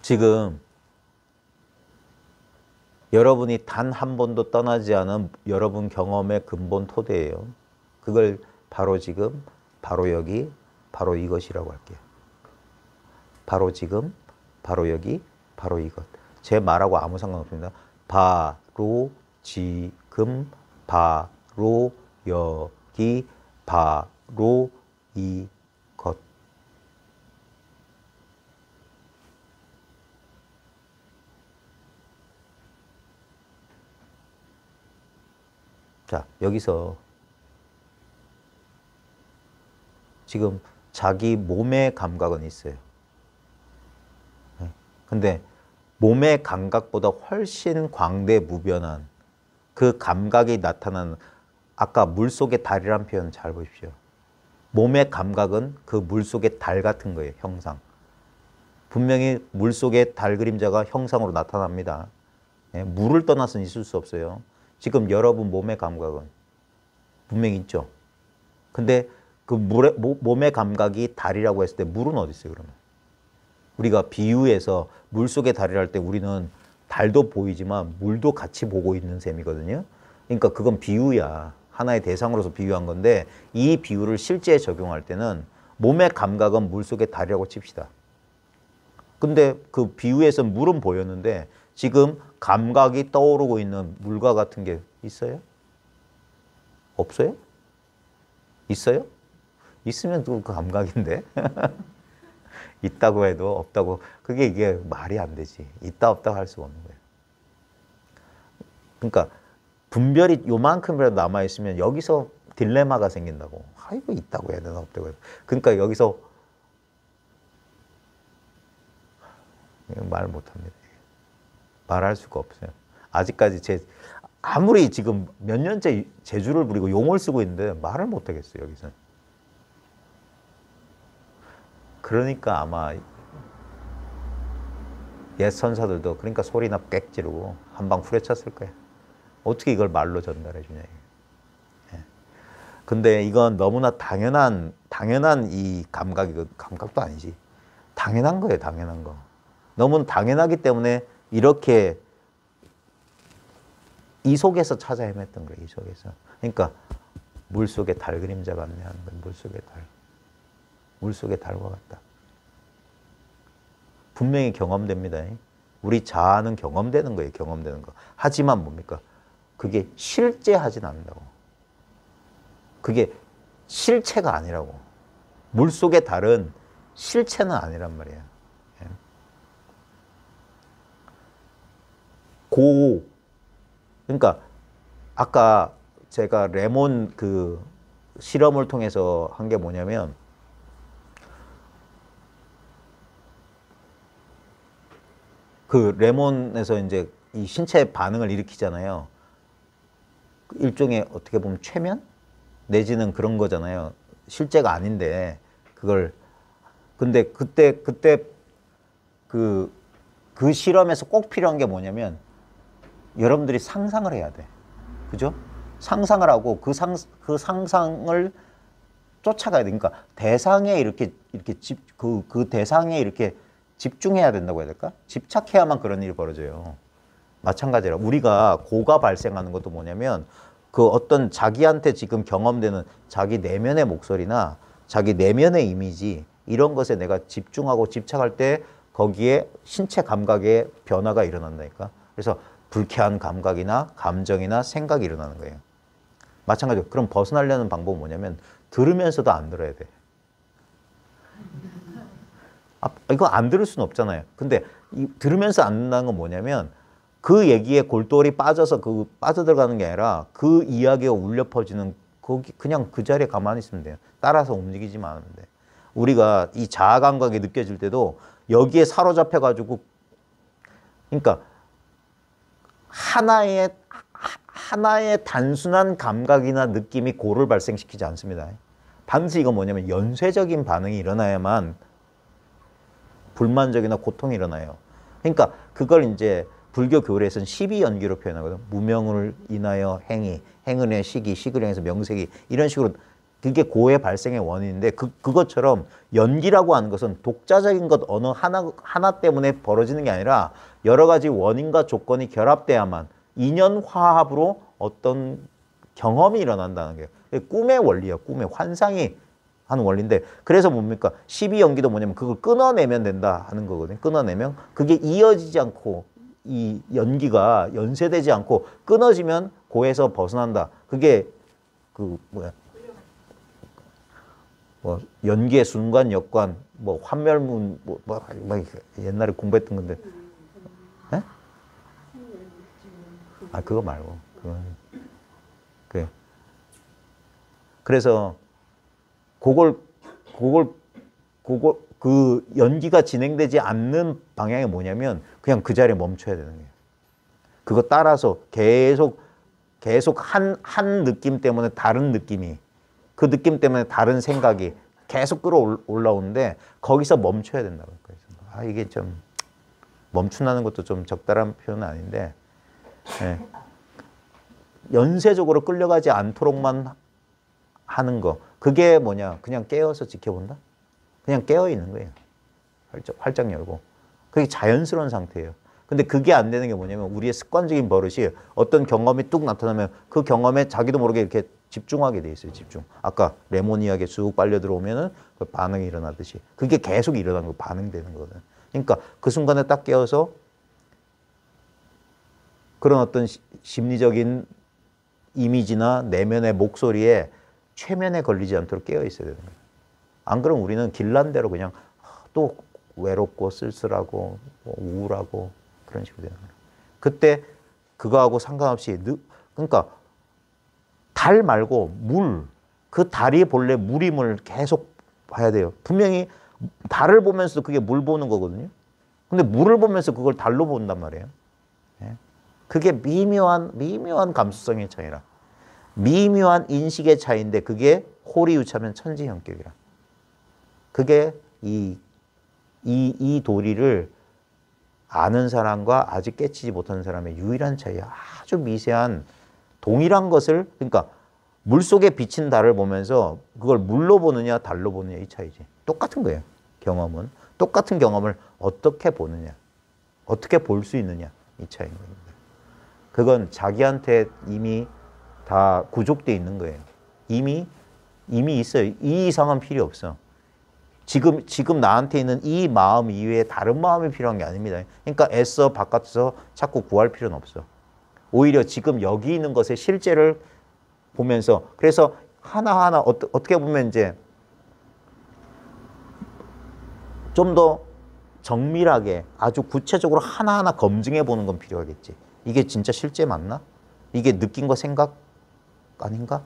지금 여러분이 단 한 번도 떠나지 않은 여러분 경험의 근본 토대예요. 그걸 바로 지금, 바로 여기, 바로 이것이라고 할게요. 바로 지금, 바로 여기, 바로 이것. 제 말하고 아무 상관없습니다. 바로 지금, 바로 여기, 바로 이것. 자, 여기서 지금 자기 몸의 감각은 있어요. 근데 몸의 감각보다 훨씬 광대무변한 그 감각이 나타나는, 아까 물속의 달이란 표현 잘 보십시오. 몸의 감각은 그 물속의 달 같은 거예요. 형상. 분명히 물속의 달 그림자가 형상으로 나타납니다. 물을 떠나서는 있을 수 없어요. 지금 여러분 몸의 감각은 분명히 있죠. 근데 그 몸의 감각이 달이라고 했을 때 물은 어디 있어요, 그러면? 우리가 비유해서 물속의 달이라 할 때 우리는 달도 보이지만 물도 같이 보고 있는 셈이거든요. 그러니까 그건 비유야. 하나의 대상으로서 비유한 건데, 이 비유를 실제에 적용할 때는 몸의 감각은 물속의 달이라고 칩시다. 근데 그 비유에서 물은 보였는데 지금 감각이 떠오르고 있는 물과 같은 게 있어요? 없어요? 있어요? 있으면 또 그 감각인데. 있다고 해도 없다고, 그게 이게 말이 안 되지. 있다 없다고 할 수가 없는 거예요. 그러니까 분별이 요만큼이라도 남아있으면 여기서 딜레마가 생긴다고. 아이고, 있다고 해야 되나 없다고 해야 되나. 그러니까 여기서 말 못합니다. 말할 수가 없어요. 아직까지 아무리 지금 몇 년째 재주를 부리고 용을 쓰고 있는데 말을 못하겠어요, 여기서. 그러니까 아마 옛 선사들도 그러니까 소리나 꽥 지르고 한 방 후려쳤을 거예요. 어떻게 이걸 말로 전달해 주냐. 예. 근데 이건 너무나 당연한 이 감각도 아니지. 당연한 거예요, 당연한 거. 너무 당연하기 때문에 이렇게 이 속에서 찾아 헤맸던 거예요, 이 속에서. 그러니까 물속에 달 그림자 같네 하는 거예요, 물속의 달. 물속의 달과 같다. 분명히 경험됩니다. 우리 자아는 경험되는 거예요. 경험되는 거. 하지만 뭡니까? 그게 실제하진 않는다고. 그게 실체가 아니라고. 물속의 달은 실체는 아니란 말이야. 그러니까 아까 제가 레몬 그 실험을 통해서 한 게 뭐냐면, 그 레몬에서 이제 이 신체 반응을 일으키잖아요. 일종의 어떻게 보면 최면? 내지는 그런 거잖아요. 실제가 아닌데 그걸. 근데 그때 그 실험에서 꼭 필요한 게 뭐냐면 여러분들이 상상을 해야 돼. 그죠? 상상을 하고 그 상상을 쫓아가야 돼. 그러니까 대상에 이렇게 그 대상에 이렇게 집중해야 된다고 해야 될까? 집착해야만 그런 일이 벌어져요. 마찬가지로 우리가 고가 발생하는 것도 뭐냐면 그 어떤 자기한테 지금 경험되는 자기 내면의 목소리나 자기 내면의 이미지, 이런 것에 내가 집중하고 집착할 때 거기에 신체 감각의 변화가 일어난다니까. 그래서 불쾌한 감각이나 감정이나 생각이 일어나는 거예요. 마찬가지로 그럼 벗어나려는 방법은 뭐냐면 들으면서도 안 들어야 돼. 이거 안 들을 수는 없잖아요. 근데 들으면서 안 듣는다는 건 뭐냐면 그 얘기에 골똘히 빠져서 빠져들어가는 게 아니라 그 이야기가 울려 퍼지는 거기 그냥 그 자리에 가만히 있으면 돼요. 따라서 움직이지만 않으면 돼. 우리가 이 자아 감각이 느껴질 때도 여기에 사로잡혀 가지고, 그러니까 하나의 단순한 감각이나 느낌이 고를 발생시키지 않습니다. 반드시 이건 뭐냐면 연쇄적인 반응이 일어나야만 불만족이나 고통이 일어나요. 그러니까 그걸 이제 불교 교리에서는 십이연기로 표현하거든. 무명을 인하여 행위, 행을 인해 시기, 시를 인해서 명색이, 이런 식으로 그게 고의 발생의 원인인데 그것처럼 연기라고 하는 것은 독자적인 것 어느 하나 때문에 벌어지는 게 아니라 여러 가지 원인과 조건이 결합돼야만 인연화합으로 어떤 경험이 일어난다는 게 꿈의 원리야. 꿈의 환상이 하는 원리인데 그래서 뭡니까? 12연기도 뭐냐면 그걸 끊어내면 된다 하는 거거든요. 끊어내면 그게 이어지지 않고 이 연기가 연쇄되지 않고 끊어지면 고에서 벗어난다. 그게 그 뭐야? 뭐 연기의 순간 역관 뭐 환멸문 뭐 옛날에 공부했던 건데. 에? 아 그거 말고 그건 그래서 그걸 그 연기가 진행되지 않는 방향이 뭐냐면 그냥 그 자리에 멈춰야 되는 거예요. 그거 따라서 계속 한 느낌 때문에 다른 느낌이 그 느낌 때문에 다른 생각이 계속 끌어올라오는데 거기서 멈춰야 된다고 했어요. 이게 좀 멈춘다는 것도 좀 적절한 표현은 아닌데 예. 연쇄적으로 끌려가지 않도록만 하는 거 그게 뭐냐 그냥 깨어서 지켜본다? 그냥 깨어 있는 거예요. 활짝 열고 그게 자연스러운 상태예요. 근데 그게 안 되는 게 뭐냐면 우리의 습관적인 버릇이 어떤 경험이 뚝 나타나면 그 경험에 자기도 모르게 이렇게 집중하게 돼 있어요. 집중. 아까 레모니아게 쑥 빨려 들어오면은 그 반응이 일어나듯이 그게 계속 일어나는 거 반응되는 거거든. 그러니까 그 순간에 딱 깨어서 그런 어떤 심리적인 이미지나 내면의 목소리에 최면에 걸리지 않도록 깨어 있어야 되는 거예요. 안 그러면 우리는 길난 대로 그냥 또 외롭고 쓸쓸하고 우울하고 그런 식으로 되는 거예요. 그때 그거하고 상관없이 그러니까 달 말고 물, 그 달이 본래 물임을 계속 봐야 돼요. 분명히 달을 보면서도 그게 물 보는 거거든요. 근데 물을 보면서 그걸 달로 본단 말이에요. 그게 미묘한 감수성의 차이라. 미묘한 인식의 차이인데 그게 호리우차면 천지형격이라. 그게 이 도리를 아는 사람과 아직 깨치지 못하는 사람의 유일한 차이야. 아주 미세한 동일한 것을 그러니까 물속에 비친 달을 보면서 그걸 물로 보느냐 달로 보느냐 이 차이지. 똑같은 거예요. 경험은. 똑같은 경험을 어떻게 보느냐. 어떻게 볼 수 있느냐 이 차이인 겁니다. 그건 자기한테 이미 다 구족되어 있는 거예요. 이미 있어요. 이 이상은 필요 없어. 지금 나한테 있는 이 마음 이외에 다른 마음이 필요한 게 아닙니다. 그러니까 애써 바깥에서 자꾸 구할 필요는 없어. 오히려 지금 여기 있는 것의 실제를 보면서 그래서 하나하나 어떻게 보면 이제 좀 더 정밀하게 아주 구체적으로 하나하나 검증해 보는 건 필요하겠지. 이게 진짜 실제 맞나? 이게 느낀 거 생각 아닌가?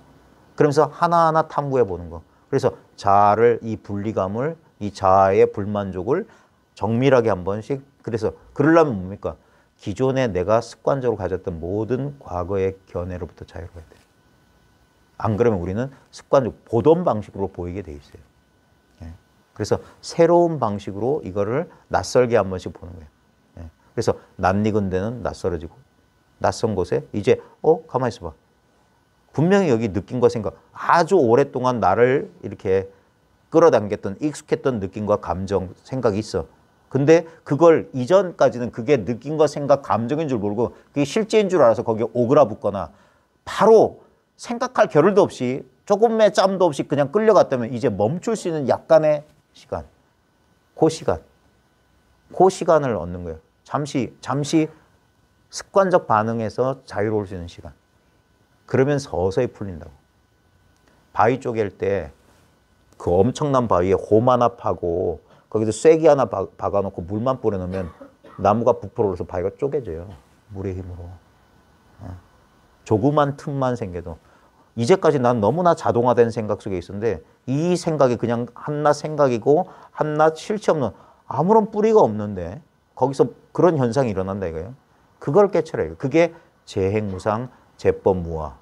그러면서 하나하나 탐구해 보는 거. 그래서 자아를 이 분리감을 이 자아의 불만족을 정밀하게 한 번씩 그래서 그러려면 뭡니까? 기존에 내가 습관적으로 가졌던 모든 과거의 견해로부터 자유로워야 돼. 안 그러면 우리는 습관적으로 보던 방식으로 보이게 돼 있어요. 그래서 새로운 방식으로 이거를 낯설게 한 번씩 보는 거예요. 그래서 낯익은 데는 낯설어지고 낯선 곳에 이제 가만히 있어봐. 분명히 여기 느낀 거 생각 아주 오랫동안 나를 이렇게 끌어당겼던 익숙했던 느낌과 감정, 생각이 있어. 근데 그걸 이전까지는 그게 느낀 거 생각, 감정인 줄 모르고 그게 실제인 줄 알아서 거기에 오그라붙거나 바로 생각할 겨를도 없이 조금의 짬도 없이 그냥 끌려갔다면 이제 멈출 수 있는 약간의 시간. 그 시간을 얻는 거예요. 잠시 습관적 반응에서 자유로울 수 있는 시간. 그러면 서서히 풀린다고. 바위 쪼갤 때 그 엄청난 바위에 홈 하나 파고 거기서 쐐기 하나 박아놓고 물만 뿌려놓으면 나무가 부풀어서 바위가 쪼개져요. 물의 힘으로. 조그만 틈만 생겨도. 이제까지 난 너무나 자동화된 생각 속에 있었는데 이 생각이 그냥 한낱 생각이고 한낱 실체 없는 아무런 뿌리가 없는데 거기서 그런 현상이 일어난다 이거예요. 그걸 깨쳐라. 그게 재행무상, 재법무화,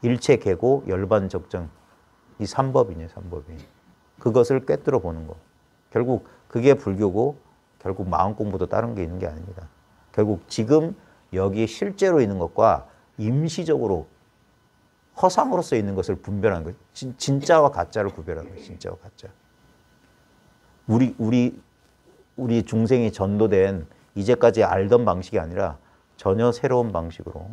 일체계고, 열반적정 이 삼법이네. 삼법이. 그것을 꿰뚫어 보는 거. 결국 그게 불교고 결국 마음 공부도 다른 게 있는 게 아닙니다. 결국 지금 여기 실제로 있는 것과 임시적으로 허상으로서 있는 것을 분별하는 거예요. 진짜와 가짜를 구별하는 거예요. 진짜와 가짜. 우리 중생이 전도된 이제까지 알던 방식이 아니라 전혀 새로운 방식으로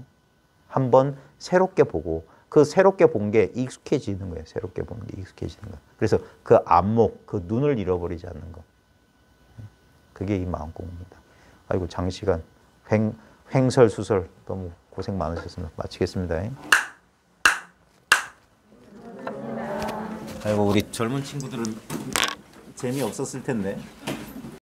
한번 새롭게 보고 그 새롭게 본 게 익숙해지는 거예요. 새롭게 보는 게 익숙해지는 거. 그래서 그 안목, 그 눈을 잃어버리지 않는 거. 그게 이 마음 공부입니다. 아이고 장시간 횡설수설 너무 고생 많으셨습니다. 마치겠습니다. 아이고 우리 젊은 친구들은 재미없었을 텐데.